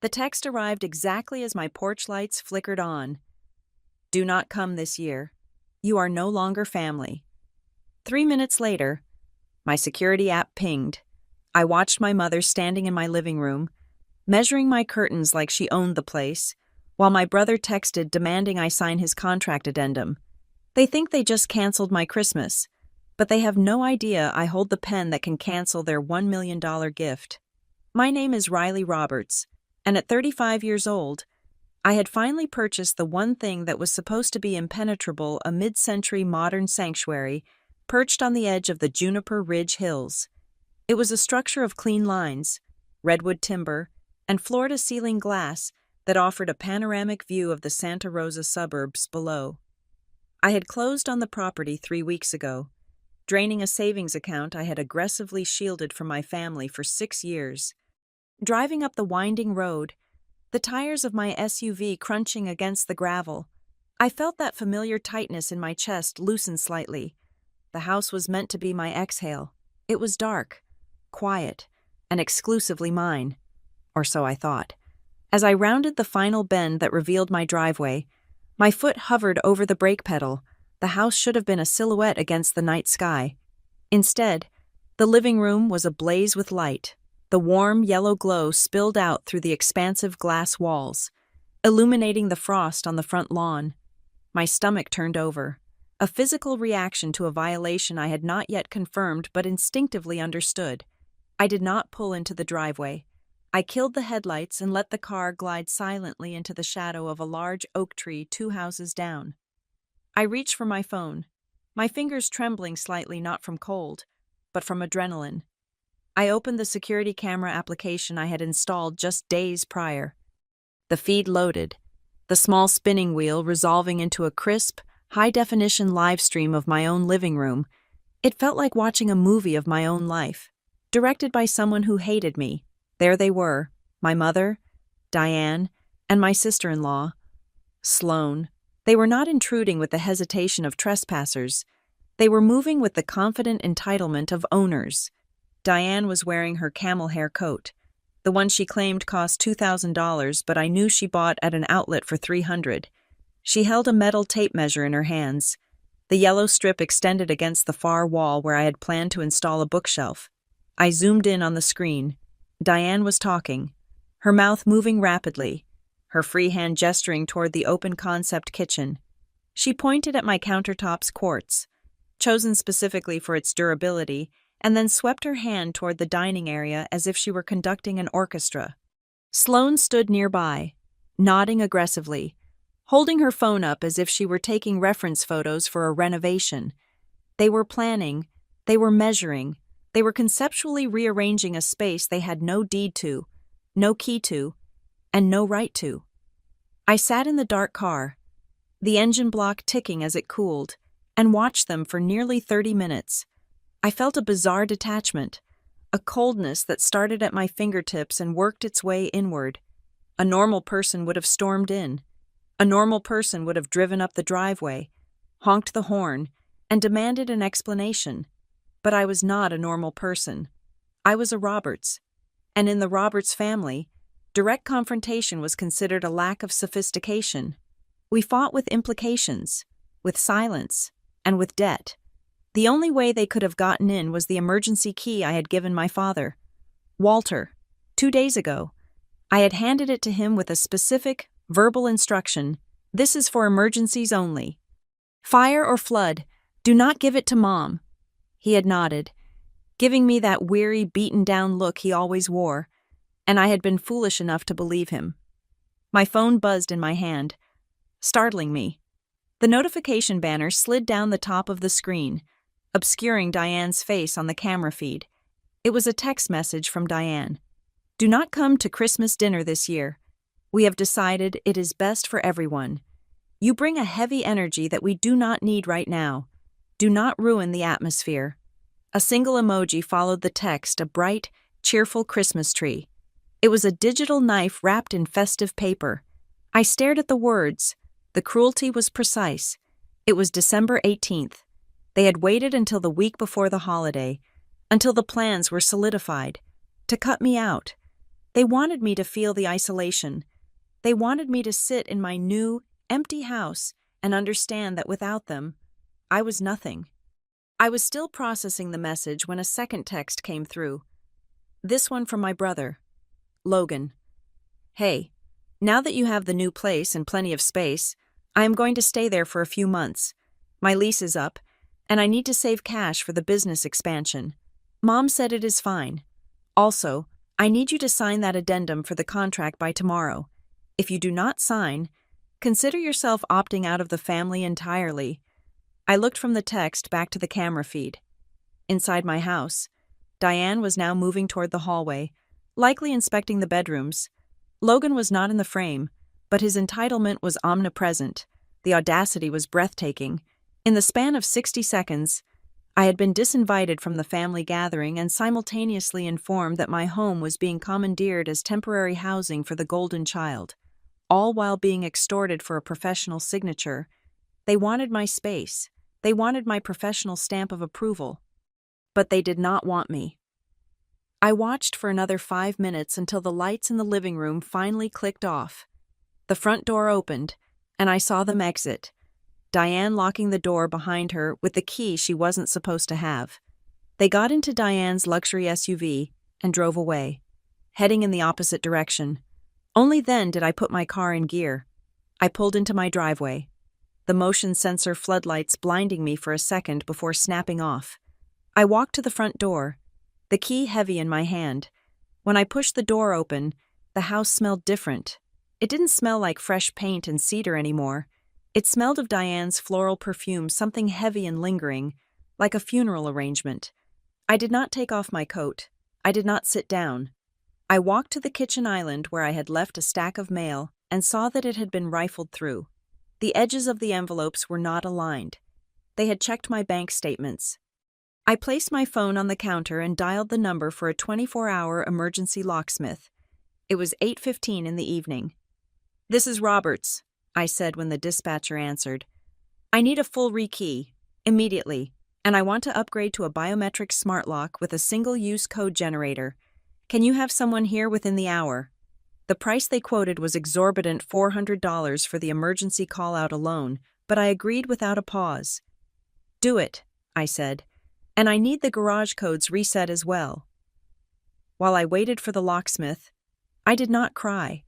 The text arrived exactly as my porch lights flickered on. Do not come this year. You are no longer family. 3 minutes later, my security app pinged. I watched my mother standing in my living room, measuring my curtains like she owned the place, while my brother texted demanding I sign his contract addendum. They think they just canceled my Christmas, but they have no idea I hold the pen that can cancel their $1 million gift. My name is Riley Roberts, and at 35 years old, I had finally purchased the one thing that was supposed to be impenetrable, a mid-century modern sanctuary perched on the edge of the Juniper Ridge Hills. It was a structure of clean lines, redwood timber, and floor-to-ceiling glass that offered a panoramic view of the Santa Rosa suburbs below. I had closed on the property 3 weeks ago, draining a savings account I had aggressively shielded from my family for 6 years. Driving up the winding road, the tires of my SUV crunching against the gravel, I felt that familiar tightness in my chest loosen slightly. The house was meant to be my exhale. It was dark, quiet, and exclusively mine. Or so I thought. As I rounded the final bend that revealed my driveway, my foot hovered over the brake pedal. The house should have been a silhouette against the night sky. Instead, the living room was ablaze with light. The warm yellow glow spilled out through the expansive glass walls, illuminating the frost on the front lawn. My stomach turned over, a physical reaction to a violation I had not yet confirmed but instinctively understood. I did not pull into the driveway. I killed the headlights and let the car glide silently into the shadow of a large oak tree 2 houses down. I reached for my phone, my fingers trembling slightly not from cold, but from adrenaline. I opened the security camera application I had installed just days prior. The feed loaded, the small spinning wheel resolving into a crisp, high-definition live stream of my own living room. It felt like watching a movie of my own life, directed by someone who hated me. There they were, my mother, Diane, and my sister-in-law, Sloane. They were not intruding with the hesitation of trespassers. They were moving with the confident entitlement of owners. Diane was wearing her camel hair coat, the one she claimed cost $2,000, but I knew she bought at an outlet for $300. She held a metal tape measure in her hands. The yellow strip extended against the far wall where I had planned to install a bookshelf. I zoomed in on the screen. Diane was talking, her mouth moving rapidly, her free hand gesturing toward the open-concept kitchen. She pointed at my countertop's quartz, chosen specifically for its durability, and then swept her hand toward the dining area as if she were conducting an orchestra. Sloane stood nearby, nodding aggressively, holding her phone up as if she were taking reference photos for a renovation. They were planning, they were measuring, they were conceptually rearranging a space they had no deed to, no key to, and no right to. I sat in the dark car, the engine block ticking as it cooled, and watched them for nearly 30 minutes. I felt a bizarre detachment, a coldness that started at my fingertips and worked its way inward. A normal person would have stormed in. A normal person would have driven up the driveway, honked the horn, and demanded an explanation. But I was not a normal person. I was a Roberts. And in the Roberts family, direct confrontation was considered a lack of sophistication. We fought with implications, with silence, and with debt. The only way they could have gotten in was the emergency key I had given my father, Walter, 2 days ago. I had handed it to him with a specific, verbal instruction: "This is for emergencies only. Fire or flood, do not give it to Mom." He had nodded, giving me that weary, beaten-down look he always wore, and I had been foolish enough to believe him. My phone buzzed in my hand, startling me. The notification banner slid down the top of the screen, obscuring Diane's face on the camera feed. It was a text message from Diane. "Do not come to Christmas dinner this year. We have decided it is best for everyone. You bring a heavy energy that we do not need right now. Do not ruin the atmosphere." A single emoji followed the text, a bright, cheerful Christmas tree. It was a digital knife wrapped in festive paper. I stared at the words. The cruelty was precise. It was December 18th. They had waited until the week before the holiday, until the plans were solidified, to cut me out. They wanted me to feel the isolation. They wanted me to sit in my new, empty house and understand that without them, I was nothing. I was still processing the message when a second text came through. This one from my brother, Logan. Hey, now that you have the new place and plenty of space, I am going to stay there for a few months. My lease is up, and I need to save cash for the business expansion. Mom said it is fine. Also, I need you to sign that addendum for the contract by tomorrow. If you do not sign, consider yourself opting out of the family entirely. I looked from the text back to the camera feed. Inside my house, Diane was now moving toward the hallway, likely inspecting the bedrooms. Logan was not in the frame, but his entitlement was omnipresent. The audacity was breathtaking. In the span of 60 seconds, I had been disinvited from the family gathering and simultaneously informed that my home was being commandeered as temporary housing for the golden child, all while being extorted for a professional signature. They wanted my space. They wanted my professional stamp of approval. But they did not want me. I watched for another 5 minutes until the lights in the living room finally clicked off. The front door opened, and I saw them exit, Diane locking the door behind her with the key she wasn't supposed to have. They got into Diane's luxury SUV and drove away, heading in the opposite direction. Only then did I put my car in gear. I pulled into my driveway, the motion sensor floodlights blinding me for a second before snapping off. I walked to the front door, the key heavy in my hand. When I pushed the door open, the house smelled different. It didn't smell like fresh paint and cedar anymore. It smelled of Diane's floral perfume, something heavy and lingering, like a funeral arrangement. I did not take off my coat. I did not sit down. I walked to the kitchen island where I had left a stack of mail and saw that it had been rifled through. The edges of the envelopes were not aligned. They had checked my bank statements. I placed my phone on the counter and dialed the number for a 24-hour emergency locksmith. It was 8:15 in the evening. "This is Roberts," I said when the dispatcher answered. "I need a full rekey, immediately, and I want to upgrade to a biometric smart lock with a single-use code generator. Can you have someone here within the hour?" The price they quoted was exorbitant, $400 for the emergency call-out alone, but I agreed without a pause. "Do it," I said, "and I need the garage codes reset as well." While I waited for the locksmith, I did not cry.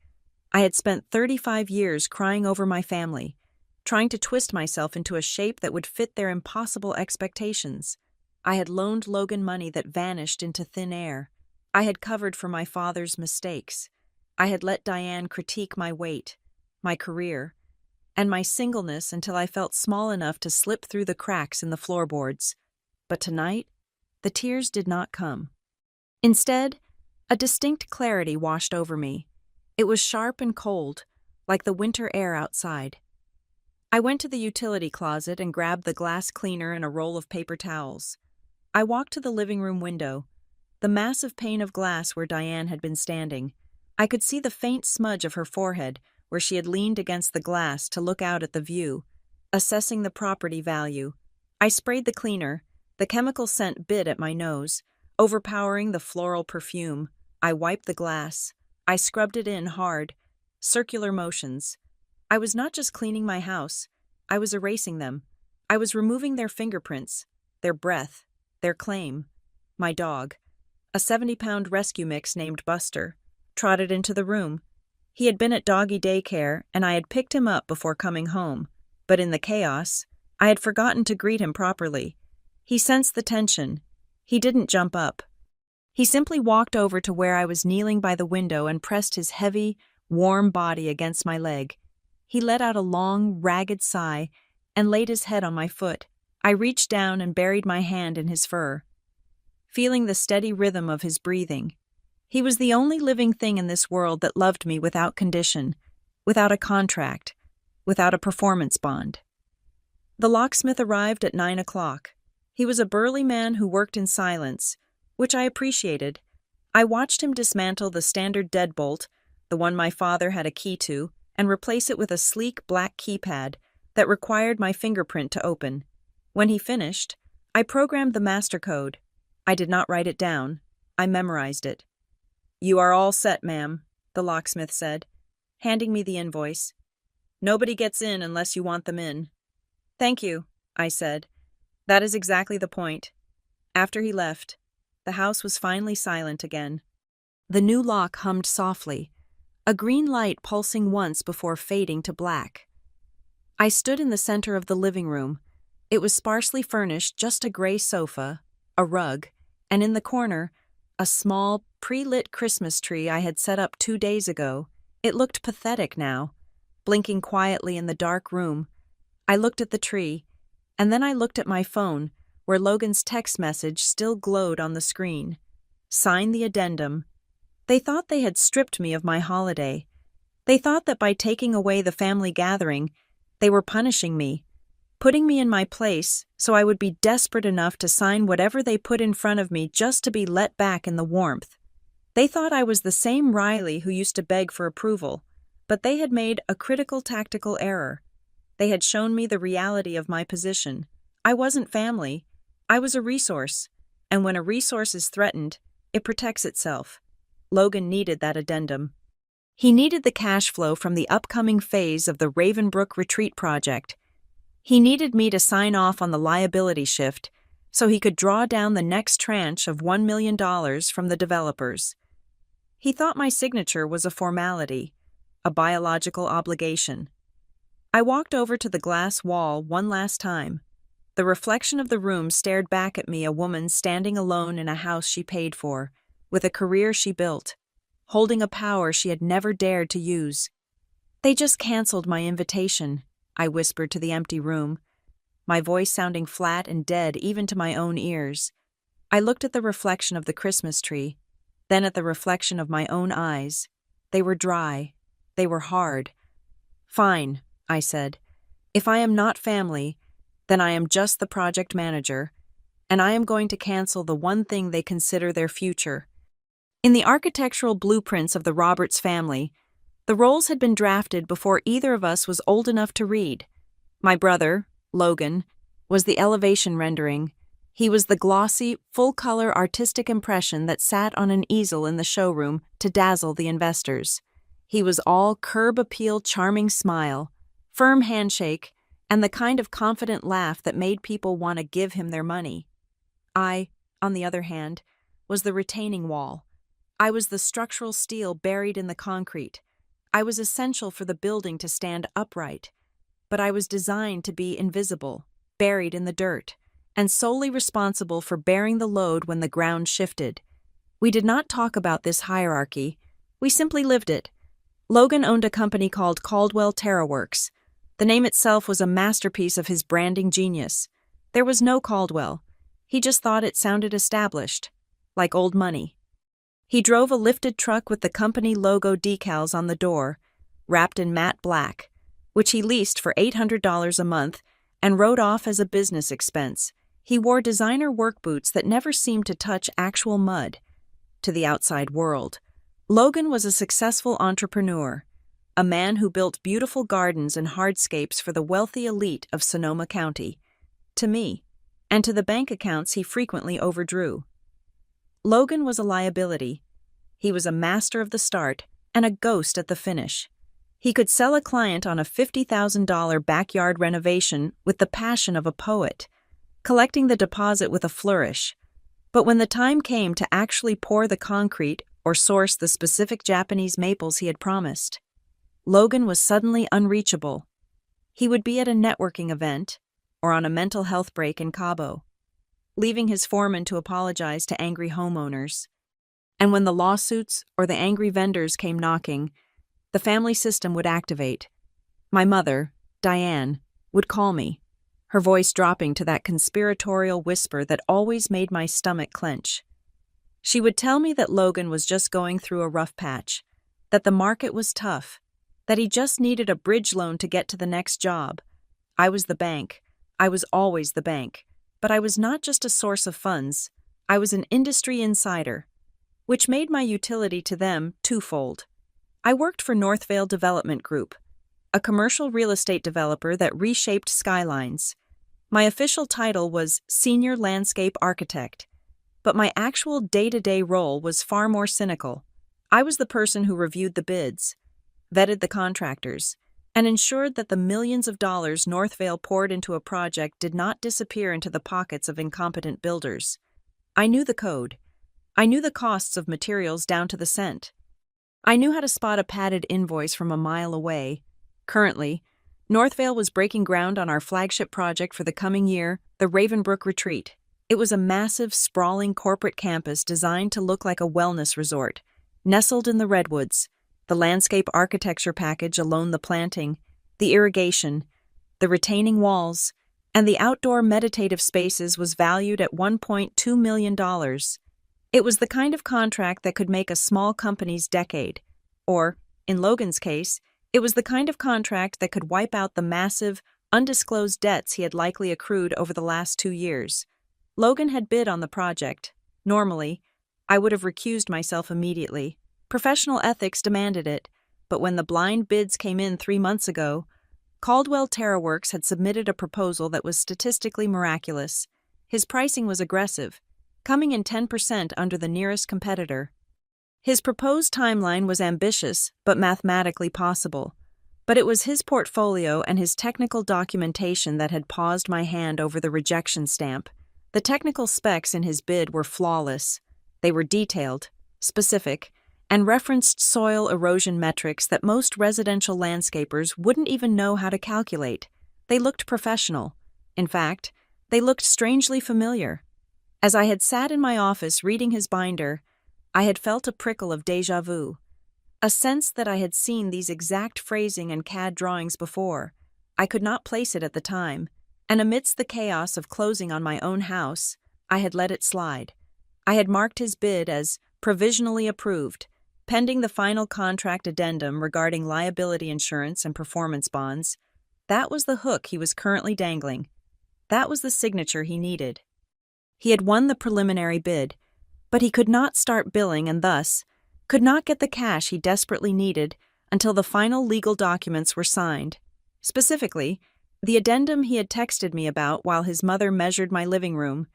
I had spent 35 years crying over my family, trying to twist myself into a shape that would fit their impossible expectations. I had loaned Logan money that vanished into thin air. I had covered for my father's mistakes. I had let Diane critique my weight, my career, and my singleness until I felt small enough to slip through the cracks in the floorboards. But tonight, the tears did not come. Instead, a distinct clarity washed over me. It was sharp and cold, like the winter air outside. I went to the utility closet and grabbed the glass cleaner and a roll of paper towels. I walked to the living room window, the massive pane of glass where Diane had been standing. I could see the faint smudge of her forehead where she had leaned against the glass to look out at the view, assessing the property value. I sprayed the cleaner. The chemical scent bit at my nose, overpowering the floral perfume. I wiped the glass. I scrubbed it in hard, circular motions. I was not just cleaning my house. I was erasing them. I was removing their fingerprints, their breath, their claim. My dog, a 70-pound rescue mix named Buster, trotted into the room. He had been at doggy daycare, and I had picked him up before coming home. But in the chaos, I had forgotten to greet him properly. He sensed the tension. He didn't jump up. He simply walked over to where I was kneeling by the window and pressed his heavy, warm body against my leg. He let out a long, ragged sigh and laid his head on my foot. I reached down and buried my hand in his fur, feeling the steady rhythm of his breathing. He was the only living thing in this world that loved me without condition, without a contract, without a performance bond. The locksmith arrived at 9 o'clock. He was a burly man who worked in silence, which I appreciated. I watched him dismantle the standard deadbolt, the one my father had a key to, and replace it with a sleek black keypad that required my fingerprint to open. When he finished, I programmed the master code. I did not write it down. I memorized it. "You are all set, ma'am," the locksmith said, handing me the invoice. "Nobody gets in unless you want them in." "Thank you," I said. "That is exactly the point." After he left, the house was finally silent again. The new lock hummed softly, a green light pulsing once before fading to black. I stood in the center of the living room. It was sparsely furnished, just a gray sofa, a rug, and in the corner, a small, pre-lit Christmas tree I had set up 2 days ago. It looked pathetic now, blinking quietly in the dark room. I looked at the tree, and then I looked at my phone, where Logan's text message still glowed on the screen. Sign the addendum. They thought they had stripped me of my holiday. They thought that by taking away the family gathering, they were punishing me, putting me in my place so I would be desperate enough to sign whatever they put in front of me just to be let back in the warmth. They thought I was the same Riley who used to beg for approval, but they had made a critical tactical error. They had shown me the reality of my position. I wasn't family. I was a resource, and when a resource is threatened, it protects itself. Logan needed that addendum. He needed the cash flow from the upcoming phase of the Ravenbrook Retreat project. He needed me to sign off on the liability shift so he could draw down the next tranche of $1 million from the developers. He thought my signature was a formality, a biological obligation. I walked over to the glass wall one last time. The reflection of the room stared back at me, a woman standing alone in a house she paid for, with a career she built, holding a power she had never dared to use. "They just canceled my invitation," I whispered to the empty room, my voice sounding flat and dead even to my own ears. I looked at the reflection of the Christmas tree, then at the reflection of my own eyes. They were dry. They were hard. "Fine," I said. "If I am not family, then I am just the project manager, and I am going to cancel the one thing they consider their future." In the architectural blueprints of the Roberts family, the roles had been drafted before either of us was old enough to read. My brother, Logan, was the elevation rendering. He was the glossy, full-color artistic impression that sat on an easel in the showroom to dazzle the investors. He was all curb-appeal, charming smile, firm handshake, and the kind of confident laugh that made people want to give him their money. I, on the other hand, was the retaining wall. I was the structural steel buried in the concrete. I was essential for the building to stand upright, but I was designed to be invisible, buried in the dirt, and solely responsible for bearing the load when the ground shifted. We did not talk about this hierarchy. We simply lived it. Logan owned a company called Caldwell TerraWorks. The name itself was a masterpiece of his branding genius. There was no Caldwell. He just thought it sounded established, like old money. He drove a lifted truck with the company logo decals on the door, wrapped in matte black, which he leased for $800 a month and wrote off as a business expense. He wore designer work boots that never seemed to touch actual mud. To the outside world, Logan was a successful entrepreneur, a man who built beautiful gardens and hardscapes for the wealthy elite of Sonoma County. To me, and to the bank accounts he frequently overdrew. Logan was a liability. He was a master of the start and a ghost at the finish. He could sell a client on a $50,000 backyard renovation with the passion of a poet, collecting the deposit with a flourish. But when the time came to actually pour the concrete or source the specific Japanese maples he had promised, Logan was suddenly unreachable. He would be at a networking event or on a mental health break in Cabo, leaving his foreman to apologize to angry homeowners. And when the lawsuits or the angry vendors came knocking, the family system would activate. My mother, Diane, would call me, her voice dropping to that conspiratorial whisper that always made my stomach clench. She would tell me that Logan was just going through a rough patch, that the market was tough, that he just needed a bridge loan to get to the next job. I was the bank. I was always the bank. But I was not just a source of funds. I was an industry insider, which made my utility to them twofold. I worked for Northvale Development Group, a commercial real estate developer that reshaped skylines. My official title was Senior Landscape Architect, but my actual day-to-day role was far more cynical. I was the person who reviewed the bids, vetted the contractors, and ensured that the millions of dollars Northvale poured into a project did not disappear into the pockets of incompetent builders. I knew the code. I knew the costs of materials down to the cent. I knew how to spot a padded invoice from a mile away. Currently, Northvale was breaking ground on our flagship project for the coming year, the Ravenbrook Retreat. It was a massive, sprawling corporate campus designed to look like a wellness resort, nestled in the redwoods. The landscape architecture package alone, the planting, the irrigation, the retaining walls, and the outdoor meditative spaces was valued at $1.2 million. It was the kind of contract that could make a small company's decade. Or, in Logan's case, it was the kind of contract that could wipe out the massive, undisclosed debts he had likely accrued over the last 2 years. Logan had bid on the project. Normally, I would have recused myself immediately. Professional ethics demanded it, but when the blind bids came in 3 months ago, Caldwell TerraWorks had submitted a proposal that was statistically miraculous. His pricing was aggressive, coming in 10% under the nearest competitor. His proposed timeline was ambitious but mathematically possible, but it was his portfolio and his technical documentation that had paused my hand over the rejection stamp. The technical specs in his bid were flawless. They were detailed, specific, and referenced soil erosion metrics that most residential landscapers wouldn't even know how to calculate. They looked professional. In fact, they looked strangely familiar. As I had sat in my office reading his binder, I had felt a prickle of déjà vu, a sense that I had seen these exact phrasing and CAD drawings before. I could not place it at the time, and amidst the chaos of closing on my own house, I had let it slide. I had marked his bid as provisionally approved, pending the final contract addendum regarding liability insurance and performance bonds. That was the hook he was currently dangling. That was the signature he needed. He had won the preliminary bid, but he could not start billing and thus could not get the cash he desperately needed until the final legal documents were signed. Specifically, the addendum he had texted me about while his mother measured my living room.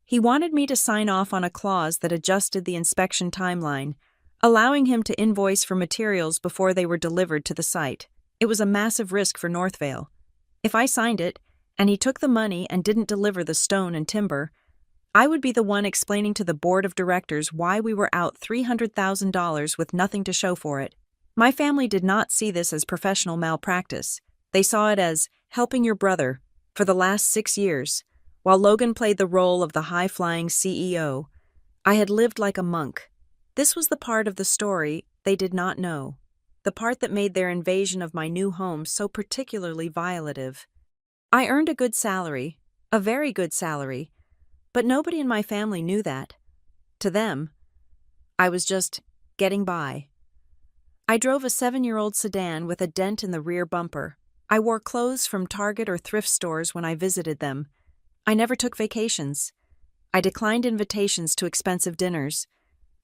He wanted me to sign off on a clause that adjusted the inspection timeline, allowing him to invoice for materials before they were delivered to the site. It was a massive risk for Northvale. If I signed it, and he took the money and didn't deliver the stone and timber, I would be the one explaining to the board of directors why we were out $300,000 with nothing to show for it. My family did not see this as professional malpractice. They saw it as helping your brother for the last 6 years. While Logan played the role of the high-flying CEO, I had lived like a monk. This was the part of the story they did not know, the part that made their invasion of my new home so particularly violative. I earned a good salary, a very good salary, but nobody in my family knew that. To them, I was just getting by. I drove a 7-year-old sedan with a dent in the rear bumper. I wore clothes from Target or thrift stores when I visited them. I never took vacations. I declined invitations to expensive dinners,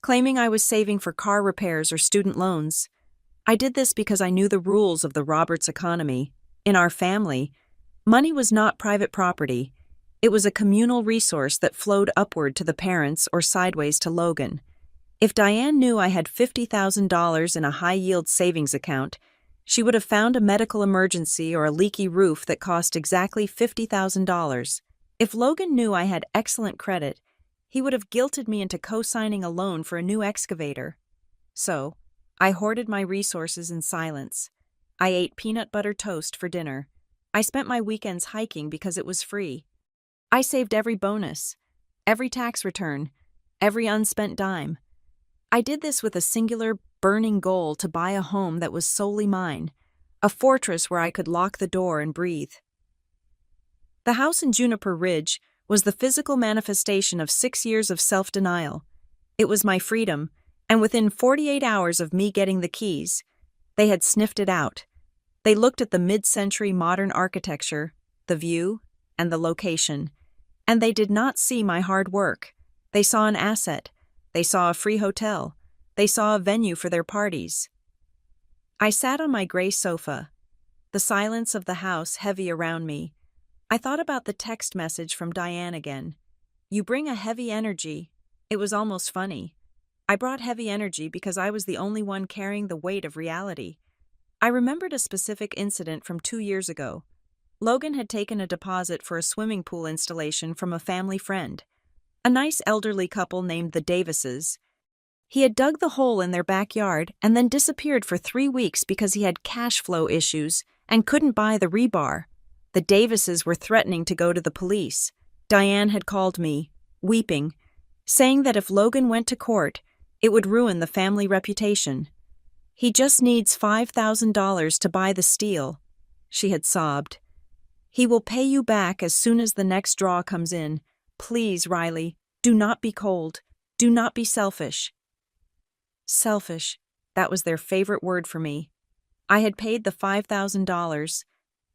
claiming I was saving for car repairs or student loans. I did this because I knew the rules of the Roberts economy. In our family, money was not private property. It was a communal resource that flowed upward to the parents or sideways to Logan. If Diane knew I had $50,000 in a high-yield savings account, she would have found a medical emergency or a leaky roof that cost exactly $50,000. If Logan knew I had excellent credit, he would have guilted me into co-signing a loan for a new excavator. So, I hoarded my resources in silence. I ate peanut butter toast for dinner. I spent my weekends hiking because it was free. I saved every bonus, every tax return, every unspent dime. I did this with a singular, burning goal to buy a home that was solely mine, a fortress where I could lock the door and breathe. The house in Juniper Ridge was the physical manifestation of 6 years of self-denial. It was my freedom, and within 48 hours of me getting the keys, they had sniffed it out. They looked at the mid-century modern architecture, the view, and the location, and they did not see my hard work. They saw an asset. They saw a free hotel. They saw a venue for their parties. I sat on my gray sofa, the silence of the house heavy around me. I thought about the text message from Diane again. You bring a heavy energy. It was almost funny. I brought heavy energy because I was the only one carrying the weight of reality. I remembered a specific incident from 2 years ago. Logan had taken a deposit for a swimming pool installation from a family friend, a nice elderly couple named the Davises. He had dug the hole in their backyard and then disappeared for 3 weeks because he had cash flow issues and couldn't buy the rebar. The Davises were threatening to go to the police. Diane had called me, weeping, saying that if Logan went to court, it would ruin the family reputation. He just needs $5,000 to buy the steel, she had sobbed. He will pay you back as soon as the next draw comes in. Please, Riley, do not be cold. Do not be selfish. Selfish, that was their favorite word for me. I had paid the $5,000.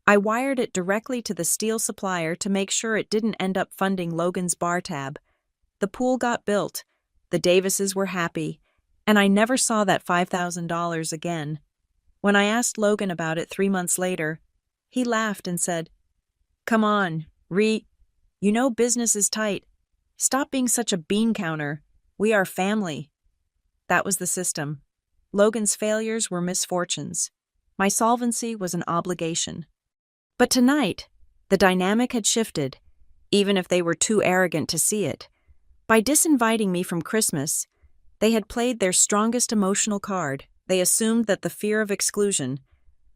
I wired it directly to the steel supplier to make sure it didn't end up funding Logan's bar tab. The pool got built, the Davises were happy, and I never saw that $5,000 again. When I asked Logan about it 3 months later, he laughed and said, "Come on, you know business is tight. Stop being such a bean counter. We are family." That was the system. Logan's failures were misfortunes. My solvency was an obligation. But tonight, the dynamic had shifted, even if they were too arrogant to see it. By disinviting me from Christmas, they had played their strongest emotional card. They assumed that the fear of exclusion,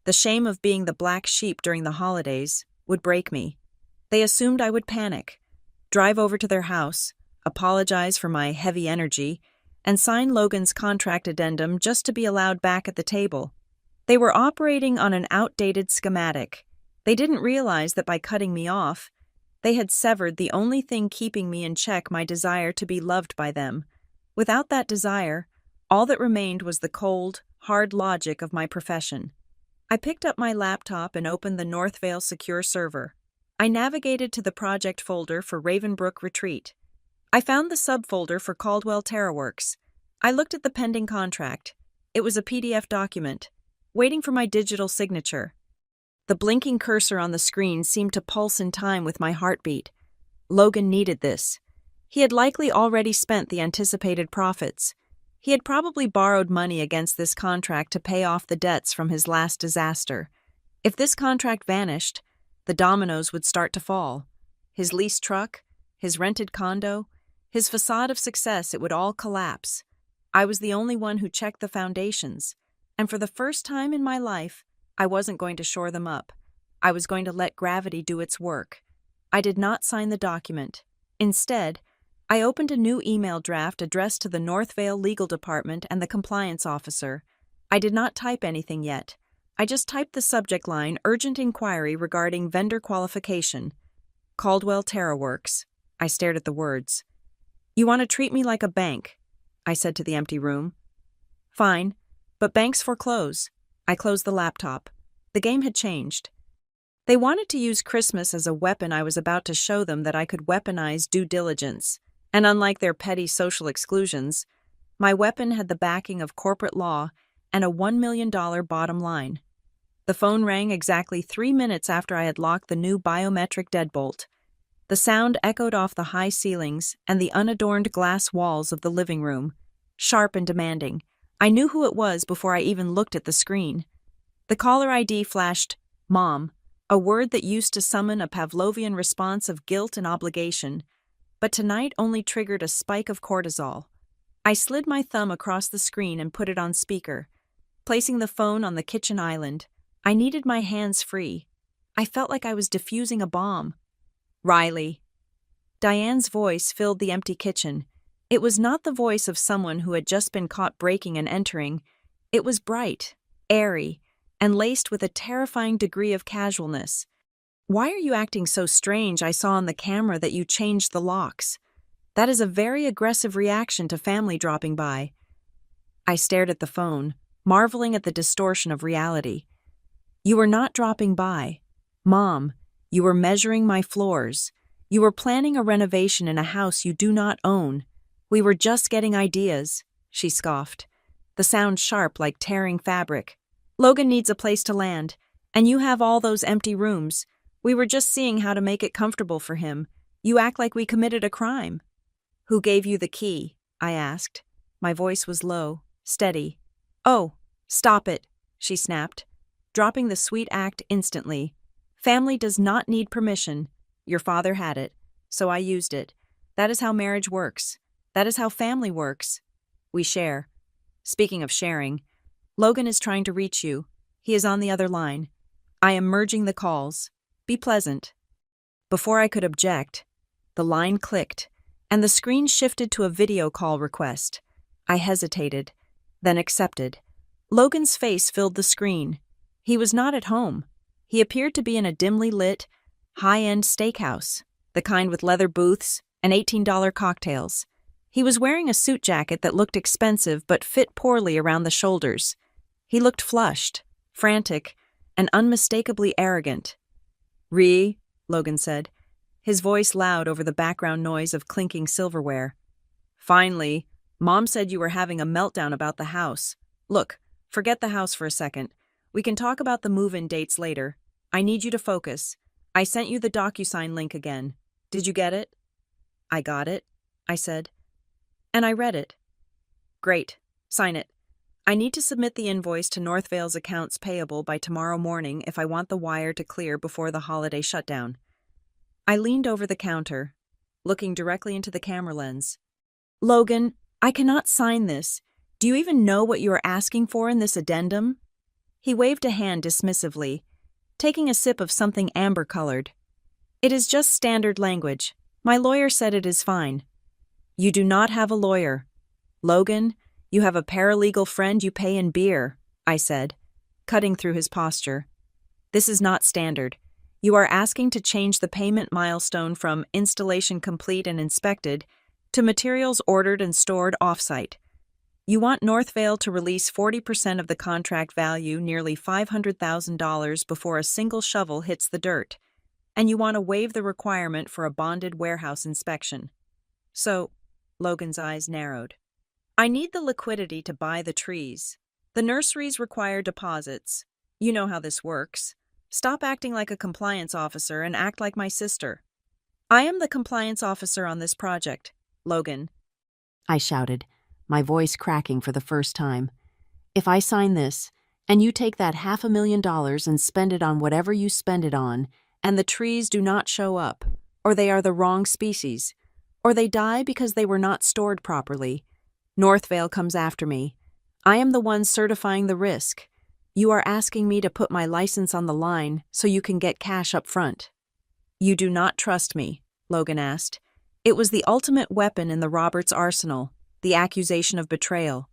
the shame of being the black sheep during the holidays, would break me. They assumed I would panic, drive over to their house, apologize for my heavy energy, and sign Logan's contract addendum just to be allowed back at the table. They were operating on an outdated schematic. They didn't realize that by cutting me off, they had severed the only thing keeping me in check, my desire to be loved by them. Without that desire, all that remained was the cold, hard logic of my profession. I picked up my laptop and opened the Northvale Secure server. I navigated to the project folder for Ravenbrook Retreat. I found the subfolder for Caldwell TerraWorks. I looked at the pending contract. It was a PDF document, waiting for my digital signature. The blinking cursor on the screen seemed to pulse in time with my heartbeat. Logan needed this. He had likely already spent the anticipated profits. He had probably borrowed money against this contract to pay off the debts from his last disaster. If this contract vanished, the dominoes would start to fall. His leased truck, his rented condo, his facade of success, it would all collapse. I was the only one who checked the foundations, and for the first time in my life, I wasn't going to shore them up. I was going to let gravity do its work. I did not sign the document. Instead, I opened a new email draft addressed to the Northvale Legal Department and the compliance officer. I did not type anything yet. I just typed the subject line, "Urgent Inquiry Regarding Vendor Qualification. Caldwell TerraWorks." I stared at the words. "You want to treat me like a bank," I said to the empty room. "Fine, but banks foreclose." I closed the laptop. The game had changed. They wanted to use Christmas as a weapon. I was about to show them that I could weaponize due diligence. And unlike their petty social exclusions, my weapon had the backing of corporate law and a $1 million bottom line. The phone rang exactly 3 minutes after I had locked the new biometric deadbolt. The sound echoed off the high ceilings and the unadorned glass walls of the living room, sharp and demanding. I knew who it was before I even looked at the screen. The caller ID flashed, "Mom," a word that used to summon a Pavlovian response of guilt and obligation, but tonight only triggered a spike of cortisol. I slid my thumb across the screen and put it on speaker. Placing the phone on the kitchen island, I needed my hands free. I felt like I was defusing a bomb. "Riley." Diane's voice filled the empty kitchen. It was not the voice of someone who had just been caught breaking and entering. It was bright, airy, and laced with a terrifying degree of casualness. "Why are you acting so strange? I saw on the camera that you changed the locks. That is a very aggressive reaction to family dropping by." I stared at the phone, marveling at the distortion of reality. "You were not dropping by. Mom, you were measuring my floors. You were planning a renovation in a house you do not own. We were just getting ideas," she scoffed, the sound sharp like tearing fabric. "Logan needs a place to land, and you have all those empty rooms. We were just seeing how to make it comfortable for him. You act like we committed a crime." "Who gave you the key?" I asked. My voice was low, steady. "Oh, stop it," she snapped, dropping the sweet act instantly. "Family does not need permission. Your father had it, so I used it. That is how marriage works. That is how family works. We share." Speaking of sharing, Logan is trying to reach you. He is on the other line. I am merging the calls. Be pleasant. Before I could object, the line clicked, and the screen shifted to a video call request. I hesitated, then accepted. Logan's face filled the screen. He was not at home. He appeared to be in a dimly lit, high-end steakhouse, the kind with leather booths and $18 cocktails. He was wearing a suit jacket that looked expensive but fit poorly around the shoulders. He looked flushed, frantic, and unmistakably arrogant. Logan said, his voice loud over the background noise of clinking silverware. "Finally, Mom said you were having a meltdown about the house. Look, forget the house for a second. We can talk about the move-in dates later. I need you to focus. I sent you the DocuSign link again. Did you get it?" "I got it," I said. "And I read it." "Great. Sign it. I need to submit the invoice to Northvale's accounts payable by tomorrow morning if I want the wire to clear before the holiday shutdown." I leaned over the counter, looking directly into the camera lens. "Logan, I cannot sign this. Do you even know what you are asking for in this addendum?" He waved a hand dismissively, taking a sip of something amber-colored. "It is just standard language. My lawyer said it is fine." "You do not have a lawyer. Logan, you have a paralegal friend you pay in beer," I said, cutting through his posture. "This is not standard. You are asking to change the payment milestone from installation complete and inspected to materials ordered and stored off-site. You want Northvale to release 40% of the contract value, nearly $500,000, before a single shovel hits the dirt, and you want to waive the requirement for a bonded warehouse inspection. So," Logan's eyes narrowed, "I need the liquidity to buy the trees. The nurseries require deposits. You know how this works. Stop acting like a compliance officer and act like my sister." "I am the compliance officer on this project, Logan," I shouted, my voice cracking for the first time. "If I sign this, and you take that $500,000 and spend it on whatever you spend it on, and the trees do not show up, or they are the wrong species, or they die because they were not stored properly, Northvale comes after me. I am the one certifying the risk. You are asking me to put my license on the line so you can get cash up front." "You do not trust me?" Logan asked. It was the ultimate weapon in the Roberts arsenal, the accusation of betrayal.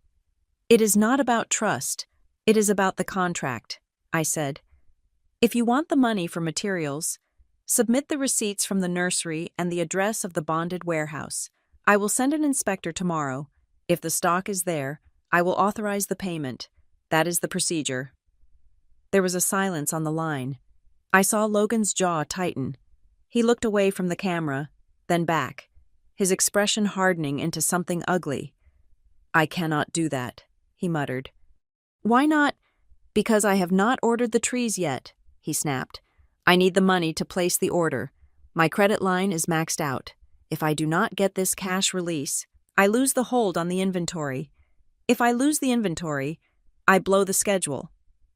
"It is not about trust. It is about the contract," I said. "If you want the money for materials, submit the receipts from the nursery and the address of the bonded warehouse. I will send an inspector tomorrow. If the stock is there, I will authorize the payment. That is the procedure." There was a silence on the line. I saw Logan's jaw tighten. He looked away from the camera, then back, his expression hardening into something ugly. "I cannot do that," he muttered. "Why not?" "Because I have not ordered the trees yet," he snapped. "I need the money to place the order. My credit line is maxed out. If I do not get this cash release, I lose the hold on the inventory. If I lose the inventory, I blow the schedule.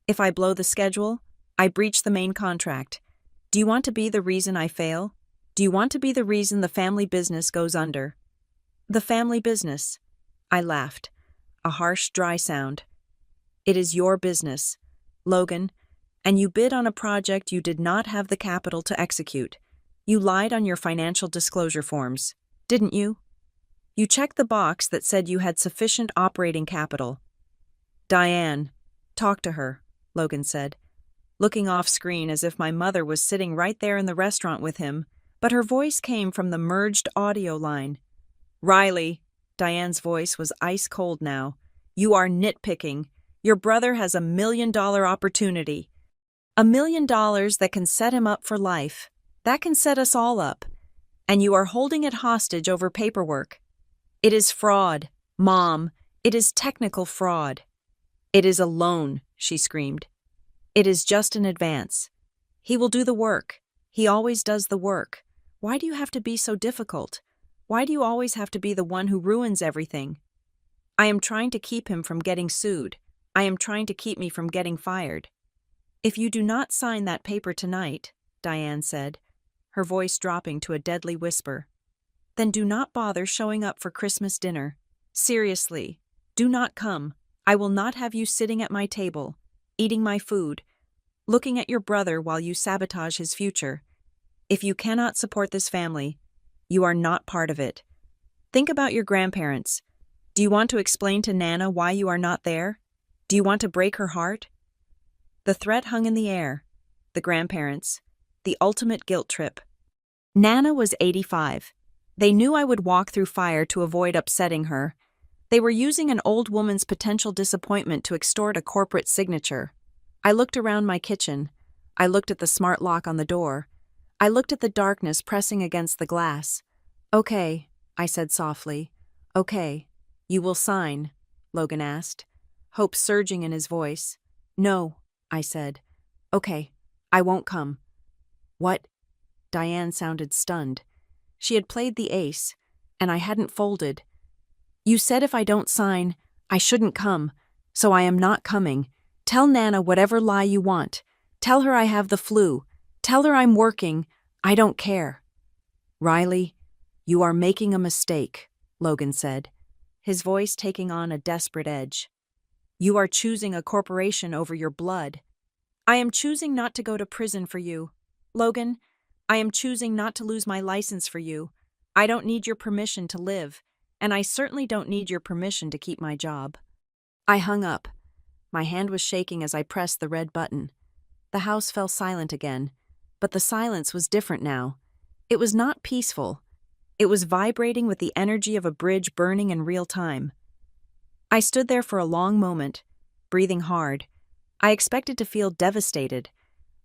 If I blow the schedule, I breach the main contract. Do you want to be the reason I fail? Do you want to be the reason the family business goes under?" "The family business," I laughed, a harsh, dry sound. "It is your business, Logan, and you bid on a project you did not have the capital to execute. You lied on your financial disclosure forms, didn't you? You checked the box that said you had sufficient operating capital." "Diane, talk to her," Logan said, looking off screen as if my mother was sitting right there in the restaurant with him, but her voice came from the merged audio line. "Riley," Diane's voice was ice cold now, "you are nitpicking. Your brother has $1 million opportunity. $1 million that can set him up for life. That can set us all up. And you are holding it hostage over paperwork. It is fraud, Mom. It is technical fraud." "It is a loan," she screamed. "It is just an advance. He will do the work. He always does the work. Why do you have to be so difficult? Why do you always have to be the one who ruins everything?" I am trying to keep him from getting sued. I am trying to keep me from getting fired. If you do not sign that paper tonight, Diane said, her voice dropping to a deadly whisper, then do not bother showing up for Christmas dinner. Seriously, do not come. I will not have you sitting at my table, eating my food, looking at your brother while you sabotage his future. If you cannot support this family, you are not part of it. Think about your grandparents. Do you want to explain to Nana why you are not there? Do you want to break her heart? The threat hung in the air. The grandparents. The ultimate guilt trip. Nana was 85. They knew I would walk through fire to avoid upsetting her. They were using an old woman's potential disappointment to extort a corporate signature. I looked around my kitchen. I looked at the smart lock on the door. I looked at the darkness pressing against the glass. Okay, I said softly. Okay. You will sign, Logan asked, hope surging in his voice. No, I said. Okay, I won't come. What? Diane sounded stunned. She had played the ace, and I hadn't folded. You said if I don't sign, I shouldn't come, so I am not coming. Tell Nana whatever lie you want. Tell her I have the flu. Tell her I'm working. I don't care. Riley, you are making a mistake, Logan said, his voice taking on a desperate edge. You are choosing a corporation over your blood. I am choosing not to go to prison for you. Logan, I am choosing not to lose my license for you. I don't need your permission to live, and I certainly don't need your permission to keep my job. I hung up. My hand was shaking as I pressed the red button. The house fell silent again, but the silence was different now. It was not peaceful. It was vibrating with the energy of a bridge burning in real time. I stood there for a long moment, breathing hard. I expected to feel devastated.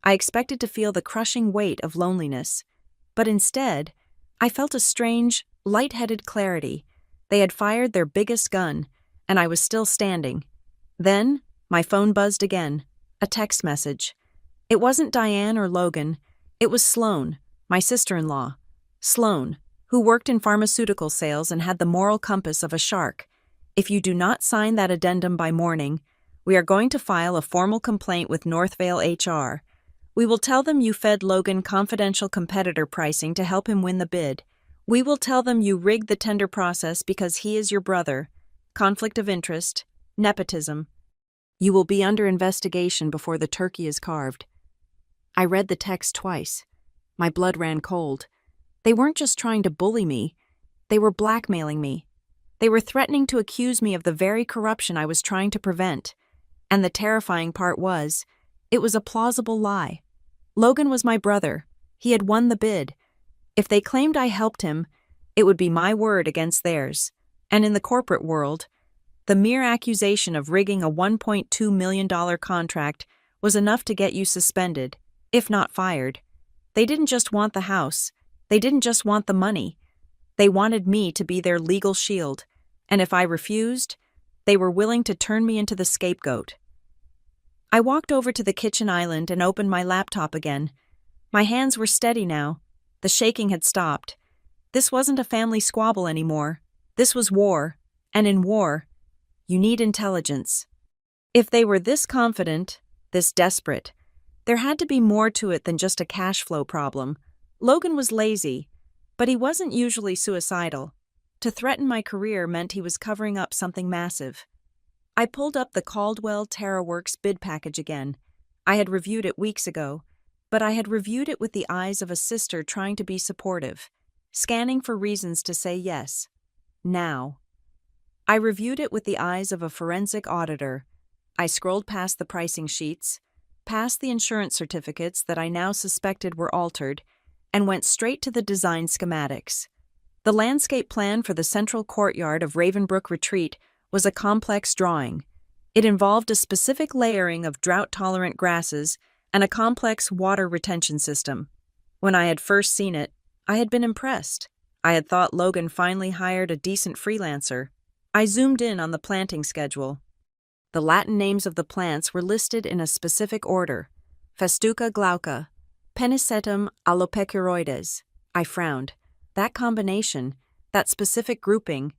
I expected to feel the crushing weight of loneliness. But instead, I felt a strange, lightheaded clarity. They had fired their biggest gun, and I was still standing. Then, my phone buzzed again. A text message. It wasn't Diane or Logan. It was Sloane, my sister-in-law. Sloane, who worked in pharmaceutical sales and had the moral compass of a shark. If you do not sign that addendum by morning, we are going to file a formal complaint with Northvale HR. We will tell them you fed Logan confidential competitor pricing to help him win the bid. We will tell them you rigged the tender process because he is your brother. Conflict of interest, nepotism. You will be under investigation before the turkey is carved. I read the text twice. My blood ran cold. They weren't just trying to bully me. They were blackmailing me. They were threatening to accuse me of the very corruption I was trying to prevent. And the terrifying part was, it was a plausible lie. Logan was my brother. He had won the bid. If they claimed I helped him, it would be my word against theirs. And in the corporate world, the mere accusation of rigging a $1.2 million contract was enough to get you suspended, if not fired. They didn't just want the house. They didn't just want the money. They wanted me to be their legal shield, and if I refused, they were willing to turn me into the scapegoat. I walked over to the kitchen island and opened my laptop again. My hands were steady now. The shaking had stopped. This wasn't a family squabble anymore. This was war, and in war, you need intelligence. If they were this confident, this desperate, there had to be more to it than just a cash flow problem. Logan was lazy, but he wasn't usually suicidal. To threaten my career meant he was covering up something massive. I pulled up the Caldwell TerraWorks bid package again. I had reviewed it weeks ago, but I had reviewed it with the eyes of a sister trying to be supportive, scanning for reasons to say yes. Now. I reviewed it with the eyes of a forensic auditor. I scrolled past the pricing sheets, past the insurance certificates that I now suspected were altered, and went straight to the design schematics. The landscape plan for the central courtyard of Ravenbrook Retreat was a complex drawing. It involved a specific layering of drought-tolerant grasses and a complex water retention system. When I had first seen it, I had been impressed. I had thought Logan finally hired a decent freelancer. I zoomed in on the planting schedule. The Latin names of the plants were listed in a specific order: Festuca glauca, Penicetum alopecuroides. I frowned. That combination, that specific grouping,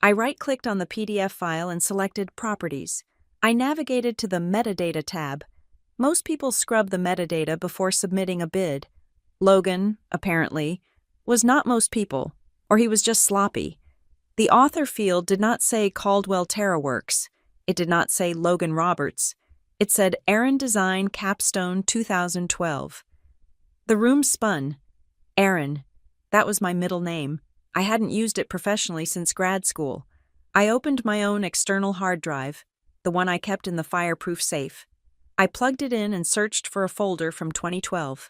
I right-clicked on the PDF file and selected Properties. I navigated to the Metadata tab. Most people scrub the metadata before submitting a bid. Logan, apparently, was not most people, or he was just sloppy. The author field did not say Caldwell TerraWorks. It did not say Logan Roberts. It said Aaron Design Capstone 2012. The room spun. Aaron. That was my middle name. I hadn't used it professionally since grad school. I opened my own external hard drive, the one I kept in the fireproof safe. I plugged it in and searched for a folder from 2012.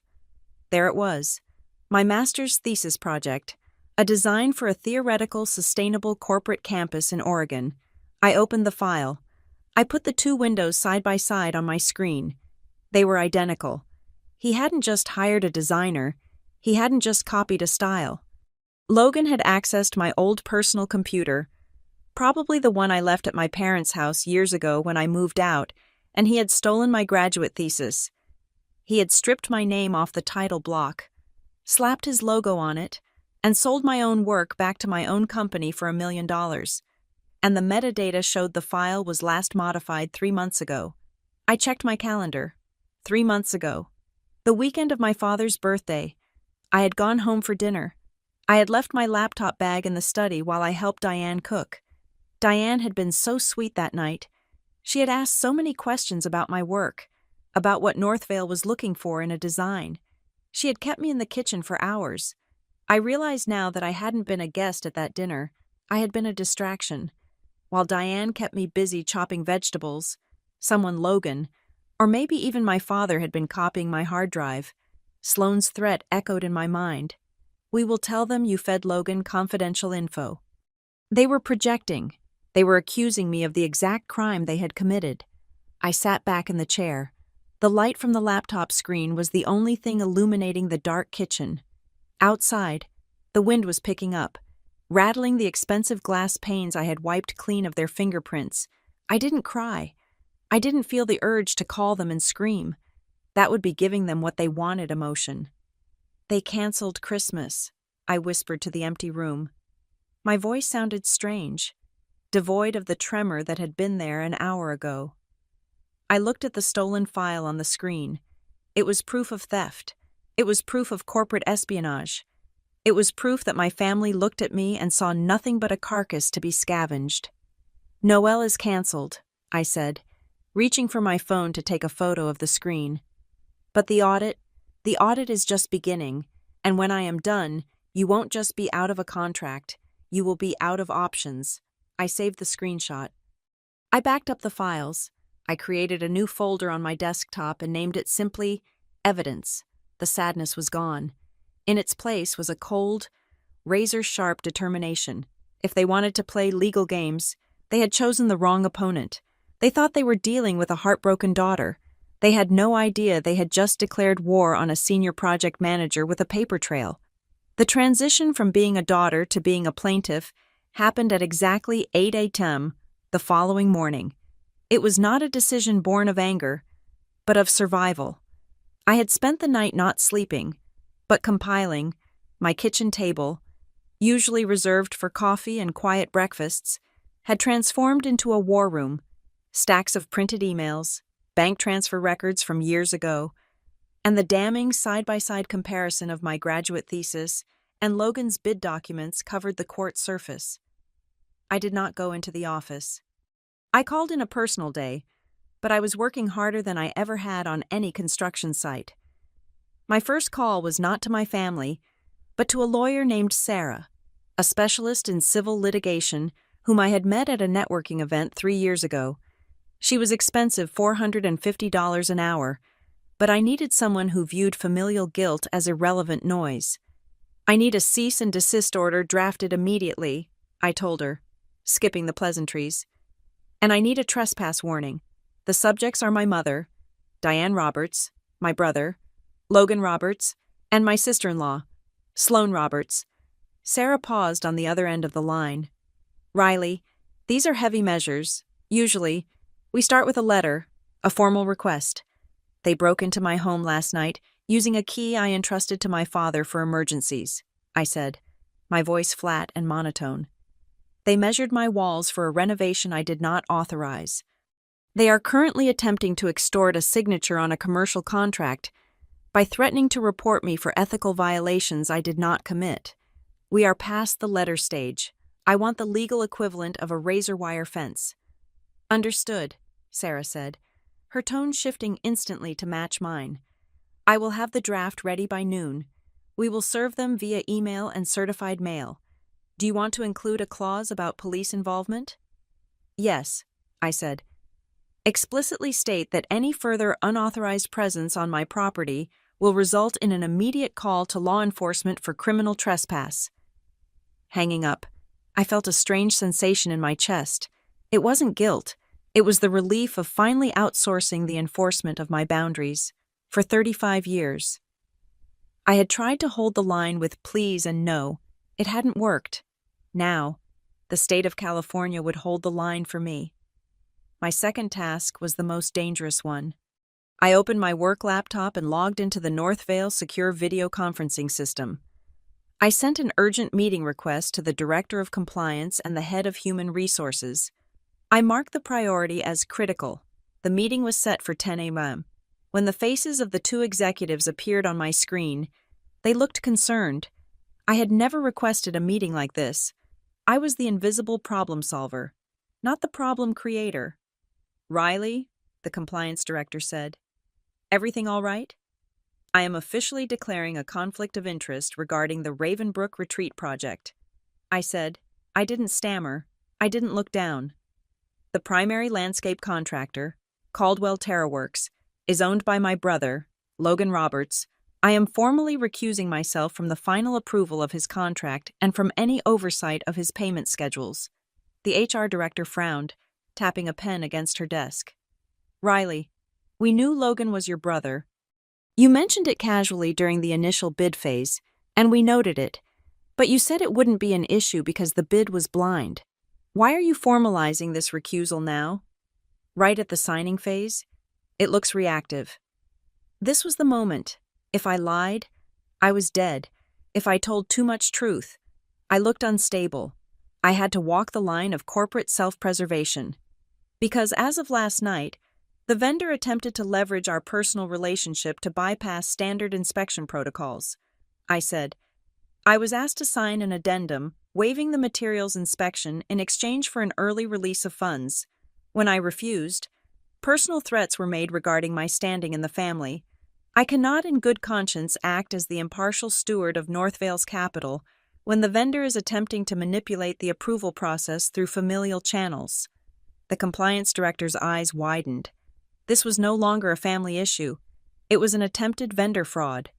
There it was. My master's thesis project, a design for a theoretical, sustainable corporate campus in Oregon. I opened the file. I put the two windows side by side on my screen. They were identical. He hadn't just hired a designer. He hadn't just copied a style. Logan had accessed my old personal computer, probably the one I left at my parents' house years ago when I moved out, and he had stolen my graduate thesis. He had stripped my name off the title block, slapped his logo on it, and sold my own work back to my own company for $1 million. And the metadata showed the file was last modified 3 months ago. I checked my calendar. 3 months ago. The weekend of my father's birthday. I had gone home for dinner. I had left my laptop bag in the study while I helped Diane cook. Diane had been so sweet that night. She had asked so many questions about my work, about what Northvale was looking for in a design. She had kept me in the kitchen for hours. I realized now that I hadn't been a guest at that dinner. I had been a distraction. While Diane kept me busy chopping vegetables, someone, Logan, or maybe even my father, had been copying my hard drive. Sloane's threat echoed in my mind. We will tell them you fed Logan confidential info. They were projecting. They were accusing me of the exact crime they had committed. I sat back in the chair. The light from the laptop screen was the only thing illuminating the dark kitchen. Outside, the wind was picking up, rattling the expensive glass panes I had wiped clean of their fingerprints. I didn't cry. I didn't feel the urge to call them and scream. That would be giving them what they wanted, emotion. They canceled Christmas, I whispered to the empty room. My voice sounded strange, devoid of the tremor that had been there an hour ago. I looked at the stolen file on the screen. It was proof of theft. It was proof of corporate espionage. It was proof that my family looked at me and saw nothing but a carcass to be scavenged. Noel is canceled, I said, reaching for my phone to take a photo of the screen. But the audit is just beginning, and when I am done, you won't just be out of a contract, you will be out of options. I saved the screenshot. I backed up the files. I created a new folder on my desktop and named it simply Evidence. The sadness was gone. In its place was a cold, razor-sharp determination. If they wanted to play legal games, they had chosen the wrong opponent. They thought they were dealing with a heartbroken daughter. They had no idea they had just declared war on a senior project manager with a paper trail. The transition from being a daughter to being a plaintiff happened at exactly 8 a.m. the following morning. It was not a decision born of anger, but of survival. I had spent the night not sleeping, but compiling. My kitchen table, usually reserved for coffee and quiet breakfasts, had transformed into a war room. Stacks of printed emails, bank transfer records from years ago, and the damning side-by-side comparison of my graduate thesis and Logan's bid documents covered the court surface. I did not go into the office. I called in a personal day, but I was working harder than I ever had on any construction site. My first call was not to my family, but to a lawyer named Sarah, a specialist in civil litigation whom I had met at a networking event 3 years ago. She was expensive, $450 an hour, but I needed someone who viewed familial guilt as irrelevant noise. I need a cease and desist order drafted immediately, I told her, skipping the pleasantries. And I need a trespass warning. The subjects are my mother, Diane Roberts, my brother, Logan Roberts, and my sister-in-law, Sloane Roberts. Sarah paused on the other end of the line. Riley, these are heavy measures. Usually, we start with a letter, a formal request. They broke into my home last night using a key I entrusted to my father for emergencies, I said, my voice flat and monotone. They measured my walls for a renovation I did not authorize. They are currently attempting to extort a signature on a commercial contract by threatening to report me for ethical violations I did not commit. We are past the letter stage. I want the legal equivalent of a razor wire fence. Understood, Sarah said, her tone shifting instantly to match mine. I will have the draft ready by noon. We will serve them via email and certified mail. Do you want to include a clause about police involvement? Yes, I said. Explicitly state that any further unauthorized presence on my property will result in an immediate call to law enforcement for criminal trespass. Hanging up, I felt a strange sensation in my chest. It wasn't guilt. It was the relief of finally outsourcing the enforcement of my boundaries. For 35 years. I had tried to hold the line with please and no. It hadn't worked. Now, the state of California would hold the line for me. My second task was the most dangerous one. I opened my work laptop and logged into the Northvale Secure Video Conferencing System. I sent an urgent meeting request to the Director of Compliance and the Head of Human Resources. I marked the priority as critical. The meeting was set for 10 a.m. When the faces of the two executives appeared on my screen, they looked concerned. I had never requested a meeting like this. I was the invisible problem solver, not the problem creator. Riley, the compliance director said, everything all right? I am officially declaring a conflict of interest regarding the Ravenbrook Retreat Project. I said, I didn't stammer. I didn't look down. The primary landscape contractor, Caldwell TerraWorks, is owned by my brother, Logan Roberts. I am formally recusing myself from the final approval of his contract and from any oversight of his payment schedules. The HR director frowned, tapping a pen against her desk. Riley, we knew Logan was your brother. You mentioned it casually during the initial bid phase, and we noted it, but you said it wouldn't be an issue because the bid was blind. Why are you formalizing this recusal now? Right at the signing phase? It looks reactive. This was the moment. If I lied, I was dead. If I told too much truth, I looked unstable. I had to walk the line of corporate self-preservation. Because as of last night, the vendor attempted to leverage our personal relationship to bypass standard inspection protocols. I said, I was asked to sign an addendum waiving the materials inspection in exchange for an early release of funds. When I refused, personal threats were made regarding my standing in the family. I cannot in good conscience act as the impartial steward of Northvale's capital when the vendor is attempting to manipulate the approval process through familial channels. The compliance director's eyes widened. This was no longer a family issue. It was an attempted vendor fraud.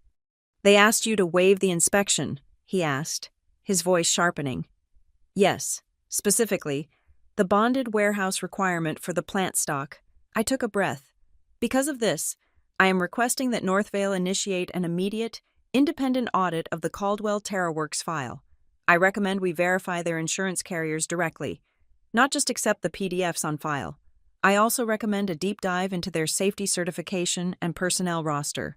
They asked you to waive the inspection, he asked, his voice sharpening. Yes, specifically, the bonded warehouse requirement for the plant stock. I took a breath. Because of this, I am requesting that Northvale initiate an immediate, independent audit of the Caldwell TerraWorks file. I recommend we verify their insurance carriers directly, not just accept the PDFs on file. I also recommend a deep dive into their safety certification and personnel roster.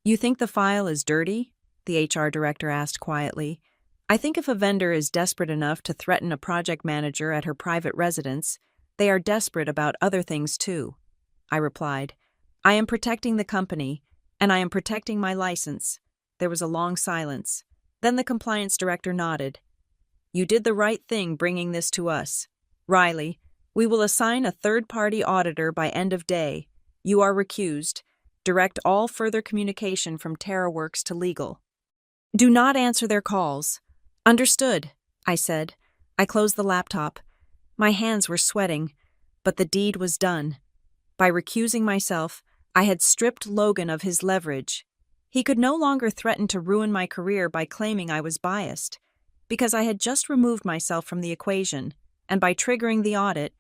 You think the file is dirty? The HR director asked quietly. I think if a vendor is desperate enough to threaten a project manager at her private residence, they are desperate about other things too. I replied, I am protecting the company, and I am protecting my license. There was a long silence. Then the compliance director nodded. You did the right thing bringing this to us. Riley, we will assign a third-party auditor by end of day. You are recused. Direct all further communication from TerraWorks to legal. Do not answer their calls. Understood, I said. I closed the laptop. My hands were sweating, but the deed was done. By recusing myself, I had stripped Logan of his leverage. He could no longer threaten to ruin my career by claiming I was biased, because I had just removed myself from the equation, and by triggering the audit,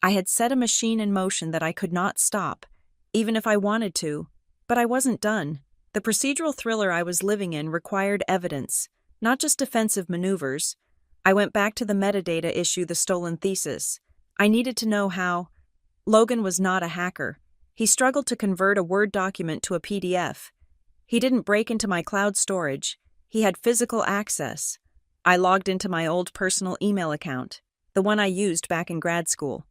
I had set a machine in motion that I could not stop, even if I wanted to. But I wasn't done. The procedural thriller I was living in required evidence, not just defensive maneuvers. I went back to the metadata issue, the stolen thesis. I needed to know how. Logan was not a hacker. He struggled to convert a Word document to a PDF. He didn't break into my cloud storage. He had physical access. I logged into my old personal email account. the one I used back in grad school.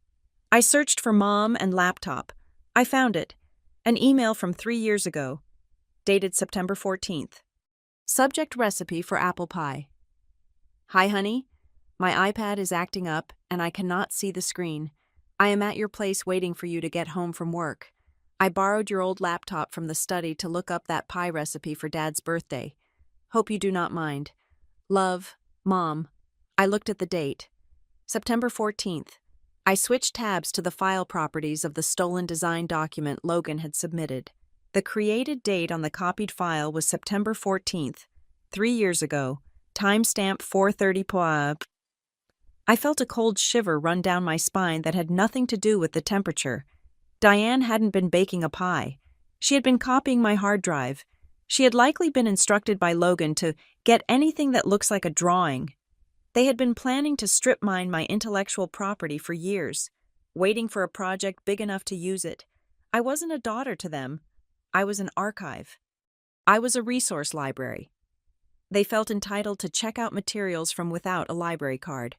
I searched for mom and laptop. I found it. An email from 3 years ago, dated September 14th. Subject: recipe for apple pie. Hi, honey. My iPad is acting up and I cannot see the screen. I am at your place waiting for you to get home from work. I borrowed your old laptop from the study to look up that pie recipe for Dad's birthday. Hope you do not mind. Love, Mom. I looked at the date. September 14th. I switched tabs to the file properties of the stolen design document Logan had submitted. The created date on the copied file was September 14th, 3 years ago, timestamp 4:30 p.m. I felt a cold shiver run down my spine that had nothing to do with the temperature. Diane hadn't been baking a pie. She had been copying my hard drive. She had likely been instructed by Logan to get anything that looks like a drawing. They had been planning to strip mine my intellectual property for years, waiting for a project big enough to use it. I wasn't a daughter to them. I was an archive. I was a resource library. They felt entitled to check out materials from without a library card.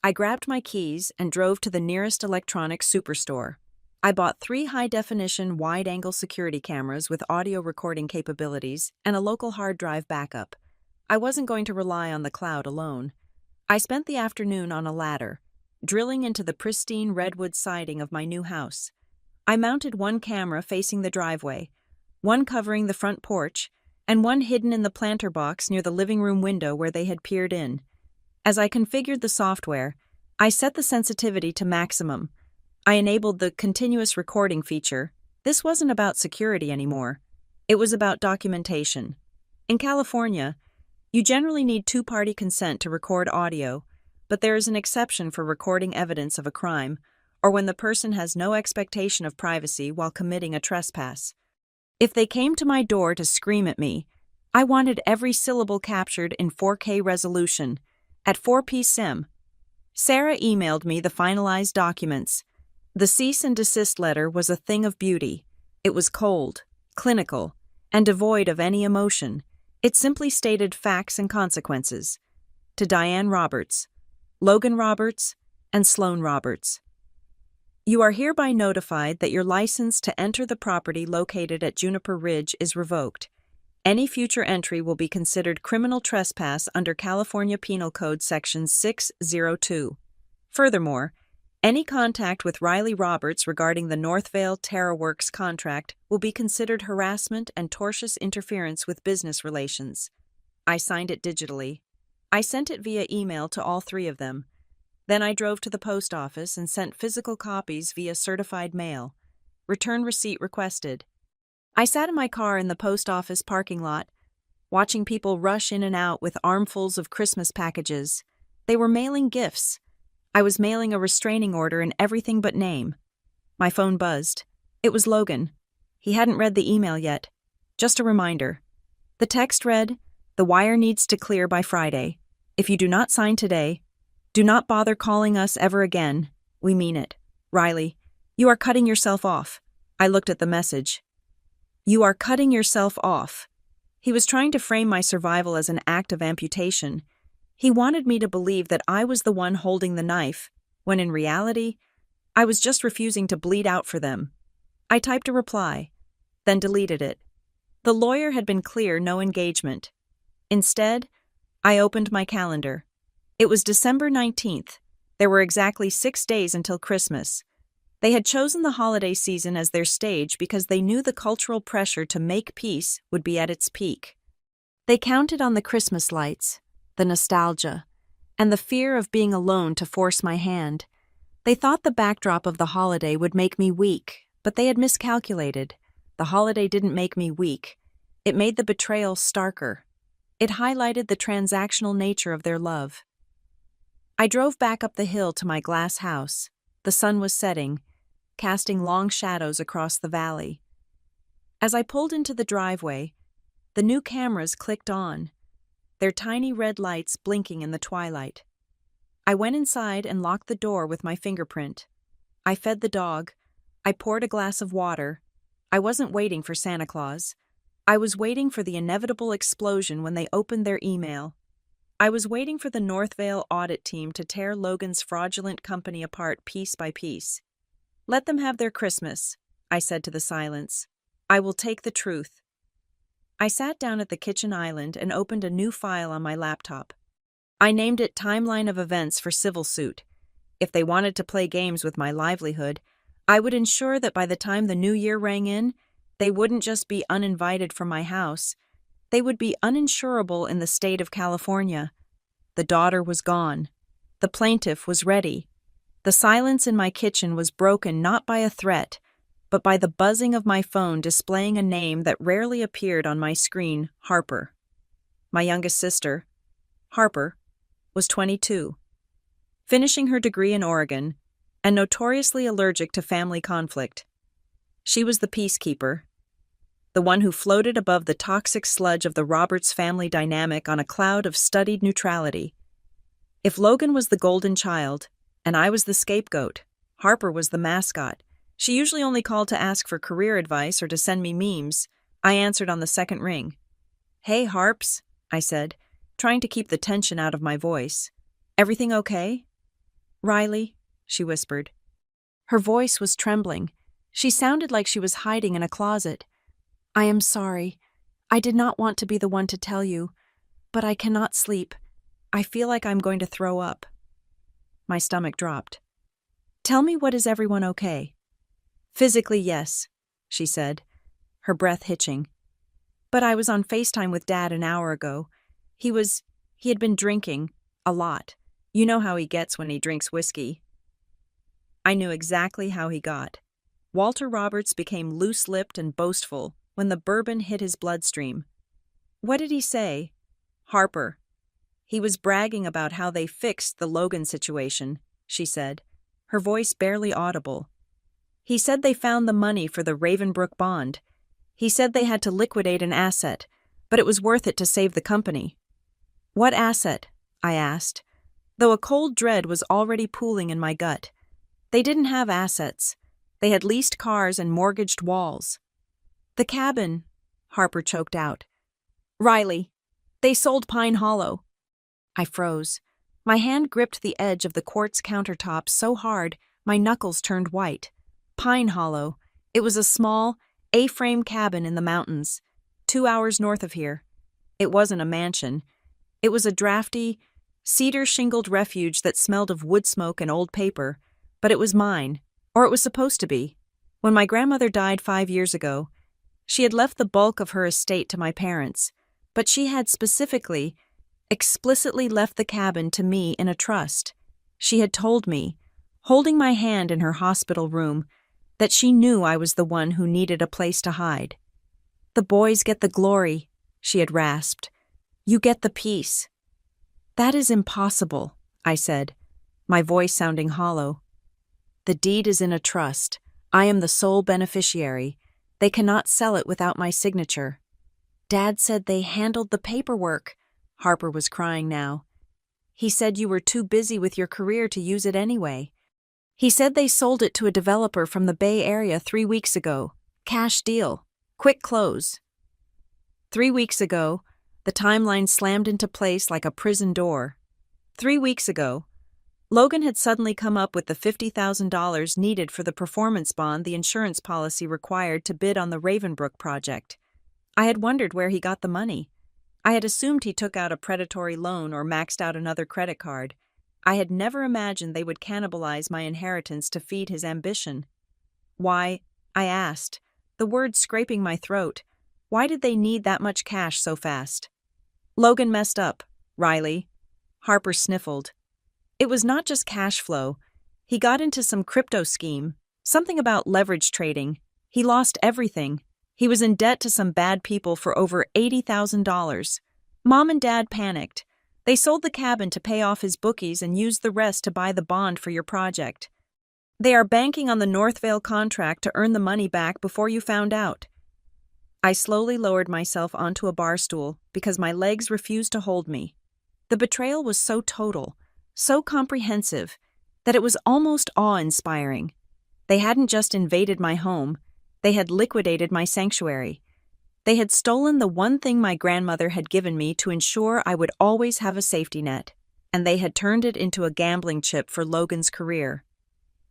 I grabbed my keys and drove to the nearest electronics superstore. I bought 3 high-definition, wide-angle security cameras with audio recording capabilities and a local hard drive backup. I wasn't going to rely on the cloud alone. I spent the afternoon on a ladder, drilling into the pristine redwood siding of my new house. I mounted one camera facing the driveway, one covering the front porch, and one hidden in the planter box near the living room window where they had peered in. As I configured the software, I set the sensitivity to maximum. I enabled the continuous recording feature. This wasn't about security anymore. It was about documentation. In California, you generally need 2-party consent to record audio, but there is an exception for recording evidence of a crime or when the person has no expectation of privacy while committing a trespass. If they came to my door to scream at me, I wanted every syllable captured in 4K resolution at 4 p.m. Sarah emailed me the finalized documents. The cease and desist letter was a thing of beauty. It was cold, clinical, and devoid of any emotion. It simply stated facts and consequences. To Diane Roberts, Logan Roberts, and Sloan Roberts. You are hereby notified that your license to enter the property located at Juniper Ridge is revoked. Any future entry will be considered criminal trespass under California Penal Code Section 602. Furthermore, any contact with Riley Roberts regarding the Northvale TerraWorks contract will be considered harassment and tortious interference with business relations. I signed it digitally. I sent it via email to all 3 of them. Then I drove to the post office and sent physical copies via certified mail. Return receipt requested. I sat in my car in the post office parking lot, watching people rush in and out with armfuls of Christmas packages. They were mailing gifts. I was mailing a restraining order in everything but name. My phone buzzed. It was Logan. He hadn't read the email yet. Just a reminder. The text read, "The wire needs to clear by Friday. If you do not sign today, do not bother calling us ever again. We mean it. Riley, you are cutting yourself off." I looked at the message. You are cutting yourself off. He was trying to frame my survival as an act of amputation. He wanted me to believe that I was the one holding the knife, when in reality, I was just refusing to bleed out for them. I typed a reply, then deleted it. The lawyer had been clear, no engagement. Instead, I opened my calendar. It was December 19th. There were exactly 6 days until Christmas. They had chosen the holiday season as their stage because they knew the cultural pressure to make peace would be at its peak. They counted on the Christmas lights, the nostalgia, and the fear of being alone to force my hand. They thought the backdrop of the holiday would make me weak, but they had miscalculated. The holiday didn't make me weak. It made the betrayal starker. It highlighted the transactional nature of their love. I drove back up the hill to my glass house. The sun was setting, casting long shadows across the valley. As I pulled into the driveway, the new cameras clicked on, their tiny red lights blinking in the twilight. I went inside and locked the door with my fingerprint. I fed the dog. I poured a glass of water. I wasn't waiting for Santa Claus. I was waiting for the inevitable explosion when they opened their email. I was waiting for the Northvale audit team to tear Logan's fraudulent company apart piece by piece. Let them have their Christmas, I said to the silence. I will take the truth. I sat down at the kitchen island and opened a new file on my laptop. I named it Timeline of Events for Civil Suit. If they wanted to play games with my livelihood, I would ensure that by the time the new year rang in, they wouldn't just be uninvited from my house, they would be uninsurable in the state of California. The daughter was gone. The plaintiff was ready. The silence in my kitchen was broken not by a threat, but by the buzzing of my phone displaying a name that rarely appeared on my screen, Harper. My youngest sister, Harper, was 22, finishing her degree in Oregon, and notoriously allergic to family conflict. She was the peacekeeper, the one who floated above the toxic sludge of the Roberts family dynamic on a cloud of studied neutrality. If Logan was the golden child, and I was the scapegoat, Harper was the mascot. She usually only called to ask for career advice or to send me memes. I answered on the second ring. "Hey, Harps," I said, trying to keep the tension out of my voice. "Everything okay?" "Riley," she whispered. Her voice was trembling. She sounded like she was hiding in a closet. "I am sorry. I did not want to be the one to tell you, but I cannot sleep. I feel like I'm going to throw up." My stomach dropped. "Tell me, what is everyone okay?" "Physically, yes," she said, her breath hitching. "But I was on FaceTime with Dad an hour ago. He had been drinking, a lot. You know how he gets when he drinks whiskey." I knew exactly how he got. Walter Roberts became loose-lipped and boastful when the bourbon hit his bloodstream. "What did he say?" "Harper. He was bragging about how they fixed the Logan situation," she said, her voice barely audible. "He said they found the money for the Ravenbrook bond. He said they had to liquidate an asset, but it was worth it to save the company." "What asset?" I asked, though a cold dread was already pooling in my gut. They didn't have assets. They had leased cars and mortgaged walls. "The cabin," Harper choked out. "Riley, they sold Pine Hollow." I froze. My hand gripped the edge of the quartz countertop so hard my knuckles turned white. Pine Hollow. It was a small, A-frame cabin in the mountains, 2 hours north of here. It wasn't a mansion. It was a drafty, cedar-shingled refuge that smelled of wood smoke and old paper, but it was mine, or it was supposed to be. When my grandmother died 5 years ago, she had left the bulk of her estate to my parents, but she had explicitly left the cabin to me in a trust. She had told me, holding my hand in her hospital room, that she knew I was the one who needed a place to hide. "The boys get the glory," she had rasped. "You get the peace." "That is impossible," I said, my voice sounding hollow. "The deed is in a trust. I am the sole beneficiary. They cannot sell it without my signature." "Dad said they handled the paperwork," Harper was crying now. "He said you were too busy with your career to use it anyway. He said they sold it to a developer from the Bay Area 3 weeks ago. Cash deal. Quick close." 3 weeks ago, the timeline slammed into place like a prison door. 3 weeks ago, Logan had suddenly come up with the $50,000 needed for the performance bond the insurance policy required to bid on the Ravenbrook project. I had wondered where he got the money. I had assumed he took out a predatory loan or maxed out another credit card. I had never imagined they would cannibalize my inheritance to feed his ambition. "Why?" I asked, the words scraping my throat. "Why did they need that much cash so fast?" "Logan messed up, Riley." Harper sniffled. "It was not just cash flow. He got into some crypto scheme, something about leverage trading. He lost everything. He was in debt to some bad people for over $80,000. Mom and Dad panicked. They sold the cabin to pay off his bookies and used the rest to buy the bond for your project. They are banking on the Northvale contract to earn the money back before you found out." I slowly lowered myself onto a bar stool because my legs refused to hold me. The betrayal was so total, so comprehensive, that it was almost awe-inspiring. They hadn't just invaded my home, they had liquidated my sanctuary. They had stolen the one thing my grandmother had given me to ensure I would always have a safety net, and they had turned it into a gambling chip for Logan's career.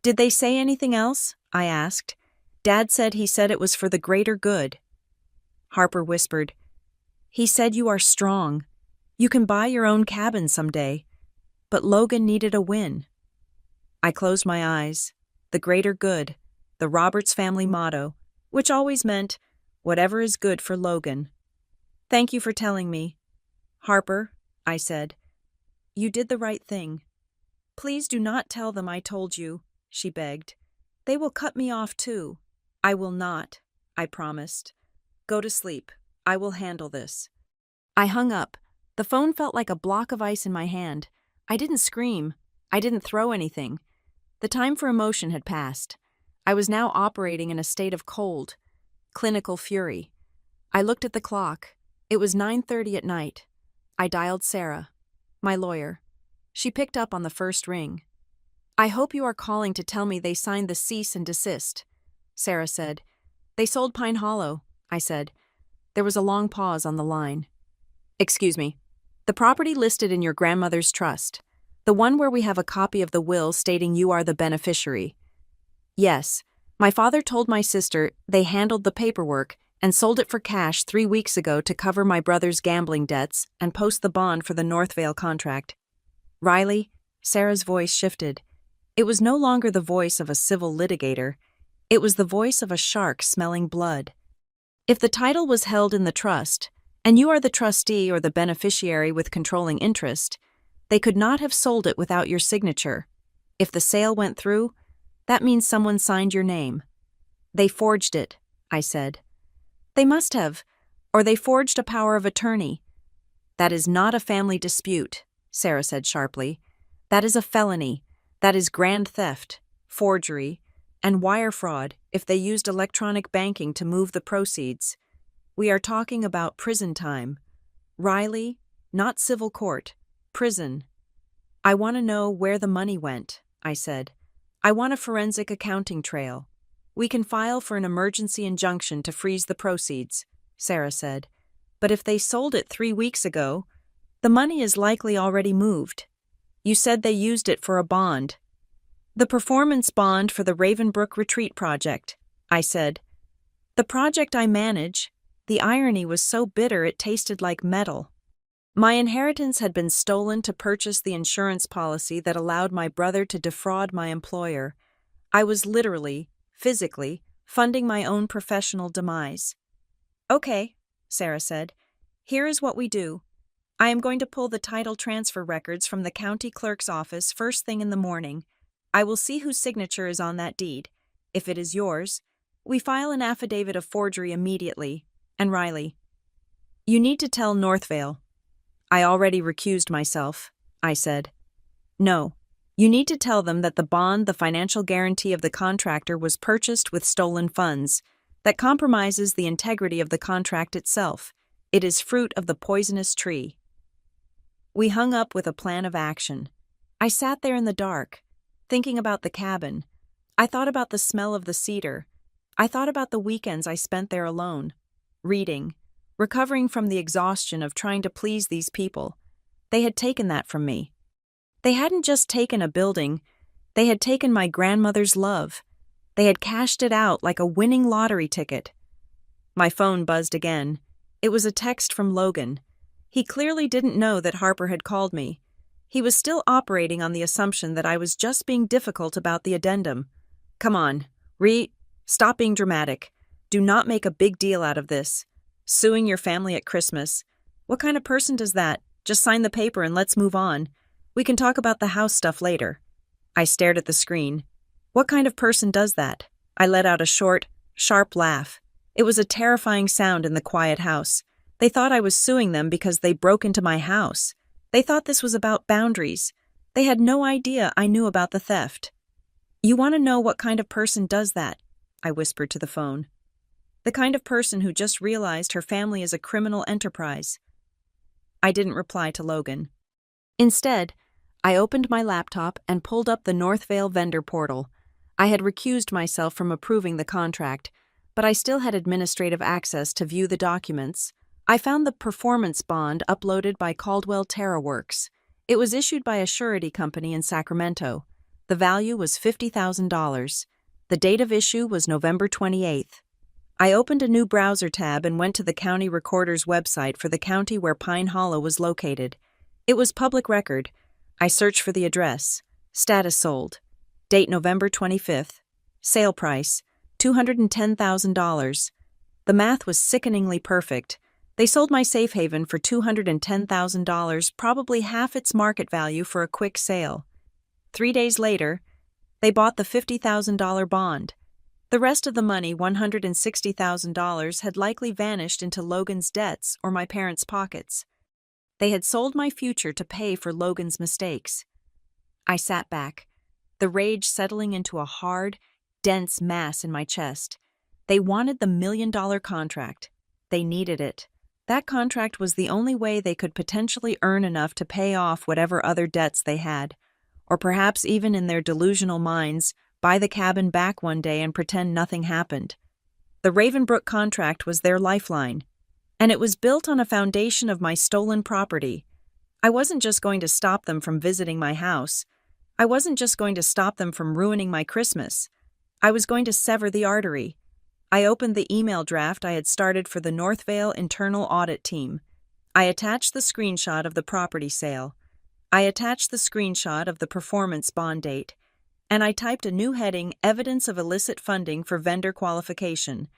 Did they say anything else? I asked. Dad said it was for the greater good. Harper whispered, He said you are strong. You can buy your own cabin someday. But Logan needed a win. I closed my eyes. The greater good, the Roberts family motto, which always meant, whatever is good for Logan. Thank you for telling me. Harper, I said, you did the right thing. Please do not tell them I told you, she begged. They will cut me off too. I will not, I promised. Go to sleep. I will handle this. I hung up. The phone felt like a block of ice in my hand. I didn't scream. I didn't throw anything. The time for emotion had passed. I was now operating in a state of cold, clinical fury. I looked at the clock. It was 9:30 at night. I dialed Sarah, my lawyer. She picked up on the first ring. I hope you are calling to tell me they signed the cease and desist, Sarah said. They sold Pine Hollow, I said. There was a long pause on the line. Excuse me. The property listed in your grandmother's trust. The one where we have a copy of the will stating you are the beneficiary. Yes, my father told my sister they handled the paperwork and sold it for cash 3 weeks ago to cover my brother's gambling debts and post the bond for the Northvale contract. Riley, Sarah's voice shifted. It was no longer the voice of a civil litigator. It was the voice of a shark smelling blood. If the title was held in the trust, and you are the trustee or the beneficiary with controlling interest, they could not have sold it without your signature. If the sale went through, that means someone signed your name. They forged it, I said. They must have, or they forged a power of attorney. That is not a family dispute, Sarah said sharply. That is a felony. That is grand theft, forgery, and wire fraud if they used electronic banking to move the proceeds. We are talking about prison time. Riley, not civil court. Prison. I want to know where the money went, I said. I want a forensic accounting trail. We can file for an emergency injunction to freeze the proceeds, Sarah said. But if they sold it 3 weeks ago, the money is likely already moved. You said they used it for a bond. The performance bond for the Ravenbrook Retreat project, I said. The project I manage, the irony was so bitter it tasted like metal. My inheritance had been stolen to purchase the insurance policy that allowed my brother to defraud my employer. I was literally, physically, funding my own professional demise. Okay, Sarah said. Here is what we do. I am going to pull the title transfer records from the county clerk's office first thing in the morning. I will see whose signature is on that deed. If it is yours, we file an affidavit of forgery immediately. And Riley, you need to tell Northvale. I already recused myself, I said. No, you need to tell them that the bond, the financial guarantee of the contractor, was purchased with stolen funds. That compromises the integrity of the contract itself. It is fruit of the poisonous tree. We hung up with a plan of action. I sat there in the dark, thinking about the cabin. I thought about the smell of the cedar. I thought about the weekends I spent there alone, reading, recovering from the exhaustion of trying to please these people. They had taken that from me. They hadn't just taken a building, they had taken my grandmother's love. They had cashed it out like a winning lottery ticket. My phone buzzed again. It was a text from Logan. He clearly didn't know that Harper had called me. He was still operating on the assumption that I was just being difficult about the addendum. Come on, stop being dramatic. Do not make a big deal out of this. Suing your family at Christmas. What kind of person does that? Just sign the paper and let's move on. We can talk about the house stuff later. I stared at the screen. What kind of person does that? I let out a short, sharp laugh. It was a terrifying sound in the quiet house. They thought I was suing them because they broke into my house. They thought this was about boundaries. They had no idea I knew about the theft. You want to know what kind of person does that? I whispered to the phone. The kind of person who just realized her family is a criminal enterprise. I didn't reply to Logan. Instead, I opened my laptop and pulled up the Northvale vendor portal. I had recused myself from approving the contract, but I still had administrative access to view the documents. I found the performance bond uploaded by Caldwell TerraWorks. It was issued by a surety company in Sacramento. The value was $50,000. The date of issue was November 28th. I opened a new browser tab and went to the county recorder's website for the county where Pine Hollow was located. It was public record. I searched for the address. Status sold. Date November 25th. Sale price, $210,000. The math was sickeningly perfect. They sold my safe haven for $210,000, probably half its market value for a quick sale. 3 days later, they bought the $50,000 bond. The rest of the money, $160,000, had likely vanished into Logan's debts or my parents' pockets. They had sold my future to pay for Logan's mistakes. I sat back, the rage settling into a hard, dense mass in my chest. They wanted the $1 million contract. They needed it. That contract was the only way they could potentially earn enough to pay off whatever other debts they had, or perhaps even in their delusional minds, buy the cabin back one day and pretend nothing happened. The Ravenbrook contract was their lifeline, and it was built on a foundation of my stolen property. I wasn't just going to stop them from visiting my house. I wasn't just going to stop them from ruining my Christmas. I was going to sever the artery. I opened the email draft I had started for the Northvale internal audit team. I attached the screenshot of the property sale. I attached the screenshot of the performance bond date. And I typed a new heading, Evidence of Illicit Funding for Vendor Qualification.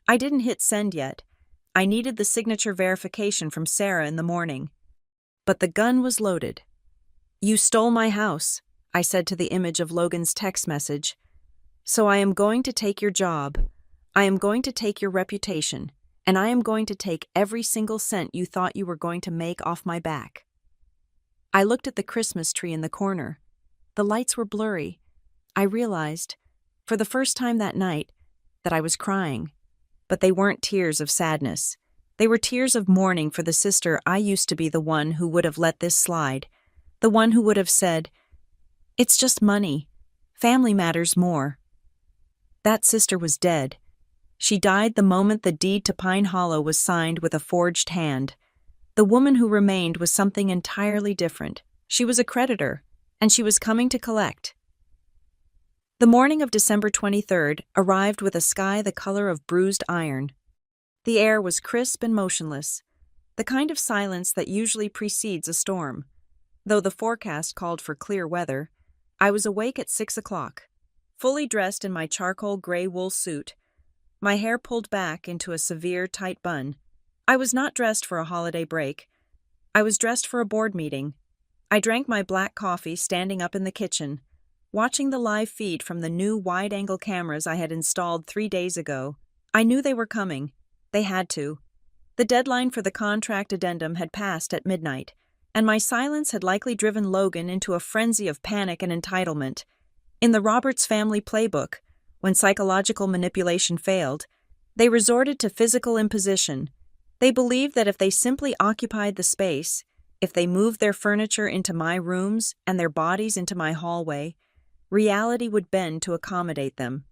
I didn't hit send yet. I needed the signature verification from Sarah in the morning. But the gun was loaded. "You stole my house," I said to the image of Logan's text message. "So I am going to take your job. I am going to take your reputation. And I am going to take every single cent you thought you were going to make off my back." I looked at the Christmas tree in the corner. The lights were blurry. I realized, for the first time that night, that I was crying. But they weren't tears of sadness. They were tears of mourning for the sister I used to be, the one who would have let this slide, the one who would have said, "It's just money. Family matters more." That sister was dead. She died the moment the deed to Pine Hollow was signed with a forged hand. The woman who remained was something entirely different. She was a creditor, and she was coming to collect. The morning of December 23rd arrived with a sky the color of bruised iron. The air was crisp and motionless, the kind of silence that usually precedes a storm. Though the forecast called for clear weather, I was awake at 6 o'clock, fully dressed in my charcoal gray wool suit, my hair pulled back into a severe, tight bun. I was not dressed for a holiday break. I was dressed for a board meeting. I drank my black coffee standing up in the kitchen, watching the live feed from the new wide-angle cameras I had installed 3 days ago. I knew they were coming. They had to. The deadline for the contract addendum had passed at midnight, and my silence had likely driven Logan into a frenzy of panic and entitlement. In the Roberts family playbook, when psychological manipulation failed, they resorted to physical imposition. They believed that if they simply occupied the space, if they moved their furniture into my rooms and their bodies into my hallway, reality would bend to accommodate them.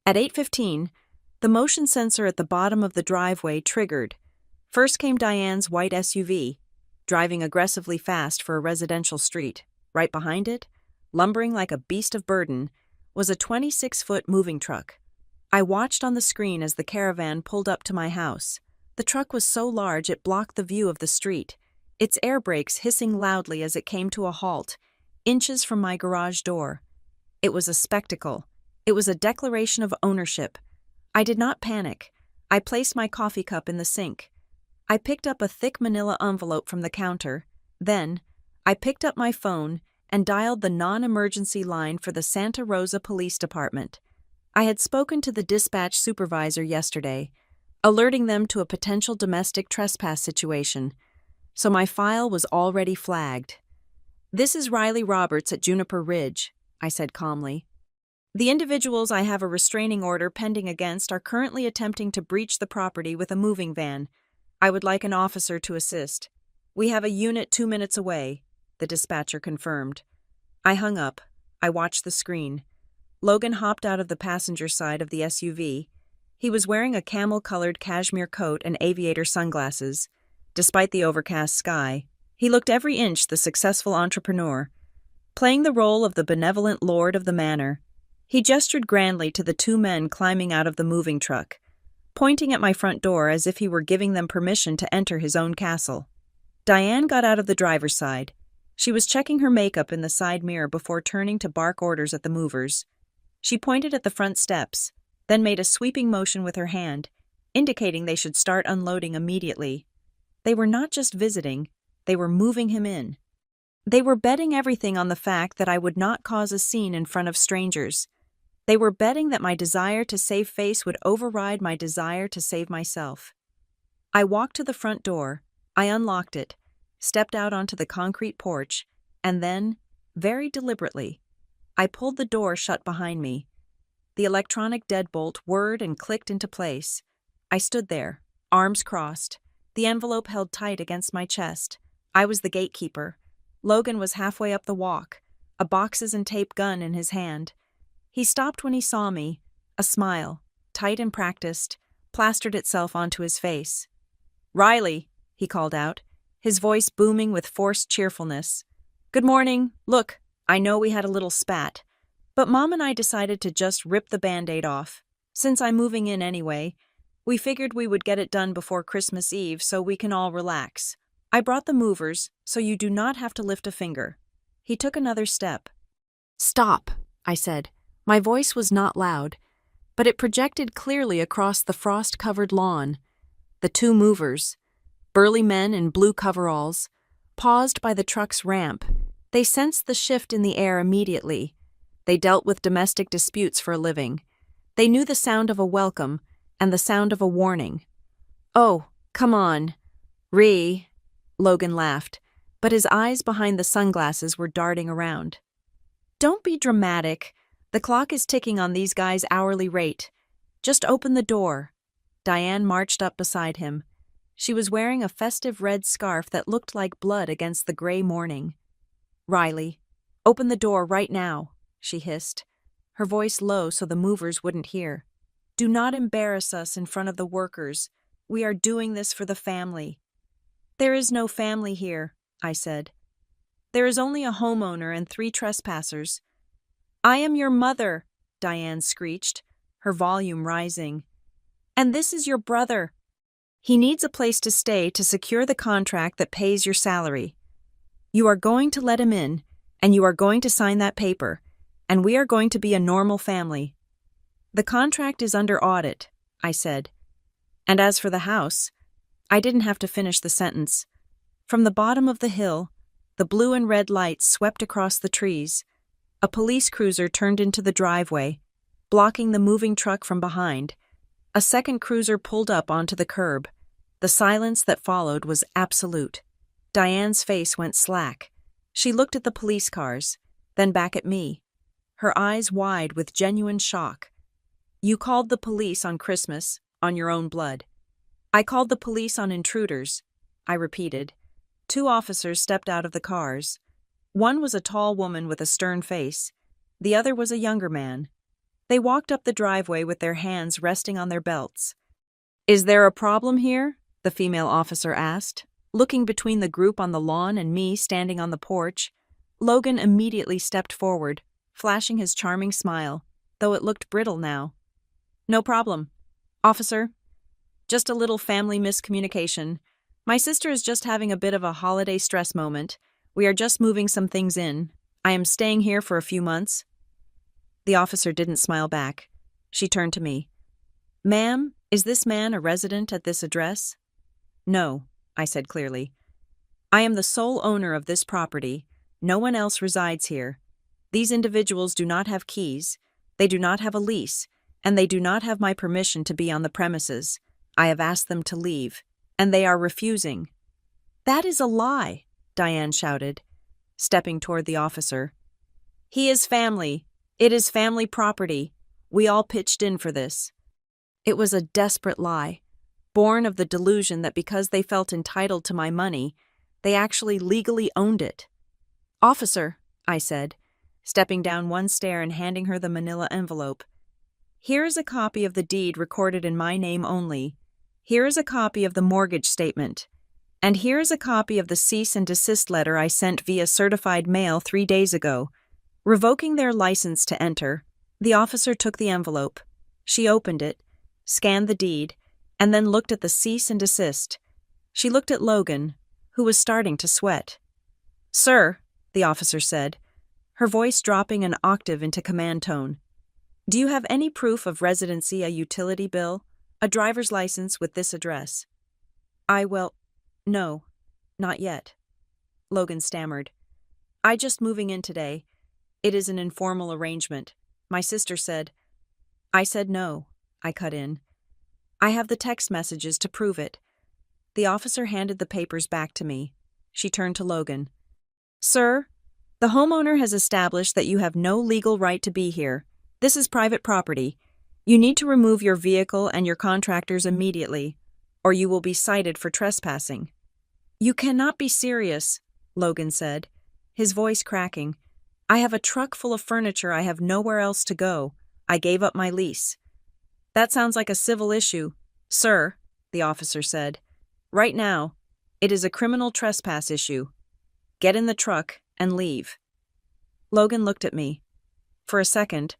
At 8:15, the motion sensor at the bottom of the driveway triggered. First came Diane's white SUV, driving aggressively fast for a residential street. Right behind it, lumbering like a beast of burden, was a 26-foot moving truck. I watched on the screen as the caravan pulled up to my house. The truck was so large it blocked the view of the street, its air brakes hissing loudly as it came to a halt, inches from my garage door. It was a spectacle. It was a declaration of ownership. I did not panic. I placed my coffee cup in the sink. I picked up a thick manila envelope from the counter. Then, I picked up my phone and dialed the non-emergency line for the Santa Rosa Police Department. I had spoken to the dispatch supervisor yesterday, alerting them to a potential domestic trespass situation, so my file was already flagged. "This is Riley Roberts at Juniper Ridge," I said calmly. "The individuals I have a restraining order pending against are currently attempting to breach the property with a moving van. I would like an officer to assist. We have a unit 2 minutes away," the dispatcher confirmed. I hung up. I watched the screen. Logan hopped out of the passenger side of the SUV. He was wearing a camel-colored cashmere coat and aviator sunglasses. Despite the overcast sky, he looked every inch the successful entrepreneur, playing the role of the benevolent lord of the manor. He gestured grandly to the two men climbing out of the moving truck, pointing at my front door as if he were giving them permission to enter his own castle. Diane got out of the driver's side. She was checking her makeup in the side mirror before turning to bark orders at the movers. She pointed at the front steps, then made a sweeping motion with her hand, indicating they should start unloading immediately. They were not just visiting, they were moving him in. They were betting everything on the fact that I would not cause a scene in front of strangers. They were betting that my desire to save face would override my desire to save myself. I walked to the front door, I unlocked it, stepped out onto the concrete porch, and then, very deliberately, I pulled the door shut behind me. The electronic deadbolt whirred and clicked into place. I stood there, arms crossed, the envelope held tight against my chest. I was the gatekeeper. Logan was halfway up the walk, a boxes and tape gun in his hand. He stopped when he saw me. A smile, tight and practiced, plastered itself onto his face. "Riley," he called out, his voice booming with forced cheerfulness. "Good morning. Look, I know we had a little spat, but Mom and I decided to just rip the Band-Aid off. Since I'm moving in anyway, we figured we would get it done before Christmas Eve so we can all relax. I brought the movers, so you do not have to lift a finger." He took another step. "Stop," I said. My voice was not loud, but it projected clearly across the frost-covered lawn. The two movers, burly men in blue coveralls, paused by the truck's ramp. They sensed the shift in the air immediately. They dealt with domestic disputes for a living. They knew the sound of a welcome and the sound of a warning. "Oh, come on, Logan laughed, but his eyes behind the sunglasses were darting around. "Don't be dramatic. The clock is ticking on these guys' hourly rate. Just open the door." Diane marched up beside him. She was wearing a festive red scarf that looked like blood against the gray morning. "Riley, open the door right now," she hissed, her voice low so the movers wouldn't hear. "Do not embarrass us in front of the workers. We are doing this for the family." "There is no family here," I said. "There is only a homeowner and 3 trespassers." "I am your mother," Diane screeched, her volume rising. "And this is your brother. He needs a place to stay to secure the contract that pays your salary. You are going to let him in, and you are going to sign that paper, and we are going to be a normal family." "The contract is under audit," I said. "And as for the house," I didn't have to finish the sentence. From the bottom of the hill, the blue and red lights swept across the trees. A police cruiser turned into the driveway, blocking the moving truck from behind. A second cruiser pulled up onto the curb. The silence that followed was absolute. Diane's face went slack. She looked at the police cars, then back at me, her eyes wide with genuine shock. "You called the police on Christmas, on your own blood." "I called the police on intruders," I repeated. 2 officers stepped out of the cars. One was a tall woman with a stern face. The other was a younger man. They walked up the driveway with their hands resting on their belts. "Is there a problem here?" the female officer asked, looking between the group on the lawn and me standing on the porch. Logan immediately stepped forward, flashing his charming smile, though it looked brittle now. "No problem, officer. Just a little family miscommunication. My sister is just having a bit of a holiday stress moment. We are just moving some things in. I am staying here for a few months." The officer didn't smile back. She turned to me. "Ma'am, is this man a resident at this address?" "No," I said clearly. "I am the sole owner of this property. No one else resides here. These individuals do not have keys, they do not have a lease, and they do not have my permission to be on the premises. I have asked them to leave, and they are refusing." "That is a lie," Diane shouted, stepping toward the officer. "He is family. It is family property. We all pitched in for this." It was a desperate lie, born of the delusion that because they felt entitled to my money, they actually legally owned it. "Officer," I said, stepping down one stair and handing her the manila envelope. Here is a copy of the deed recorded in my name only. Here is a copy of the mortgage statement. And here is a copy of the cease and desist letter I sent via certified mail 3 days ago, revoking their license to enter. The officer took the envelope. She opened it, scanned the deed, and then looked at the cease and desist. She looked at Logan, who was starting to sweat. "Sir," the officer said, her voice dropping an octave into command tone, "do you have any proof of residency, a utility bill, a driver's license with this address?" No, not yet," Logan stammered. "I just moving in today. It is an informal arrangement. My sister said—" "I said no," I cut in. "I have the text messages to prove it." The officer handed the papers back to me. She turned to Logan. "Sir, the homeowner has established that you have no legal right to be here. This is private property. You need to remove your vehicle and your contractors immediately, or you will be cited for trespassing." "You cannot be serious," Logan said, his voice cracking. "I have a truck full of furniture. I have nowhere else to go. I gave up my lease." "That sounds like a civil issue, sir," the officer said. "Right now, it is a criminal trespass issue. Get in the truck and leave." Logan looked at me. For a second,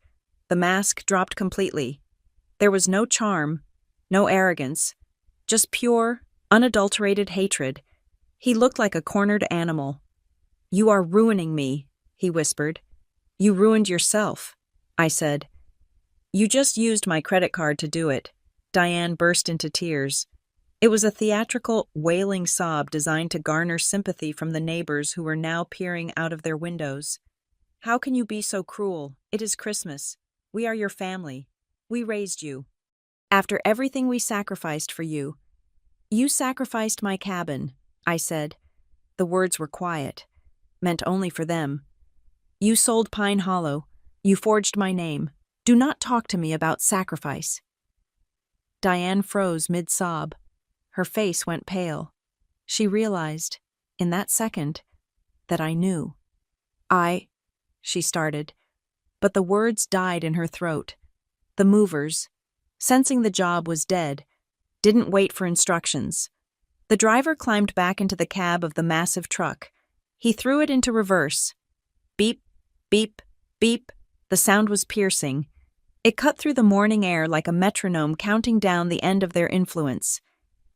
the mask dropped completely. There was no charm, no arrogance, just pure, unadulterated hatred. He looked like a cornered animal. "You are ruining me," he whispered. "You ruined yourself," I said. "You just used my credit card to do it." Diane burst into tears. It was a theatrical, wailing sob designed to garner sympathy from the neighbors who were now peering out of their windows. "How can you be so cruel? It is Christmas. We are your family. We raised you. After everything we sacrificed for you. You sacrificed my cabin," I said. The words were quiet, meant only for them. "You sold Pine Hollow. You forged my name. Do not talk to me about sacrifice." Diane froze mid-sob. Her face went pale. She realized, in that second, that I knew. She started, but the words died in her throat. The movers, sensing the job was dead, didn't wait for instructions. The driver climbed back into the cab of the massive truck. He threw it into reverse. Beep, beep, beep. The sound was piercing. It cut through the morning air like a metronome counting down the end of their influence.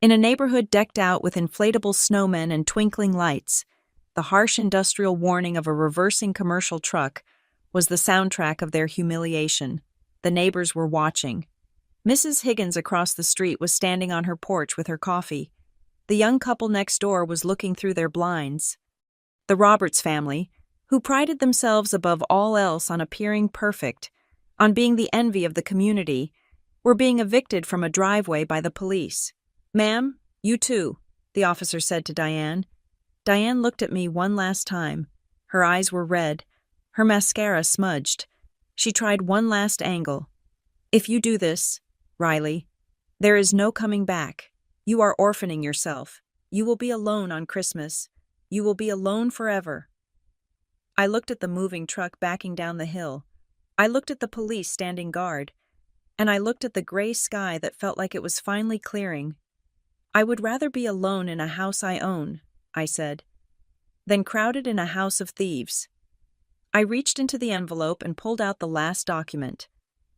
In a neighborhood decked out with inflatable snowmen and twinkling lights, the harsh industrial warning of a reversing commercial truck was the soundtrack of their humiliation. The neighbors were watching. Mrs. Higgins across the street was standing on her porch with her coffee. The young couple next door was looking through their blinds. The Roberts family, who prided themselves above all else on appearing perfect, on being the envy of the community, were being evicted from a driveway by the police. "Ma'am, you too," the officer said to Diane. Diane looked at me one last time. Her eyes were red, her mascara smudged. She tried one last angle. "If you do this, Riley, there is no coming back. You are orphaning yourself. You will be alone on Christmas. You will be alone forever." I looked at the moving truck backing down the hill. I looked at the police standing guard. And I looked at the gray sky that felt like it was finally clearing. "I would rather be alone in a house I own," I said, "than crowded in a house of thieves." I reached into the envelope and pulled out the last document.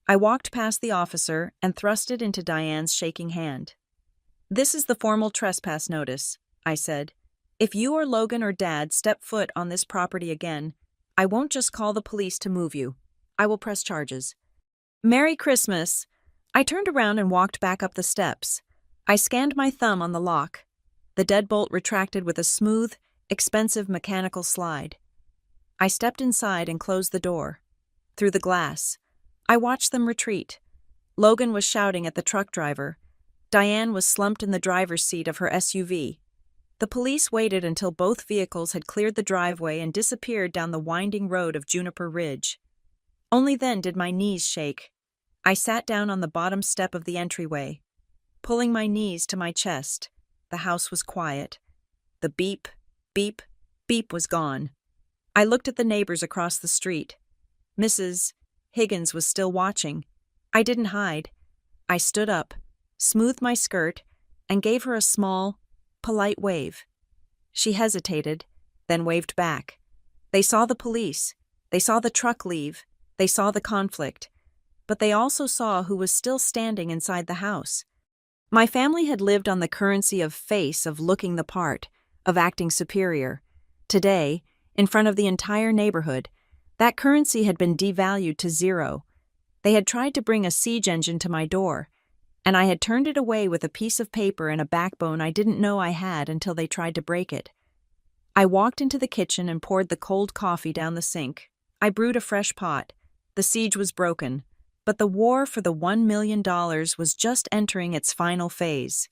I walked past the officer and thrust it into Diane's shaking hand. "This is the formal trespass notice," I said. "If you or Logan or Dad step foot on this property again, I won't just call the police to move you. I will press charges." "Merry Christmas!" I turned around and walked back up the steps. I scanned my thumb on the lock. The deadbolt retracted with a smooth, expensive mechanical slide. I stepped inside and closed the door. Through the glass, I watched them retreat. Logan was shouting at the truck driver. Diane was slumped in the driver's seat of her SUV. The police waited until both vehicles had cleared the driveway and disappeared down the winding road of Juniper Ridge. Only then did my knees shake. I sat down on the bottom step of the entryway. Pulling my knees to my chest, the house was quiet. The beep, beep, beep was gone. I looked at the neighbors across the street. Mrs. Higgins was still watching. I didn't hide. I stood up, smoothed my skirt, and gave her a small, polite wave. She hesitated, then waved back. They saw the police. They saw the truck leave. They saw the conflict. But they also saw who was still standing inside the house. My family had lived on the currency of face, of looking the part, of acting superior. Today, in front of the entire neighborhood, that currency had been devalued to zero. They had tried to bring a siege engine to my door, and I had turned it away with a piece of paper and a backbone I didn't know I had until they tried to break it. I walked into the kitchen and poured the cold coffee down the sink. I brewed a fresh pot. The siege was broken, but the war for the $1 million was just entering its final phase.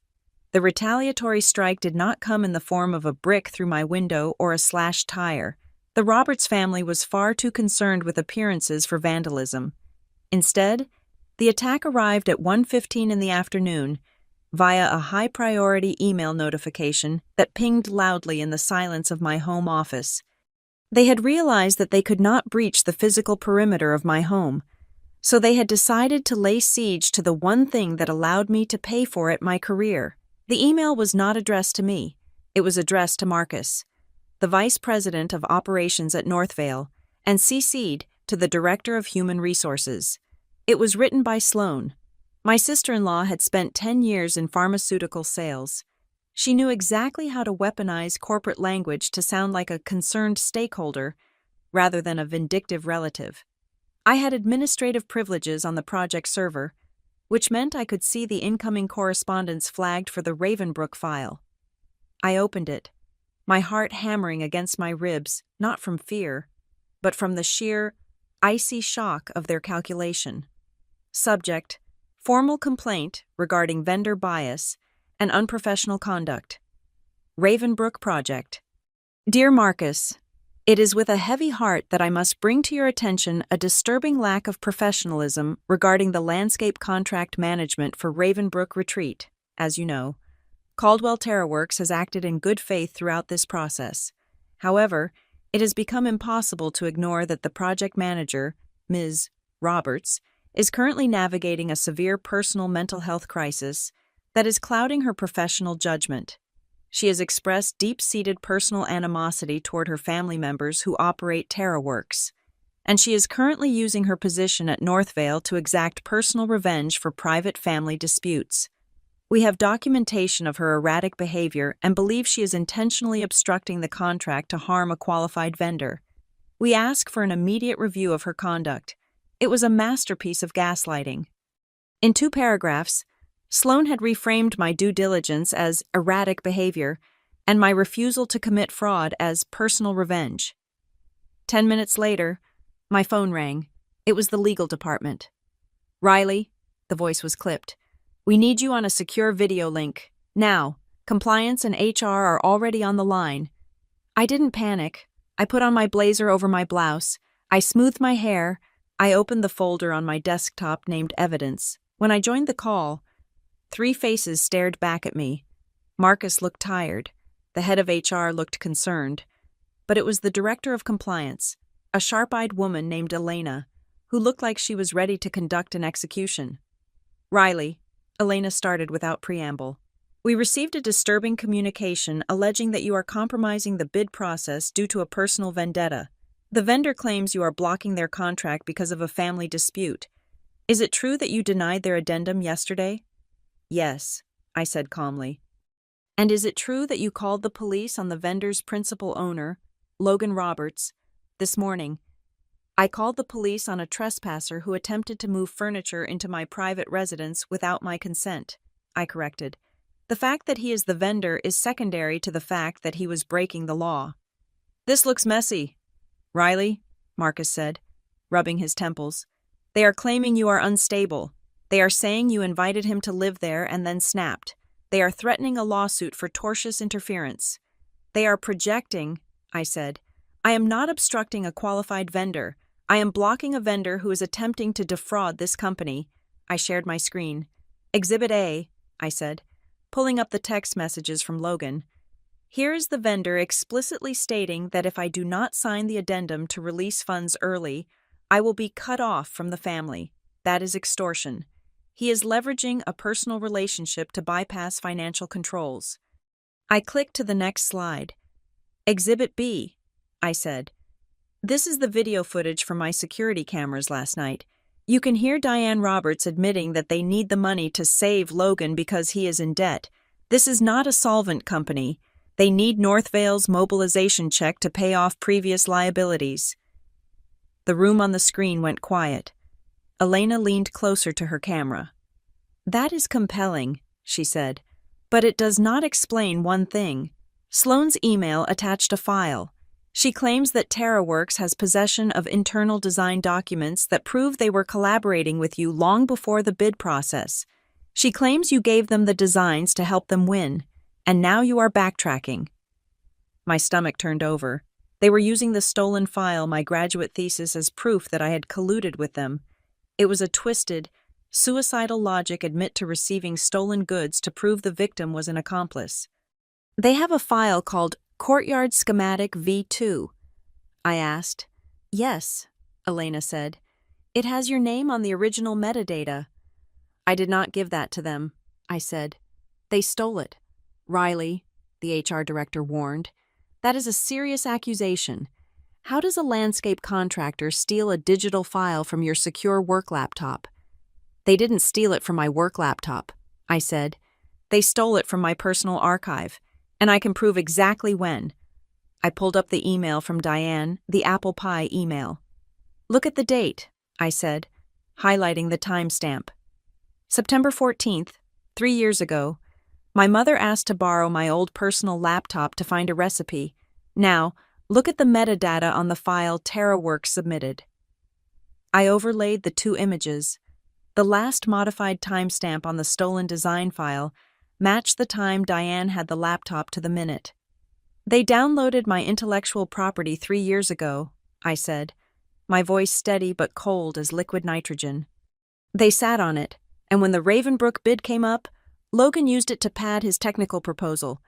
The retaliatory strike did not come in the form of a brick through my window or a slashed tire. The Roberts family was far too concerned with appearances for vandalism. Instead, the attack arrived at 1:15 in the afternoon via a high-priority email notification that pinged loudly in the silence of my home office. They had realized that they could not breach the physical perimeter of my home, so they had decided to lay siege to the one thing that allowed me to pay for it, my career. The email was not addressed to me. It was addressed to Marcus, the vice president of operations at Northvale, and CC'd to the director of human resources. It was written by Sloan. My sister-in-law had spent 10 years in pharmaceutical sales. She knew exactly how to weaponize corporate language to sound like a concerned stakeholder rather than a vindictive relative. I had administrative privileges on the project server, which meant I could see the incoming correspondence flagged for the Ravenbrook file. I opened it, my heart hammering against my ribs, not from fear, but from the sheer, icy shock of their calculation. Subject: formal complaint regarding vendor bias and unprofessional conduct. Ravenbrook Project. Dear Marcus, it is with a heavy heart that I must bring to your attention a disturbing lack of professionalism regarding the landscape contract management for Ravenbrook Retreat. As you know, Caldwell TerraWorks has acted in good faith throughout this process. However, it has become impossible to ignore that the project manager, Ms. Roberts, is currently navigating a severe personal mental health crisis that is clouding her professional judgment. She has expressed deep-seated personal animosity toward her family members who operate TerraWorks, and she is currently using her position at Northvale to exact personal revenge for private family disputes. We have documentation of her erratic behavior and believe she is intentionally obstructing the contract to harm a qualified vendor. We ask for an immediate review of her conduct. It was a masterpiece of gaslighting. In 2 paragraphs, Sloan had reframed my due diligence as erratic behavior and my refusal to commit fraud as personal revenge. 10 minutes later, my phone rang. It was the legal department. Riley, the voice was clipped. We need you on a secure video link. Now, compliance and HR are already on the line. I didn't panic. I put on my blazer over my blouse. I smoothed my hair. I opened the folder on my desktop named Evidence. When I joined the call, 3 faces stared back at me. Marcus looked tired. The head of HR looked concerned. But it was the director of compliance, a sharp-eyed woman named Elena, who looked like she was ready to conduct an execution. Riley, Elena started without preamble. We received a disturbing communication alleging that you are compromising the bid process due to a personal vendetta. The vendor claims you are blocking their contract because of a family dispute. Is it true that you denied their addendum yesterday? Yes, I said calmly. And is it true that you called the police on the vendor's principal owner, Logan Roberts, this morning? I called the police on a trespasser who attempted to move furniture into my private residence without my consent, I corrected. The fact that he is the vendor is secondary to the fact that he was breaking the law. This looks messy. Riley, Marcus said, rubbing his temples. They are claiming you are unstable. They are saying you invited him to live there and then snapped. They are threatening a lawsuit for tortious interference. They are projecting, I said. I am not obstructing a qualified vendor. I am blocking a vendor who is attempting to defraud this company. I shared my screen. Exhibit A, I said, pulling up the text messages from Logan. Here is the vendor explicitly stating that if I do not sign the addendum to release funds early, I will be cut off from the family. That is extortion. He is leveraging a personal relationship to bypass financial controls. I clicked to the next slide. Exhibit B, I said. This is the video footage from my security cameras last night. You can hear Diane Roberts admitting that they need the money to save Logan because he is in debt. This is not a solvent company. They need Northvale's mobilization check to pay off previous liabilities. The room on the screen went quiet. Elena leaned closer to her camera. That is compelling, she said, but it does not explain one thing. Sloane's email attached a file. She claims that TerraWorks has possession of internal design documents that prove they were collaborating with you long before the bid process. She claims you gave them the designs to help them win, and now you are backtracking. My stomach turned over. They were using the stolen file, my graduate thesis, as proof that I had colluded with them. It was a twisted, suicidal logic admit to receiving stolen goods to prove the victim was an accomplice. They have a file called Courtyard Schematic V2. I asked. Yes, Elena said. It has your name on the original metadata. I did not give that to them, I said. They stole it. Riley, the HR director, warned. That is a serious accusation. How does a landscape contractor steal a digital file from your secure work laptop? They didn't steal it from my work laptop, I said. They stole it from my personal archive, and I can prove exactly when. I pulled up the email from Diane, the apple pie email. Look at the date, I said, highlighting the timestamp. September 14th, 3 years ago. My mother asked to borrow my old personal laptop to find a recipe. Now, look at the metadata on the file TerraWorks submitted. I overlaid the two images. The last modified timestamp on the stolen design file matched the time Diane had the laptop to the minute. They downloaded my intellectual property 3 years ago, I said, my voice steady but cold as liquid nitrogen. They sat on it, and when the Ravenbrook bid came up, Logan used it to pad his technical proposal,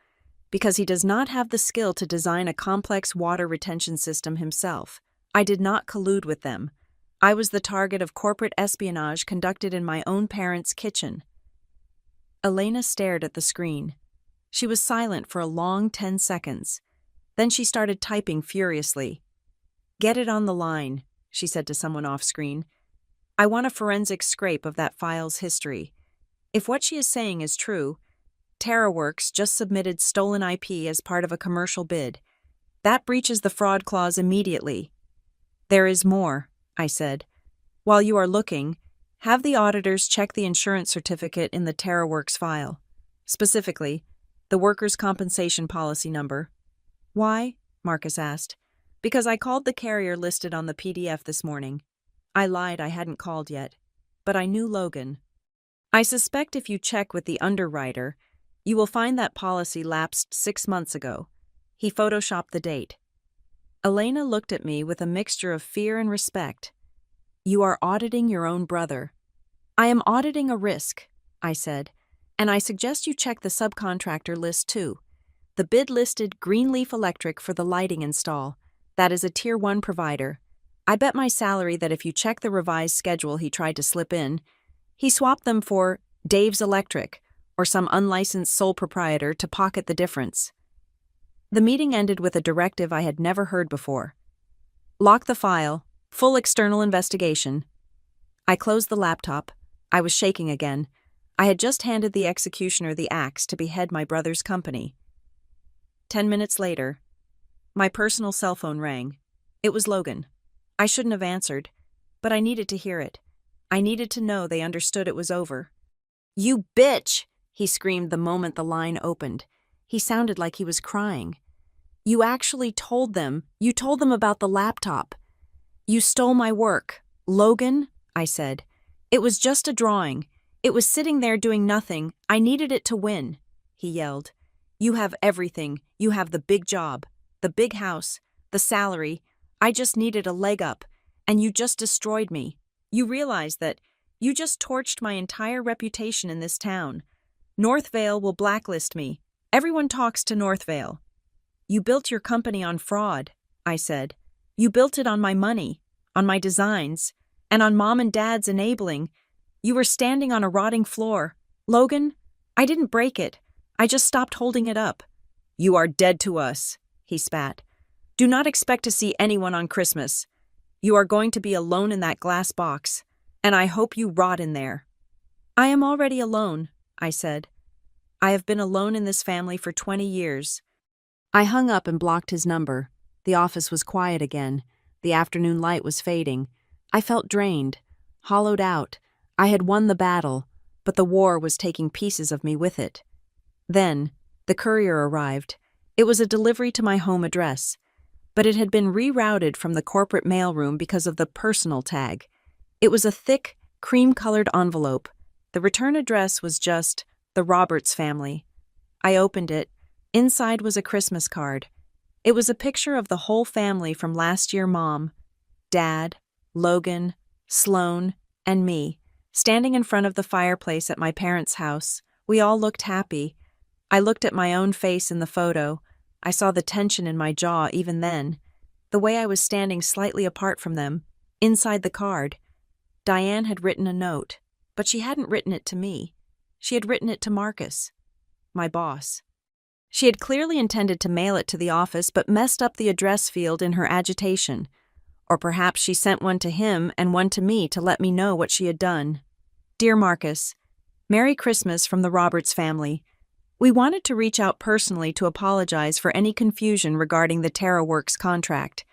because he does not have the skill to design a complex water retention system himself. I did not collude with them. I was the target of corporate espionage conducted in my own parents' kitchen. Elena stared at the screen. She was silent for a long 10 seconds. Then she started typing furiously. Get it on the line, she said to someone off-screen. I want a forensic scrape of that file's history. If what she is saying is true, TerraWorks just submitted stolen IP as part of a commercial bid. That breaches the fraud clause immediately. There is more, I said. While you are looking, have the auditors check the insurance certificate in the TerraWorks file. Specifically, the workers' compensation policy number. Why? Marcus asked. Because I called the carrier listed on the PDF this morning. I lied, I hadn't called yet. But I knew Logan. I suspect if you check with the underwriter, you will find that policy lapsed 6 months ago. He photoshopped the date. Elena looked at me with a mixture of fear and respect. You are auditing your own brother. I am auditing a risk, I said, and I suggest you check the subcontractor list too. The bid listed Greenleaf Electric for the lighting install. That is a Tier 1 provider. I bet my salary that if you check the revised schedule he tried to slip in, he swapped them for Dave's Electric or some unlicensed sole proprietor to pocket the difference. The meeting ended with a directive I had never heard before. Lock the file. Full external investigation. I closed the laptop. I was shaking again. I had just handed the executioner the axe to behead my brother's company. 10 minutes later, my personal cell phone rang. It was Logan. I shouldn't have answered, but I needed to hear it. I needed to know they understood it was over. You bitch! He screamed the moment the line opened. He sounded like he was crying. You actually told them. You told them about the laptop. You stole my work. Logan, I said. It was just a drawing. It was sitting there doing nothing. I needed it to win, he yelled. You have everything. You have the big job, the big house, the salary. I just needed a leg up, and you just destroyed me. You realize that you just torched my entire reputation in this town. Northvale will blacklist me. Everyone talks to Northvale. You built your company on fraud, I said. You built it on my money, on my designs, And on Mom and Dad's enabling, you were standing on a rotting floor. Logan, I didn't break it. I just stopped holding it up. You are dead to us, he spat. Do not expect to see anyone on Christmas. You are going to be alone in that glass box, and I hope you rot in there. I am already alone, I said. I have been alone in this family for 20 years. I hung up and blocked his number. The office was quiet again. The afternoon light was fading. I felt drained, hollowed out. I had won the battle, but the war was taking pieces of me with it. Then, the courier arrived. It was a delivery to my home address, but it had been rerouted from the corporate mailroom because of the personal tag. It was a thick, cream-colored envelope. The return address was just the Roberts family. I opened it. Inside was a Christmas card. It was a picture of the whole family from last year: Mom, Dad, Logan, Sloan, and me, standing in front of the fireplace at my parents' house. We all looked happy. I looked at my own face in the photo. I saw the tension in my jaw even then, the way I was standing slightly apart from them, inside the card. Diane had written a note, but she hadn't written it to me. She had written it to Marcus, my boss. She had clearly intended to mail it to the office, but messed up the address field in her agitation. Or perhaps she sent one to him and one to me to let me know what she had done. Dear Marcus, Merry Christmas from the Roberts family. We wanted to reach out personally to apologize for any confusion regarding the TerraWorks contract.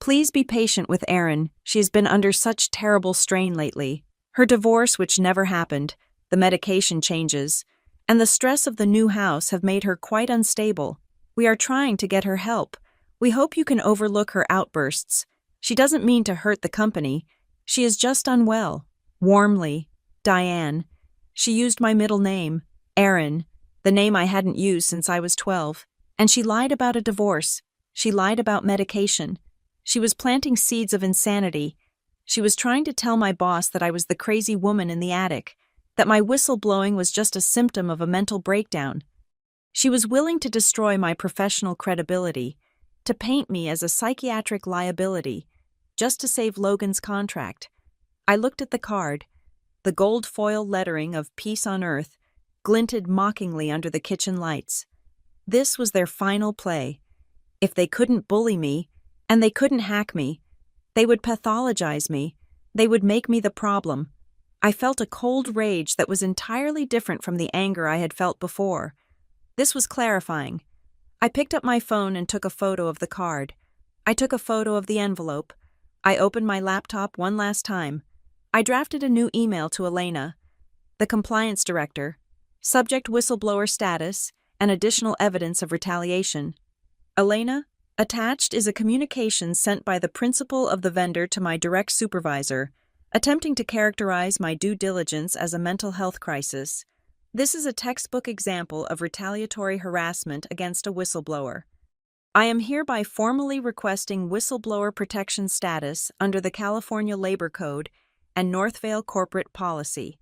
Please be patient with Erin. She has been under such terrible strain lately. Her divorce, which never happened, the medication changes, and the stress of the new house have made her quite unstable. We are trying to get her help. We hope you can overlook her outbursts. She doesn't mean to hurt the company. She is just unwell. Warmly, Diane. She used my middle name, Erin, the name I hadn't used since I was 12. And she lied about a divorce. She lied about medication. She was planting seeds of insanity. She was trying to tell my boss that I was the crazy woman in the attic, that my whistleblowing was just a symptom of a mental breakdown. She was willing to destroy my professional credibility, to paint me as a psychiatric liability, just to save Logan's contract. I looked at the card. The gold foil lettering of Peace on Earth glinted mockingly under the kitchen lights. This was their final play. If they couldn't bully me, and they couldn't hack me, they would pathologize me. They would make me the problem. I felt a cold rage that was entirely different from the anger I had felt before. This was clarifying. I picked up my phone and took a photo of the card. I took a photo of the envelope. I opened my laptop one last time. I drafted a new email to Elena, the compliance director. Subject: whistleblower status and additional evidence of retaliation. Elena, attached is a communication sent by the principal of the vendor to my direct supervisor, attempting to characterize my due diligence as a mental health crisis. This is a textbook example of retaliatory harassment against a whistleblower. I am hereby formally requesting whistleblower protection status under the California Labor Code and Northvale Corporate Policy.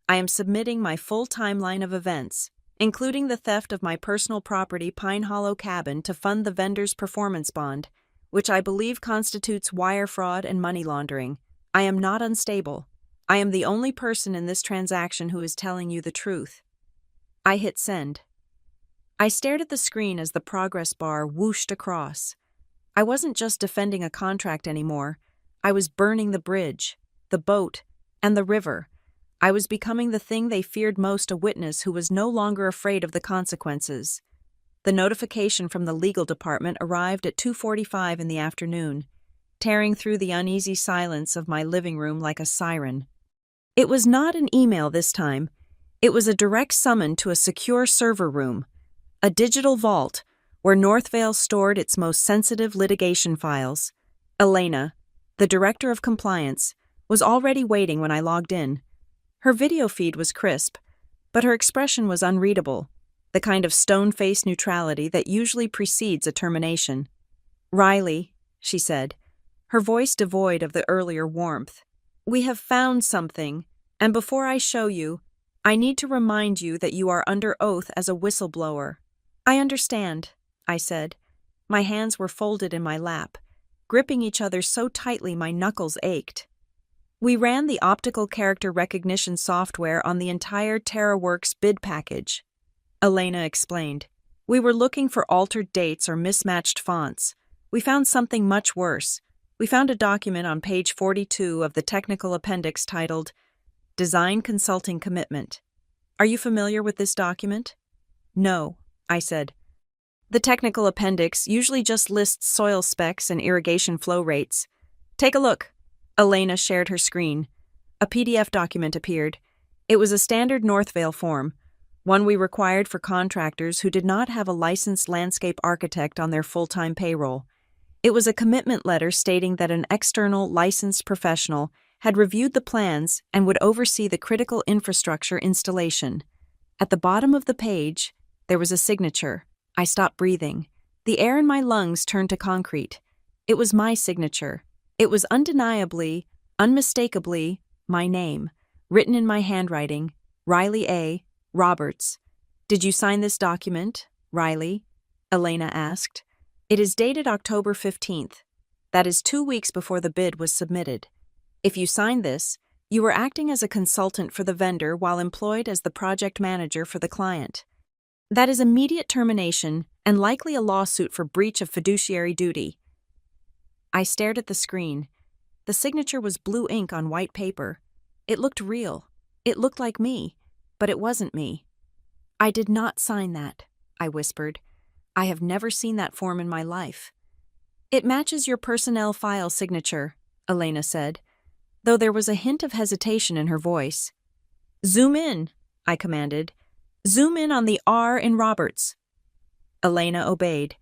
I am submitting my full timeline of events, including the theft of my personal property Pine Hollow Cabin to fund the vendor's performance bond, which I believe constitutes wire fraud and money laundering. I am not unstable. I am the only person in this transaction who is telling you the truth. I hit send. I stared at the screen as the progress bar whooshed across. I wasn't just defending a contract anymore. I was burning the bridge, the boat, and the river. I was becoming the thing they feared most: a witness who was no longer afraid of the consequences. The notification from the legal department arrived at 2:45 in the afternoon, tearing through the uneasy silence of my living room like a siren. It was not an email this time. It was a direct summon to a secure server room, a digital vault where Northvale stored its most sensitive litigation files. Elena, the director of compliance, was already waiting when I logged in. Her video feed was crisp, but her expression was unreadable, the kind of stone-faced neutrality that usually precedes a termination. "Riley," she said, her voice devoid of the earlier warmth, "we have found something, and before I show you, I need to remind you that you are under oath as a whistleblower." "I understand," I said. My hands were folded in my lap, gripping each other so tightly my knuckles ached. We ran the optical character recognition software on the entire TerraWorks bid package, Elena explained. We were looking for altered dates or mismatched fonts. We found something much worse. We found a document on page 42 of the technical appendix titled Design Consulting Commitment. Are you familiar with this document? No, I said. The technical appendix usually just lists soil specs and irrigation flow rates. Take a look. Elena shared her screen. A PDF document appeared. It was a standard Northvale form, one we required for contractors who did not have a licensed landscape architect on their full-time payroll. It was a commitment letter stating that an external licensed professional had reviewed the plans and would oversee the critical infrastructure installation. At the bottom of the page, there was a signature. I stopped breathing. The air in my lungs turned to concrete. It was my signature. It was undeniably, unmistakably, my name, written in my handwriting, Riley A. Roberts. Did you sign this document, Riley? Elena asked. It is dated October 15th. That is 2 weeks before the bid was submitted. If you signed this, you were acting as a consultant for the vendor while employed as the project manager for the client. That is immediate termination and likely a lawsuit for breach of fiduciary duty. I stared at the screen. The signature was blue ink on white paper. It looked real. It looked like me, but it wasn't me. I did not sign that, I whispered. I have never seen that form in my life. It matches your personnel file signature, Elena said, though there was a hint of hesitation in her voice. Zoom in, I commanded. Zoom in on the R in Roberts. Elena obeyed.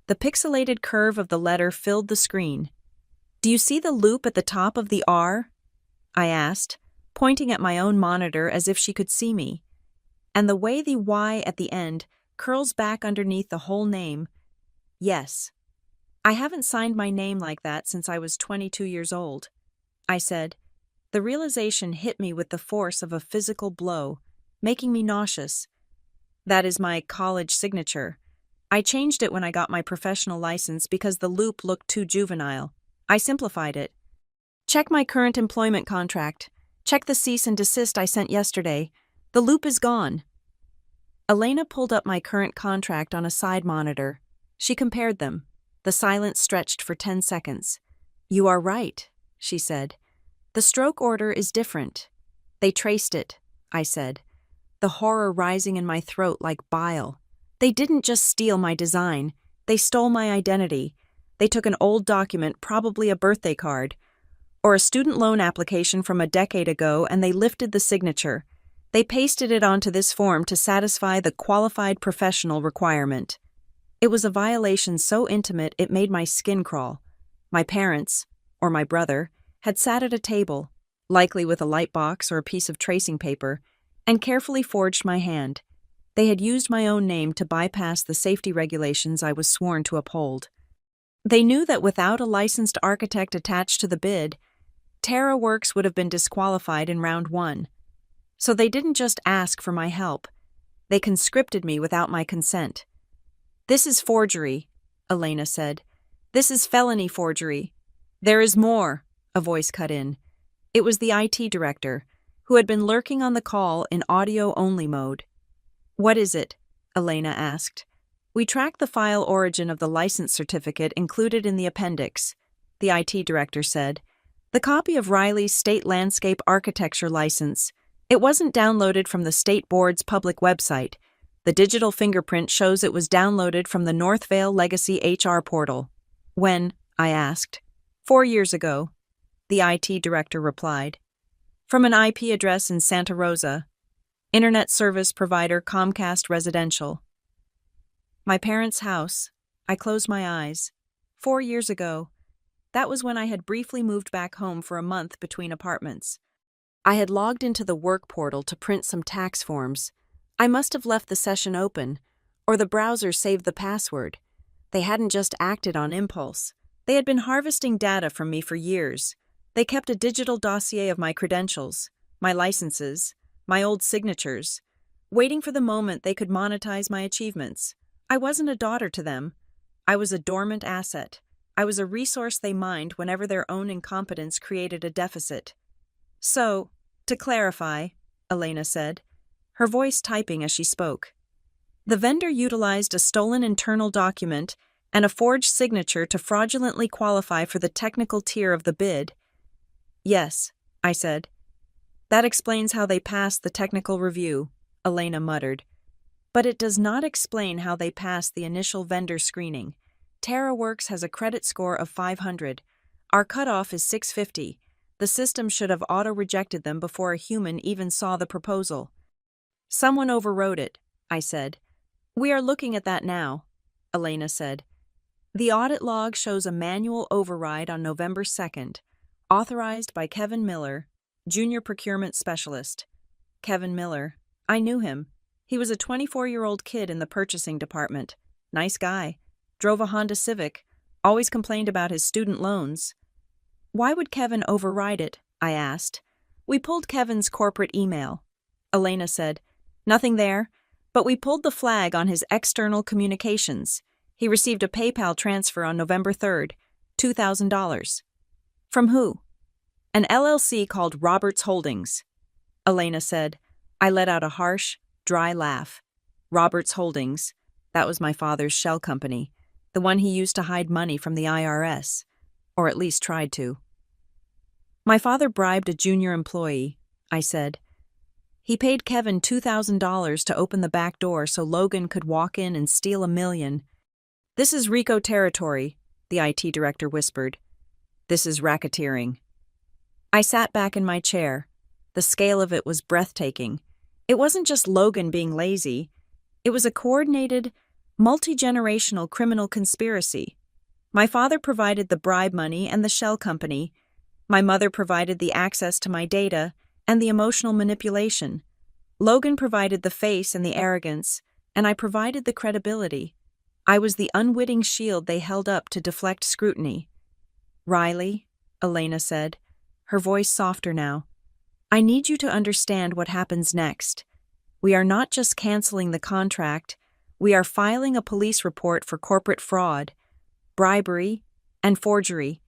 The pixelated curve of the letter filled the screen. Do you see the loop at the top of the R? I asked, pointing at my own monitor as if she could see me. And the way the Y at the end curls back underneath the whole name. Yes. I haven't signed my name like that since I was 22 years old, I said. The realization hit me with the force of a physical blow, making me nauseous. That is my college signature. I changed it when I got my professional license because the loop looked too juvenile. I simplified it. Check my current employment contract. Check the cease and desist I sent yesterday. The loop is gone. Elena pulled up my current contract on a side monitor. She compared them. The silence stretched for 10 seconds. You are right, she said. The stroke order is different. They traced it, I said, the horror rising in my throat like bile. They didn't just steal my design. They stole my identity. They took an old document, probably a birthday card, or a student loan application from a decade ago, and they lifted the signature. They pasted it onto this form to satisfy the qualified professional requirement. It was a violation so intimate it made my skin crawl. My parents, or my brother, had sat at a table, likely with a light box or a piece of tracing paper, and carefully forged my hand. They had used my own name to bypass the safety regulations I was sworn to uphold. They knew that without a licensed architect attached to the bid, TerraWorks would have been disqualified in round 1. So they didn't just ask for my help. They conscripted me without my consent. This is forgery, Elena said. This is felony forgery. There is more, a voice cut in. It was the IT director, who had been lurking on the call in audio-only mode. What is it? Elena asked. We tracked the file origin of the license certificate included in the appendix, the IT director said. The copy of Riley's state landscape architecture license. It wasn't downloaded from the state board's public website. The digital fingerprint shows it was downloaded from the Northvale Legacy HR portal. When? I asked. 4 years ago, the IT director replied. From an IP address in Santa Rosa. Internet service provider Comcast Residential. My parents' house. I closed my eyes. 4 years ago. That was when I had briefly moved back home for a month between apartments. I had logged into the work portal to print some tax forms. I must have left the session open, or the browser saved the password. They hadn't just acted on impulse. They had been harvesting data from me for years. They kept a digital dossier of my credentials, my licenses, my old signatures, waiting for the moment they could monetize my achievements. I wasn't a daughter to them. I was a dormant asset. I was a resource they mined whenever their own incompetence created a deficit. So, to clarify, Elena said, her voice typing as she spoke. The vendor utilized a stolen internal document and a forged signature to fraudulently qualify for the technical tier of the bid. Yes, I said. That explains how they passed the technical review, Elena muttered. But it does not explain how they passed the initial vendor screening. TerraWorks has a credit score of 500. Our cutoff is 650. The system should have auto-rejected them before a human even saw the proposal. Someone overrode it, I said. We are looking at that now, Elena said. The audit log shows a manual override on November 2nd, authorized by Kevin Miller, Junior Procurement Specialist. Kevin Miller. I knew him. He was a 24-year-old kid in the purchasing department. Nice guy. Drove a Honda Civic. Always complained about his student loans. Why would Kevin override it? I asked. We pulled Kevin's corporate email. Elena said, Nothing there, but we pulled the flag on his external communications. He received a PayPal transfer on November 3rd, $2,000. From who? An LLC called Roberts Holdings. Elena said. I let out a harsh, dry laugh. Roberts Holdings. That was my father's shell company, the one he used to hide money from the IRS, or at least tried to. My father bribed a junior employee, I said. He paid Kevin $2,000 to open the back door so Logan could walk in and steal $1 million. This is RICO territory, the IT director whispered. This is racketeering. I sat back in my chair. The scale of it was breathtaking. It wasn't just Logan being lazy. It was a coordinated, multi-generational criminal conspiracy. My father provided the bribe money and the shell company. My mother provided the access to my data and the emotional manipulation. Logan provided the face and the arrogance, and I provided the credibility. I was the unwitting shield they held up to deflect scrutiny. Riley, Elena said, her voice softer now, I need you to understand what happens next. We are not just canceling the contract, we are filing a police report for corporate fraud, bribery, and forgery.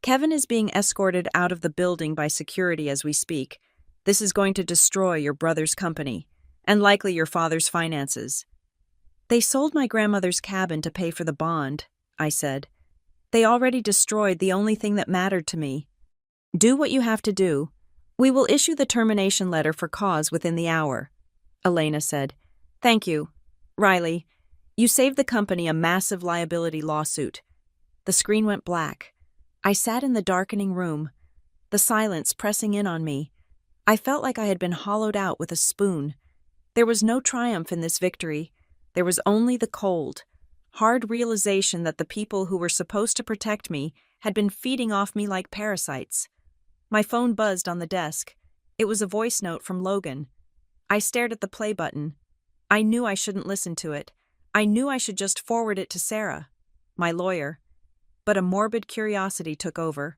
Kevin is being escorted out of the building by security as we speak. This is going to destroy your brother's company, and likely your father's finances. They sold my grandmother's cabin to pay for the bond, I said. They already destroyed the only thing that mattered to me. Do what you have to do. We will issue the termination letter for cause within the hour, Elena said. Thank you. Riley, you saved the company a massive liability lawsuit. The screen went black. I sat in the darkening room, the silence pressing in on me. I felt like I had been hollowed out with a spoon. There was no triumph in this victory. There was only the cold, hard realization that the people who were supposed to protect me had been feeding off me like parasites. My phone buzzed on the desk. It was a voice note from Logan. I stared at the play button. I knew I shouldn't listen to it. I knew I should just forward it to Sarah, my lawyer. But a morbid curiosity took over.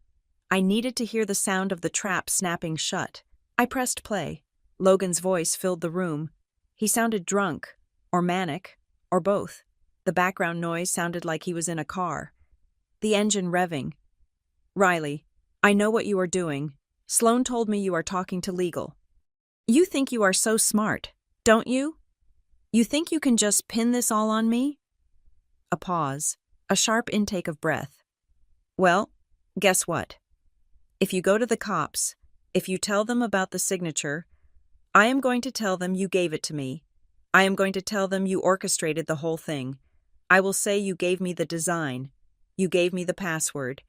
I needed to hear the sound of the trap snapping shut. I pressed play. Logan's voice filled the room. He sounded drunk, or manic, or both. The background noise sounded like he was in a car. The engine revving. Riley, I know what you are doing. Sloan told me you are talking to legal. You think you are so smart, don't you? You think you can just pin this all on me? A pause, a sharp intake of breath. Well, guess what? If you go to the cops, if you tell them about the signature, I am going to tell them you gave it to me. I am going to tell them you orchestrated the whole thing. I will say you gave me the design. You gave me the password.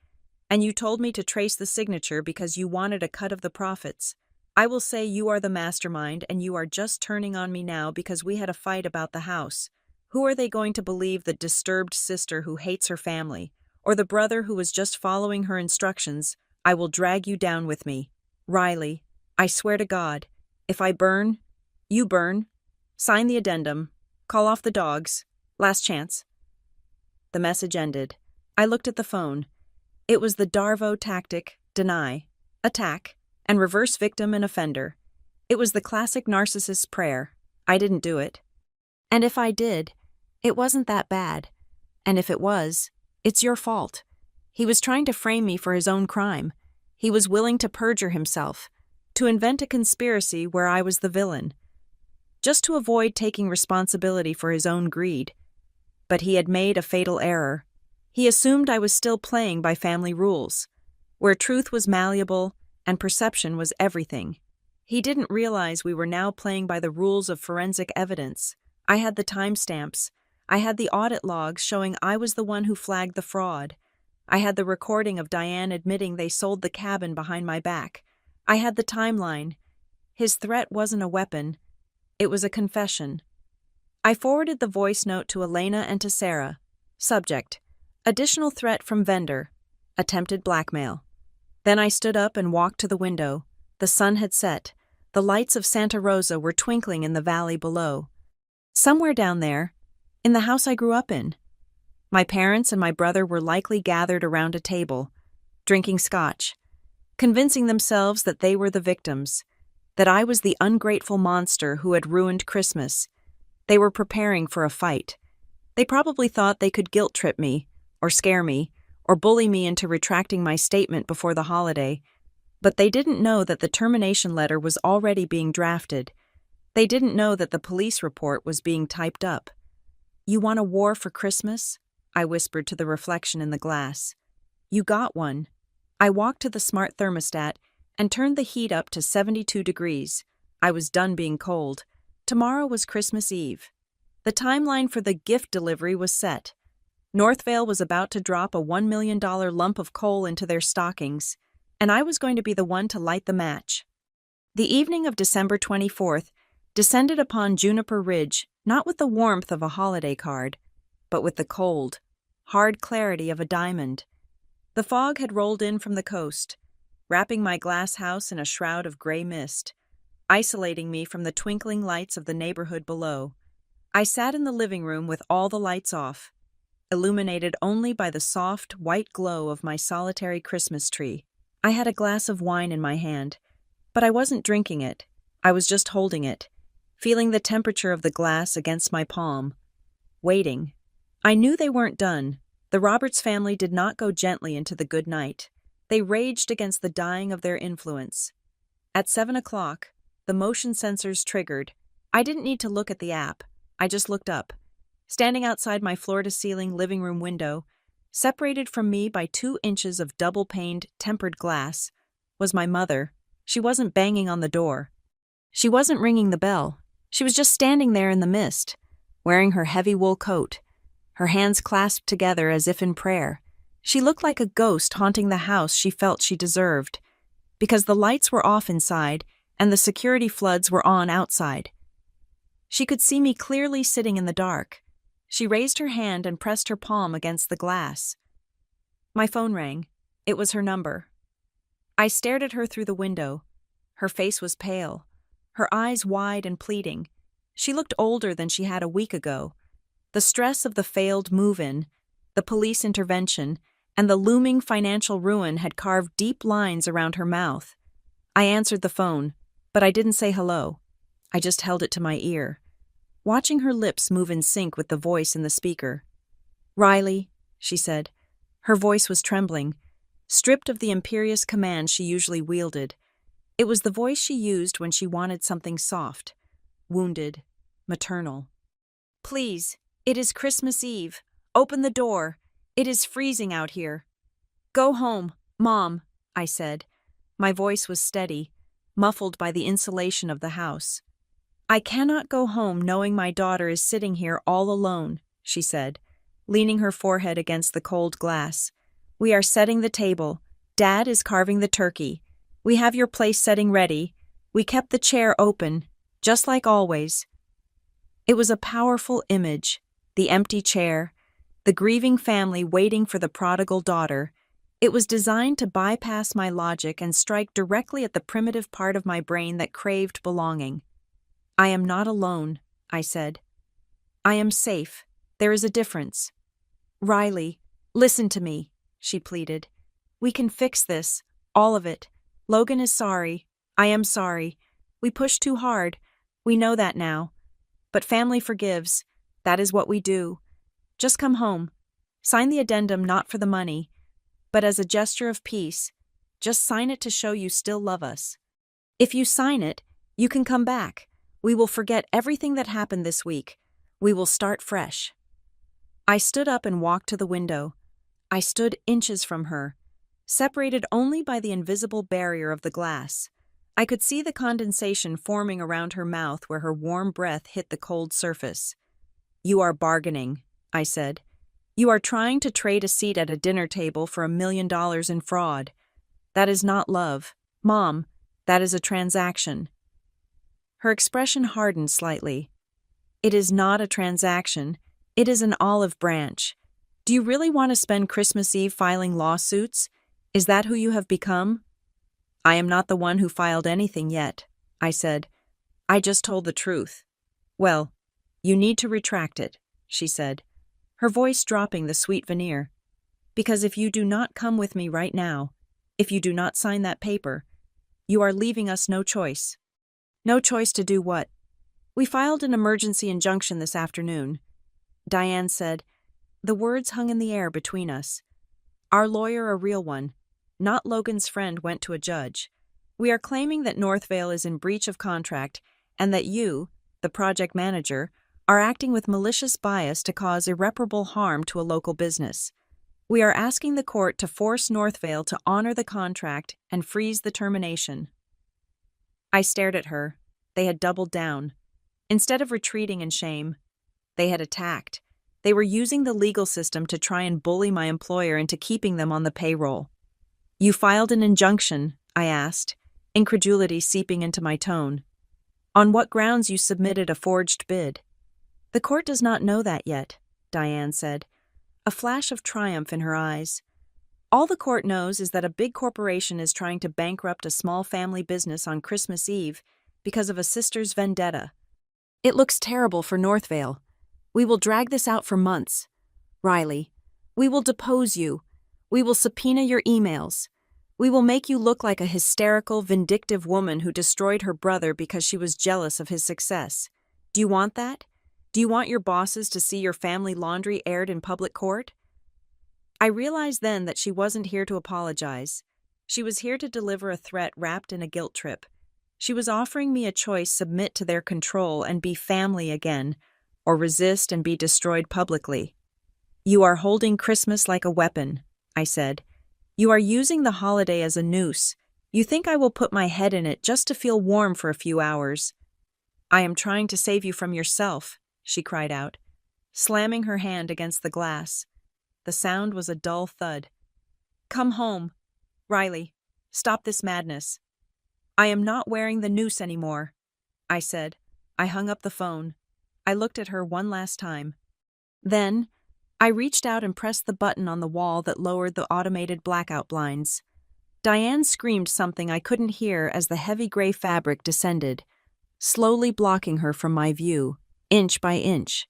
And you told me to trace the signature because you wanted a cut of the profits. I will say you are the mastermind and you are just turning on me now because we had a fight about the house. Who are they going to believe, the disturbed sister who hates her family, or the brother who was just following her instructions? I will drag you down with me. Riley, I swear to God, if I burn, you burn. Sign the addendum. Call off the dogs. Last chance. The message ended. I looked at the phone. It was the Darvo tactic: deny, attack, and reverse victim and offender. It was the classic narcissist's prayer. I didn't do it. And if I did, it wasn't that bad. And if it was, it's your fault. He was trying to frame me for his own crime. He was willing to perjure himself. to invent a conspiracy where I was the villain, just to avoid taking responsibility for his own greed. But he had made a fatal error. He assumed I was still playing by family rules, where truth was malleable and perception was everything. He didn't realize we were now playing by the rules of forensic evidence. I had the timestamps. I had the audit logs showing I was the one who flagged the fraud. I had the recording of Diane admitting they sold the cabin behind my back. I had the timeline. His threat wasn't a weapon. It was a confession. I forwarded the voice note to Elena and to Sarah. Subject: additional threat from vendor. Attempted blackmail. Then I stood up and walked to the window. The sun had set. The lights of Santa Rosa were twinkling in the valley below. Somewhere down there, in the house I grew up in, my parents and my brother were likely gathered around a table, drinking scotch, convincing themselves that they were the victims, that I was the ungrateful monster who had ruined Christmas. They were preparing for a fight. They probably thought they could guilt-trip me, or scare me, or bully me into retracting my statement before the holiday. But they didn't know that the termination letter was already being drafted. They didn't know that the police report was being typed up. "You want a war for Christmas?" I whispered to the reflection in the glass. "You got one." I walked to the smart thermostat and turned the heat up to 72 degrees. I was done being cold. Tomorrow was Christmas Eve. The timeline for the gift delivery was set. Northvale was about to drop a $1 million lump of coal into their stockings, and I was going to be the one to light the match. The evening of December 24th descended upon Juniper Ridge, not with the warmth of a holiday card, but with the cold, hard clarity of a diamond. The fog had rolled in from the coast, wrapping my glass house in a shroud of gray mist, isolating me from the twinkling lights of the neighborhood below. I sat in the living room with all the lights off, illuminated only by the soft, white glow of my solitary Christmas tree. I had a glass of wine in my hand, but I wasn't drinking it. I was just holding it, feeling the temperature of the glass against my palm, waiting. I knew they weren't done. The Roberts family did not go gently into the good night. They raged against the dying of their influence. At 7 o'clock, the motion sensors triggered. I didn't need to look at the app. I just looked up. Standing outside my floor-to-ceiling living room window, separated from me by 2 inches of double-paned, tempered glass, was my mother. She wasn't banging on the door. She wasn't ringing the bell. She was just standing there in the mist, wearing her heavy wool coat, her hands clasped together as if in prayer. She looked like a ghost haunting the house she felt she deserved, because the lights were off inside and the security floods were on outside. She could see me clearly sitting in the dark. She raised her hand and pressed her palm against the glass. My phone rang. It was her number. I stared at her through the window. Her face was pale, her eyes wide and pleading. She looked older than she had a week ago. The stress of the failed move-in, the police intervention, and the looming financial ruin had carved deep lines around her mouth. I answered the phone, but I didn't say hello. I just held it to my ear, watching her lips move in sync with the voice in the speaker. "Riley," she said. Her voice was trembling, stripped of the imperious command she usually wielded. It was the voice she used when she wanted something soft, wounded, maternal. "Please, it is Christmas Eve. Open the door. It is freezing out here." "Go home, Mom," I said. My voice was steady, muffled by the insulation of the house. "I cannot go home knowing my daughter is sitting here all alone," she said, leaning her forehead against the cold glass. "We are setting the table. Dad is carving the turkey. We have your place setting ready. We kept the chair open, just like always." It was a powerful image, the empty chair, the grieving family waiting for the prodigal daughter. It was designed to bypass my logic and strike directly at the primitive part of my brain that craved belonging. "I am not alone," I said. "I am safe. There is a difference." "Riley, listen to me," she pleaded. "We can fix this, all of it. Logan is sorry. I am sorry. We pushed too hard. We know that now. But family forgives. That is what we do. Just come home. Sign the addendum not for the money, but as a gesture of peace. Just sign it to show you still love us." If you sign it, you can come back. We will forget everything that happened this week. We will start fresh." I stood up and walked to the window. I stood inches from her, separated only by the invisible barrier of the glass. I could see the condensation forming around her mouth where her warm breath hit the cold surface. "You are bargaining," I said. "You are trying to trade a seat at a dinner table for $1 million in fraud. That is not love. Mom, that is a transaction." Her expression hardened slightly. "It is not a transaction. It is an olive branch. Do you really want to spend Christmas Eve filing lawsuits? Is that who you have become?" "I am not the one who filed anything yet," I said. "I just told the truth." "Well, you need to retract it," she said, her voice dropping the sweet veneer. "Because if you do not come with me right now, if you do not sign that paper, you are leaving us no choice." "No choice to do what?" "We filed an emergency injunction this afternoon," Diane said. The words hung in the air between us. "Our lawyer, a real one, not Logan's friend, went to a judge. We are claiming that Northvale is in breach of contract and that you, the project manager, are acting with malicious bias to cause irreparable harm to a local business. We are asking the court to force Northvale to honor the contract and freeze the termination." I stared at her. They had doubled down. Instead of retreating in shame, they had attacked. They were using the legal system to try and bully my employer into keeping them on the payroll. "You filed an injunction?" I asked, incredulity seeping into my tone. "On what grounds you submitted a forged bid?" "The court does not know that yet," Diane said, a flash of triumph in her eyes. "All the court knows is that a big corporation is trying to bankrupt a small family business on Christmas Eve because of a sister's vendetta. It looks terrible for Northvale. We will drag this out for months. Riley, we will depose you. We will subpoena your emails. We will make you look like a hysterical, vindictive woman who destroyed her brother because she was jealous of his success. Do you want that? Do you want your bosses to see your family laundry aired in public court?" I realized then that she wasn't here to apologize. She was here to deliver a threat wrapped in a guilt trip. She was offering me a choice: submit to their control and be family again, or resist and be destroyed publicly. "You are holding Christmas like a weapon," I said. "You are using the holiday as a noose. You think I will put my head in it just to feel warm for a few hours." "I am trying to save you from yourself," she cried out, slamming her hand against the glass. The sound was a dull thud. "Come home. Riley, stop this madness." "I am not wearing the noose anymore," I said. I hung up the phone. I looked at her one last time. Then, I reached out and pressed the button on the wall that lowered the automated blackout blinds. Diane screamed something I couldn't hear as the heavy gray fabric descended, slowly blocking her from my view, inch by inch.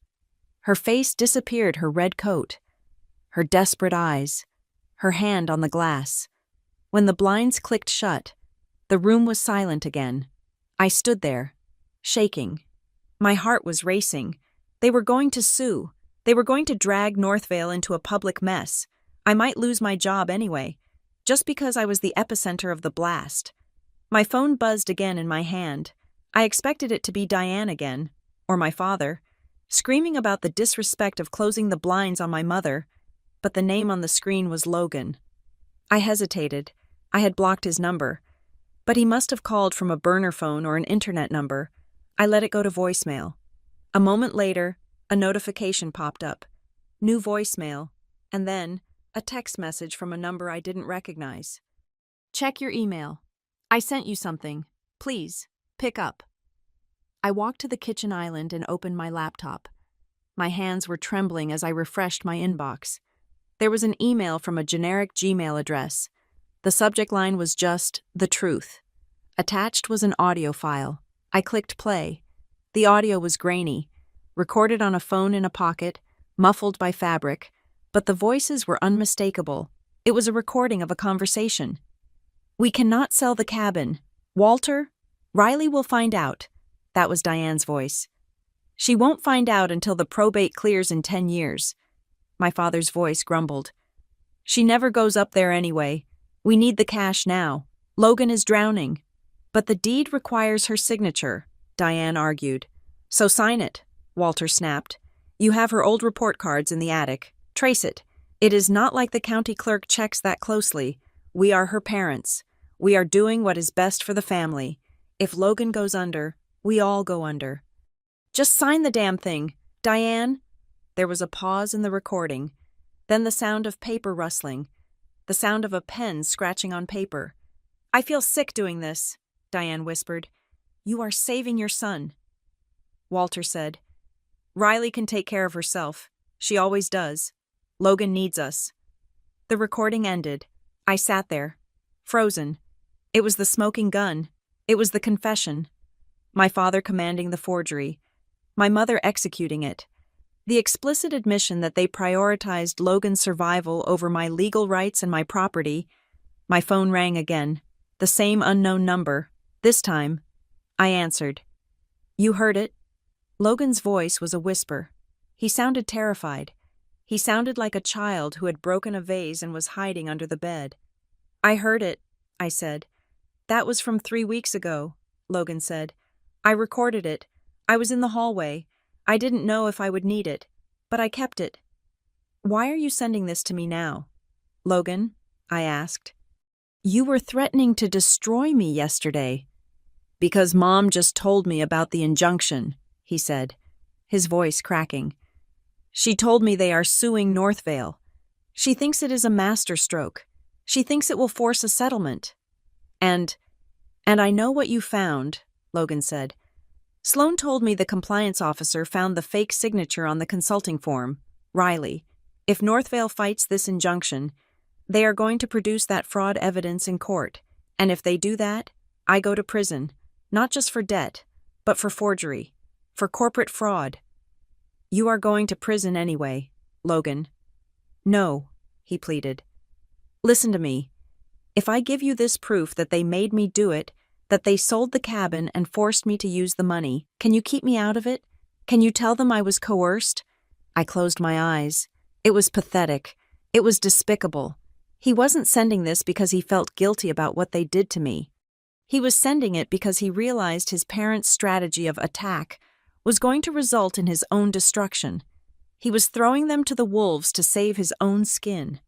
Her face disappeared, her red coat, her desperate eyes, her hand on the glass. When the blinds clicked shut, the room was silent again. I stood there, shaking. My heart was racing. They were going to sue. They were going to drag Northvale into a public mess. I might lose my job anyway, just because I was the epicenter of the blast. My phone buzzed again in my hand. I expected it to be Diane again, or my father, screaming about the disrespect of closing the blinds on my mother, but the name on the screen was Logan. I hesitated. I had blocked his number, but he must have called from a burner phone or an internet number. I let it go to voicemail. A moment later, a notification popped up. New voicemail, and then a text message from a number I didn't recognize. "Check your email. I sent you something. Please, pick up." I walked to the kitchen island and opened my laptop. My hands were trembling as I refreshed my inbox. There was an email from a generic Gmail address. The subject line was just "The Truth." Attached was an audio file. I clicked play. The audio was grainy, recorded on a phone in a pocket, muffled by fabric, but the voices were unmistakable. It was a recording of a conversation. "We cannot sell the cabin. Walter, Riley will find out." That was Diane's voice. "She won't find out until the probate clears in 10 years. My father's voice grumbled. "She never goes up there anyway. We need the cash now. Logan is drowning." But the deed requires her signature, Diane argued. So sign it, Walter snapped. You have her old report cards in the attic. Trace it. It is not like the county clerk checks that closely. We are her parents. We are doing what is best for the family. If Logan goes under, we all go under. Just sign the damn thing, Diane. There was a pause in the recording, then the sound of paper rustling, the sound of a pen scratching on paper. I feel sick doing this, Diane whispered. You are saving your son. Walter said, Riley can take care of herself. She always does. Logan needs us. The recording ended. I sat there, frozen. It was the smoking gun. It was the confession. My father commanding the forgery. My mother executing it. The explicit admission that they prioritized Logan's survival over my legal rights and my property. My phone rang again. The same unknown number. This time, I answered. You heard it? Logan's voice was a whisper. He sounded terrified. He sounded like a child who had broken a vase and was hiding under the bed. I heard it, I said. That was from 3 weeks ago, Logan said. I recorded it. I was in the hallway. I didn't know if I would need it, but I kept it. Why are you sending this to me now? Logan, I asked. You were threatening to destroy me yesterday. Because Mom just told me about the injunction, he said, his voice cracking. She told me they are suing Northvale. She thinks it is a masterstroke. She thinks it will force a settlement. And I know what you found, Logan said. Sloan told me the compliance officer found the fake signature on the consulting form, Riley. If Northvale fights this injunction, they are going to produce that fraud evidence in court. And if they do that, I go to prison, not just for debt, but for forgery, for corporate fraud. You are going to prison anyway, Logan. No, he pleaded. Listen to me. If I give you this proof that they made me do it, that they sold the cabin and forced me to use the money, can you keep me out of it? Can you tell them I was coerced? I closed my eyes. It was pathetic. It was despicable. He wasn't sending this because he felt guilty about what they did to me. He was sending it because he realized his parents' strategy of attack was going to result in his own destruction. He was throwing them to the wolves to save his own skin.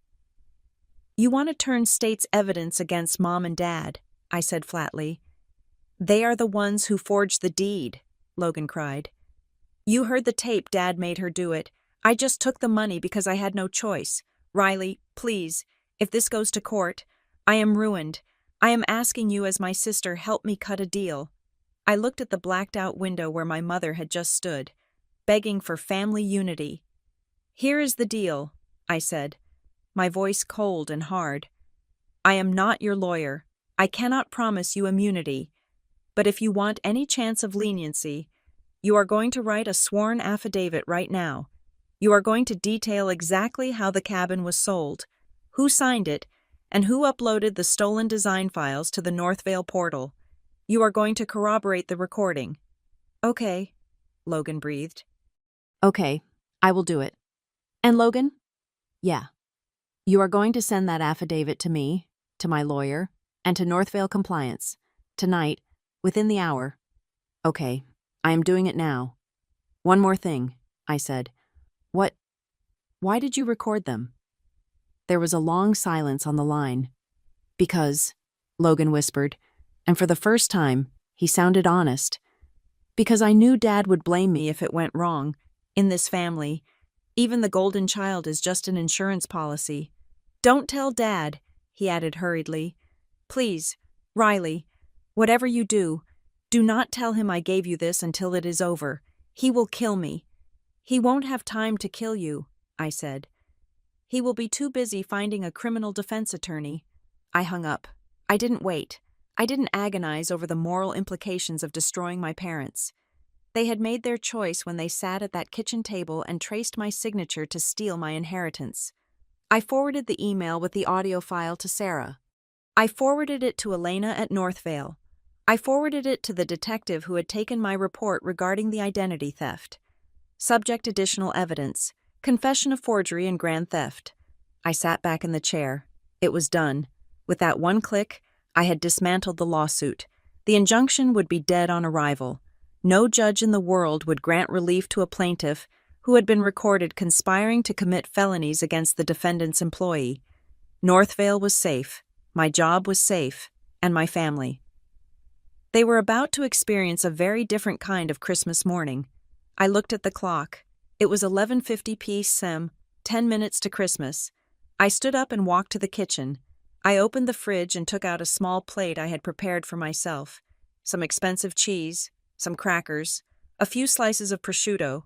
You want to turn state's evidence against Mom and Dad, I said flatly. They are the ones who forged the deed, Logan cried. You heard the tape Dad made her do it. I just took the money because I had no choice. Riley, please, if this goes to court, I am ruined. I am asking you as my sister, help me cut a deal. I looked at the blacked-out window where my mother had just stood, begging for family unity. Here is the deal, I said, my voice cold and hard. I am not your lawyer. I cannot promise you immunity. But if you want any chance of leniency, you are going to write a sworn affidavit right now. You are going to detail exactly how the cabin was sold, who signed it, and who uploaded the stolen design files to the Northvale portal. You are going to corroborate the recording. Okay, Logan breathed. Okay, I will do it. And Logan? Yeah. You are going to send that affidavit to me, to my lawyer, and to Northvale Compliance, tonight, within the hour. Okay, I am doing it now. One more thing, I said. Why did you record them? There was a long silence on the line. Because, Logan whispered, and for the first time, he sounded honest. Because I knew Dad would blame me if it went wrong. In this family, even the golden child is just an insurance policy. Don't tell Dad, he added hurriedly. Please, Riley, whatever you do not tell him I gave you this until it is over. He will kill me. He won't have time to kill you, I said. He will be too busy finding a criminal defense attorney. I hung up. I didn't wait. I didn't agonize over the moral implications of destroying my parents. They had made their choice when they sat at that kitchen table and traced my signature to steal my inheritance. I forwarded the email with the audio file to Sarah. I forwarded it to Elena at Northvale. I forwarded it to the detective who had taken my report regarding the identity theft. Subject additional evidence, confession of forgery and grand theft. I sat back in the chair. It was done. With that one click, I had dismantled the lawsuit. The injunction would be dead on arrival. No judge in the world would grant relief to a plaintiff who had been recorded conspiring to commit felonies against the defendant's employee. Northvale was safe, my job was safe, and my family. They were about to experience a very different kind of Christmas morning. I looked at the clock. It was 11:50 p.m., 10 minutes to Christmas. I stood up and walked to the kitchen. I opened the fridge and took out a small plate I had prepared for myself. Some expensive cheese, some crackers, a few slices of prosciutto.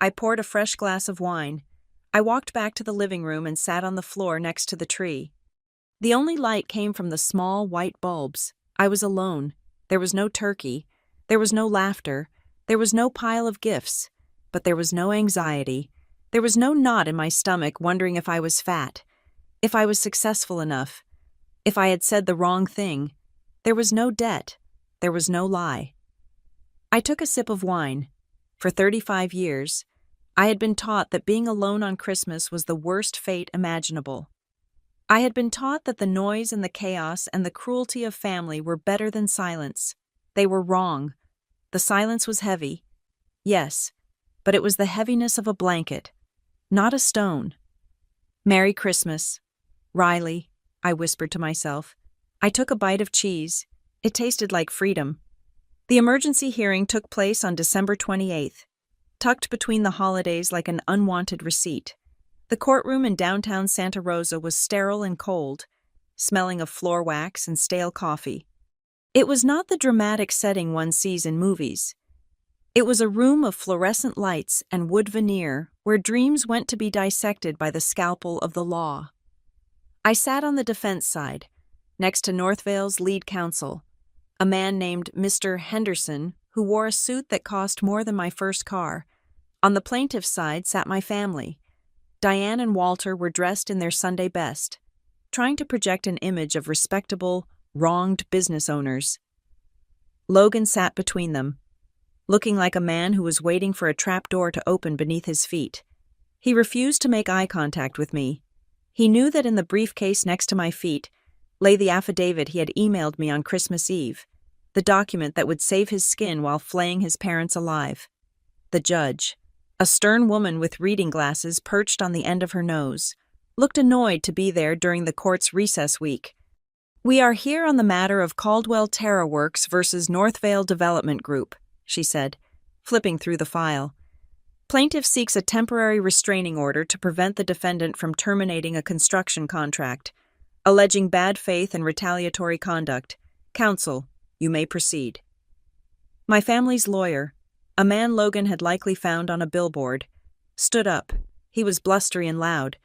I poured a fresh glass of wine. I walked back to the living room and sat on the floor next to the tree. The only light came from the small white bulbs. I was alone. There was no turkey. There was no laughter. There was no pile of gifts. But there was no anxiety. There was no knot in my stomach wondering if I was fat, if I was successful enough, if I had said the wrong thing. There was no debt. There was no lie. I took a sip of wine. For 35 years, I had been taught that being alone on Christmas was the worst fate imaginable. I had been taught that the noise and the chaos and the cruelty of family were better than silence. They were wrong. The silence was heavy. Yes, but it was the heaviness of a blanket, not a stone. Merry Christmas, Riley, I whispered to myself. I took a bite of cheese. It tasted like freedom. The emergency hearing took place on December 28th, tucked between the holidays like an unwanted receipt. The courtroom in downtown Santa Rosa was sterile and cold, smelling of floor wax and stale coffee. It was not the dramatic setting one sees in movies. It was a room of fluorescent lights and wood veneer where dreams went to be dissected by the scalpel of the law. I sat on the defense side, next to Northvale's lead counsel, a man named Mr. Henderson who wore a suit that cost more than my first car. On the plaintiff's side sat my family. Diane and Walter were dressed in their Sunday best, trying to project an image of respectable, wronged business owners. Logan sat between them, looking like a man who was waiting for a trapdoor to open beneath his feet. He refused to make eye contact with me. He knew that in the briefcase next to my feet lay the affidavit he had emailed me on Christmas Eve, the document that would save his skin while flaying his parents alive. The judge, a stern woman with reading glasses perched on the end of her nose, looked annoyed to be there during the court's recess week. "We are here on the matter of Caldwell Terra Works versus Northvale Development Group," she said, flipping through the file. "Plaintiff seeks a temporary restraining order to prevent the defendant from terminating a construction contract, alleging bad faith and retaliatory conduct. Counsel, you may proceed." My family's lawyer, a man Logan had likely found on a billboard, stood up. He was blustery and loud,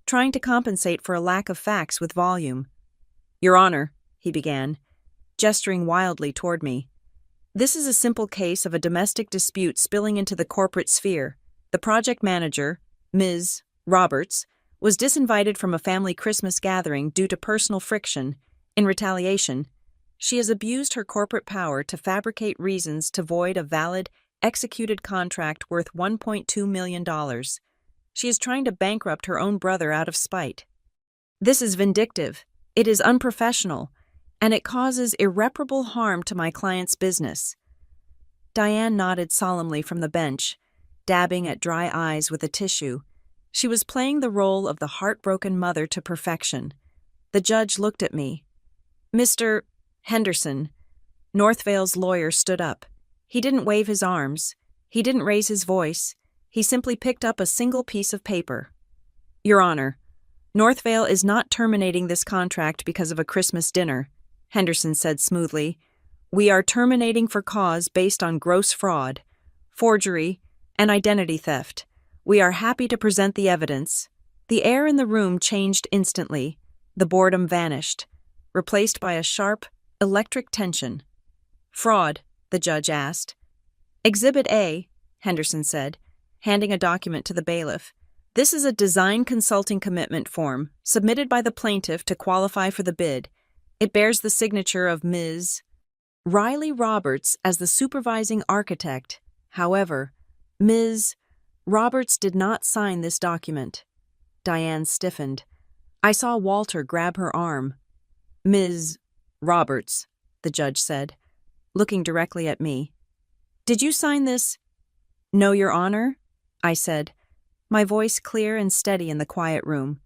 trying to compensate for a lack of facts with volume. "Your Honor," he began, gesturing wildly toward me. "This is a simple case of a domestic dispute spilling into the corporate sphere. The project manager, Ms. Roberts, was disinvited from a family Christmas gathering due to personal friction. In retaliation, she has abused her corporate power to fabricate reasons to void a valid, executed contract worth $1.2 million. She is trying to bankrupt her own brother out of spite. This is vindictive, it is unprofessional, and it causes irreparable harm to my client's business." Diane nodded solemnly from the bench, dabbing at dry eyes with a tissue. She was playing the role of the heartbroken mother to perfection. The judge looked at me. "Mr. Henderson," Northvale's lawyer stood up. He didn't wave his arms. He didn't raise his voice. He simply picked up a single piece of paper. "Your Honor, Northvale is not terminating this contract because of a Christmas dinner," Henderson said smoothly. "We are terminating for cause based on gross fraud, forgery, and identity theft. We are happy to present the evidence." The air in the room changed instantly. The boredom vanished, replaced by a sharp, electric tension. "Fraud?" the judge asked. "Exhibit A," Henderson said, handing a document to the bailiff. "This is a design consulting commitment form submitted by the plaintiff to qualify for the bid. It bears the signature of Ms. Riley Roberts as the supervising architect. However, Ms. Roberts did not sign this document." Diane stiffened. I saw Walter grab her arm. "Ms. Roberts," the judge said. looking directly at me. "Did you sign this?" "No, Your Honor," I said, my voice clear and steady in the quiet room.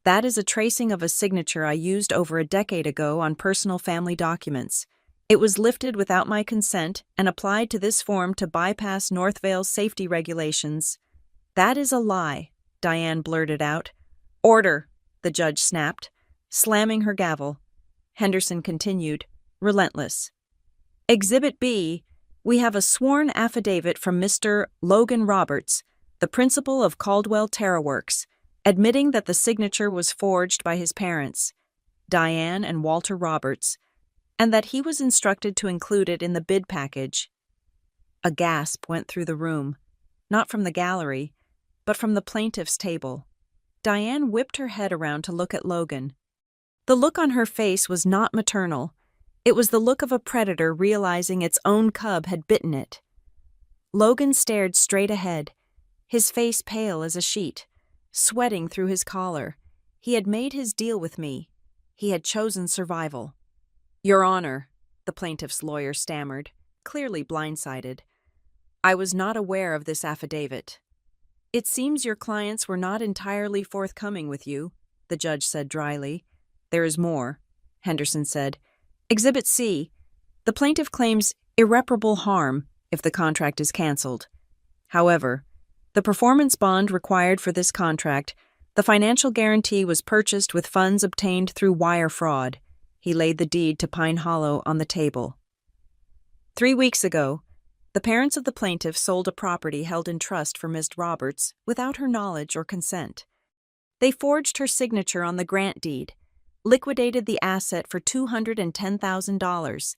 "That is a tracing of a signature I used over a decade ago on personal family documents. It was lifted without my consent and applied to this form to bypass Northvale's safety regulations." "That is a lie," Diane blurted out. "Order," the judge snapped, slamming her gavel. Henderson continued, relentless. "Exhibit B, we have a sworn affidavit from Mr. Logan Roberts, the principal of Caldwell TerraWorks, admitting that the signature was forged by his parents, Diane and Walter Roberts, and that he was instructed to include it in the bid package." A gasp went through the room, not from the gallery, but from the plaintiff's table. Diane whipped her head around to look at Logan. The look on her face was not maternal. It was the look of a predator realizing its own cub had bitten it. Logan stared straight ahead, his face pale as a sheet, sweating through his collar. He had made his deal with me. He had chosen survival. "Your Honor," the plaintiff's lawyer stammered, clearly blindsided, "I was not aware of this affidavit." "It seems your clients were not entirely forthcoming with you," the judge said dryly. "There is more," Henderson said. "Exhibit C, the plaintiff claims irreparable harm if the contract is canceled. However, the performance bond required for this contract, the financial guarantee was purchased with funds obtained through wire fraud." He laid the deed to Pine Hollow on the table. 3 weeks ago, the parents of the plaintiff sold a property held in trust for Ms. Roberts without her knowledge or consent. They forged her signature on the grant deed, liquidated the asset for $210,000,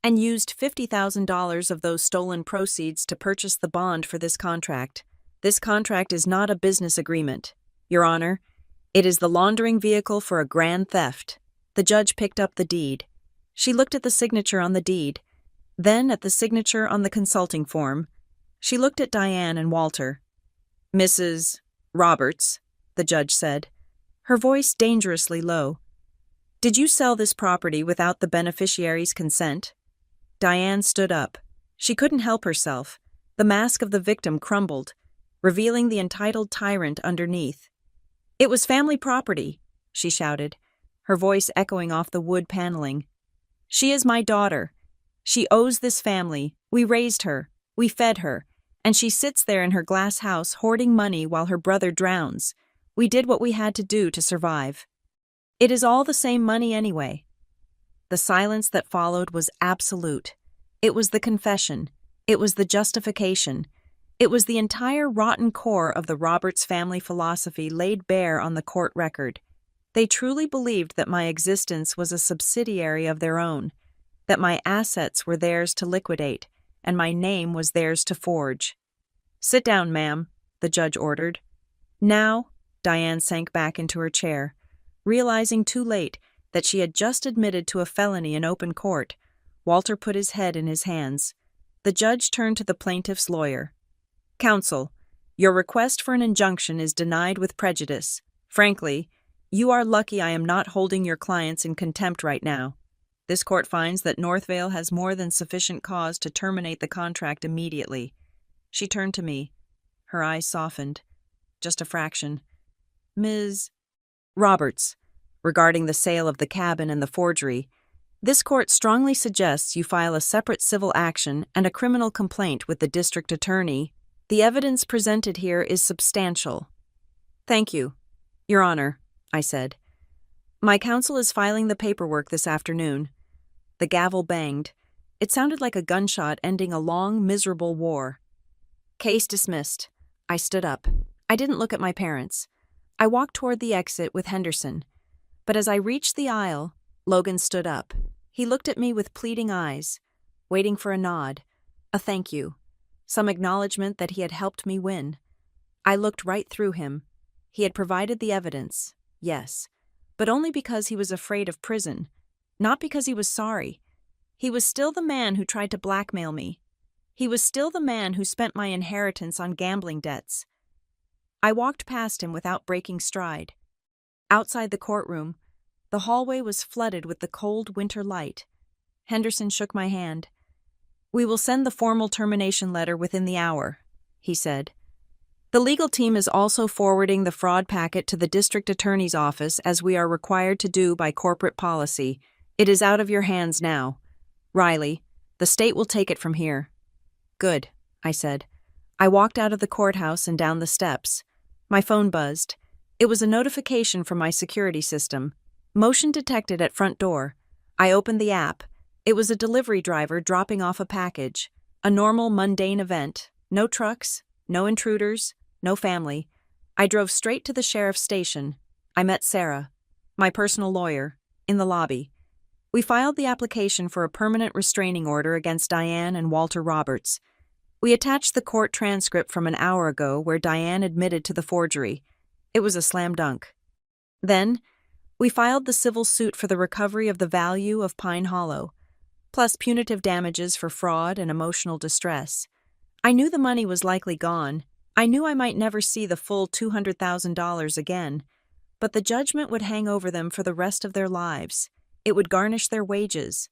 and used $50,000 of those stolen proceeds to purchase the bond for this contract. This contract is not a business agreement, Your Honor. It is the laundering vehicle for a grand theft. The judge picked up the deed. She looked at the signature on the deed, then at the signature on the consulting form. She looked at Diane and Walter. "Mrs. Roberts," the judge said, her voice dangerously low, "did you sell this property without the beneficiary's consent?" Diane stood up. She couldn't help herself. The mask of the victim crumbled, revealing the entitled tyrant underneath. "It was family property," she shouted, her voice echoing off the wood paneling. "She is my daughter. She owes this family. We raised her. We fed her. And she sits there in her glass house hoarding money while her brother drowns. We did what we had to do to survive. It is all the same money anyway." The silence that followed was absolute. It was the confession. It was the justification. It was the entire rotten core of the Roberts family philosophy laid bare on the court record. They truly believed that my existence was a subsidiary of their own, that my assets were theirs to liquidate, and my name was theirs to forge. "Sit down, ma'am," the judge ordered. Now, Diane sank back into her chair, realizing too late that she had just admitted to a felony in open court. Walter put his head in his hands. The judge turned to the plaintiff's lawyer. "Counsel, your request for an injunction is denied with prejudice. Frankly, you are lucky I am not holding your clients in contempt right now. This court finds that Northvale has more than sufficient cause to terminate the contract immediately." She turned to me. Her eyes softened. Just a fraction. "Ms. Roberts, regarding the sale of the cabin and the forgery, this court strongly suggests you file a separate civil action and a criminal complaint with the district attorney. The evidence presented here is substantial." "Thank you, Your Honor," I said. "My counsel is filing the paperwork this afternoon." The gavel banged. It sounded like a gunshot ending a long, miserable war. "Case dismissed." I stood up. I didn't look at my parents. I walked toward the exit with Henderson. But as I reached the aisle, Logan stood up. He looked at me with pleading eyes, waiting for a nod, a thank you, some acknowledgement that he had helped me win. I looked right through him. He had provided the evidence, yes, but only because he was afraid of prison, not because he was sorry. He was still the man who tried to blackmail me. He was still the man who spent my inheritance on gambling debts. I walked past him without breaking stride. Outside the courtroom, the hallway was flooded with the cold winter light. Henderson shook my hand. We will send the formal termination letter within the hour, he said. The legal team is also forwarding the fraud packet to the district attorney's office as we are required to do by corporate policy. It is out of your hands now. Riley, the state will take it from here. Good, I said. I walked out of the courthouse and down the steps. My phone buzzed. It was a notification from my security system. Motion detected at front door. I opened the app. It was a delivery driver dropping off a package. A normal, mundane event. No trucks, no intruders, no family. I drove straight to the sheriff's station. I met Sarah, my personal lawyer, in the lobby. We filed the application for a permanent restraining order against Diane and Walter Roberts. We attached the court transcript from an hour ago where Diane admitted to the forgery. It was a slam dunk. Then, we filed the civil suit for the recovery of the value of Pine Hollow, plus punitive damages for fraud and emotional distress. I knew the money was likely gone. I knew I might never see the full $200,000 again, but the judgment would hang over them for the rest of their lives. It would garnish their wages,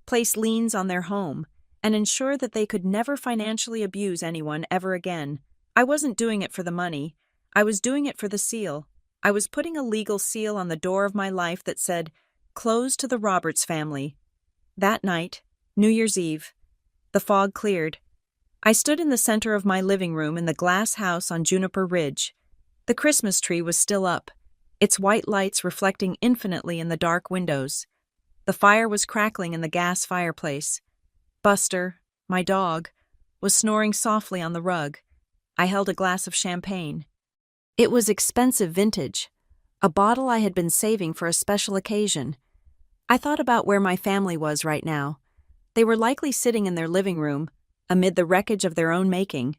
place liens on their home, and ensure that they could never financially abuse anyone ever again. I wasn't doing it for the money. I was doing it for the seal. I was putting a legal seal on the door of my life that said, "Closed to the Roberts family." That night, New Year's Eve, the fog cleared. I stood in the center of my living room in the glass house on Juniper Ridge. The Christmas tree was still up, its white lights reflecting infinitely in the dark windows. The fire was crackling in the gas fireplace. Buster, my dog, was snoring softly on the rug. I held a glass of champagne. It was expensive vintage, a bottle I had been saving for a special occasion. I thought about where my family was right now. They were likely sitting in their living room, amid the wreckage of their own making.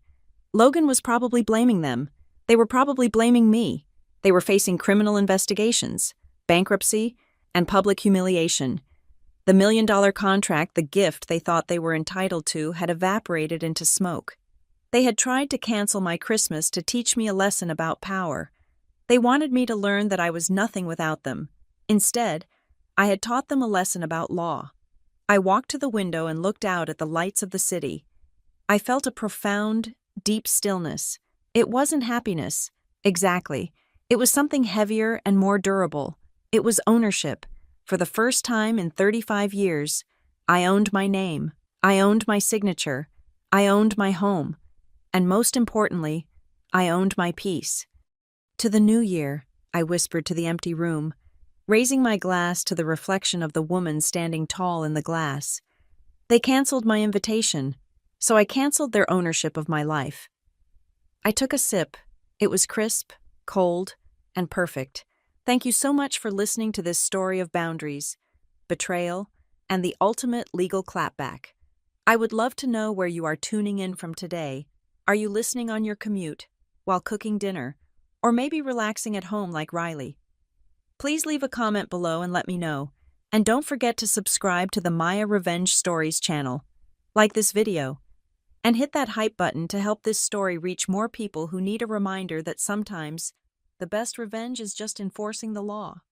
Logan was probably blaming them. They were probably blaming me. They were facing criminal investigations, bankruptcy, and public humiliation. The $1 million contract, the gift they thought they were entitled to, had evaporated into smoke. They had tried to cancel my Christmas to teach me a lesson about power. They wanted me to learn that I was nothing without them. Instead, I had taught them a lesson about law. I walked to the window and looked out at the lights of the city. I felt a profound, deep stillness. It wasn't happiness. Exactly. It was something heavier and more durable. It was ownership. For the first time in 35 years, I owned my name. I owned my signature. I owned my home. And most importantly, I owned my peace. To the new year, I whispered to the empty room, raising my glass to the reflection of the woman standing tall in the glass. They canceled my invitation, so I canceled their ownership of my life. I took a sip. It was crisp, cold, and perfect. Thank you so much for listening to this story of boundaries, betrayal, and the ultimate legal clapback. I would love to know where you are tuning in from today. Are you listening on your commute, while cooking dinner, or maybe relaxing at home like Riley? Please leave a comment below and let me know. And don't forget to subscribe to the Maya Revenge Stories channel. Like this video, and hit that hype button to help this story reach more people who need a reminder that sometimes the best revenge is just enforcing the law.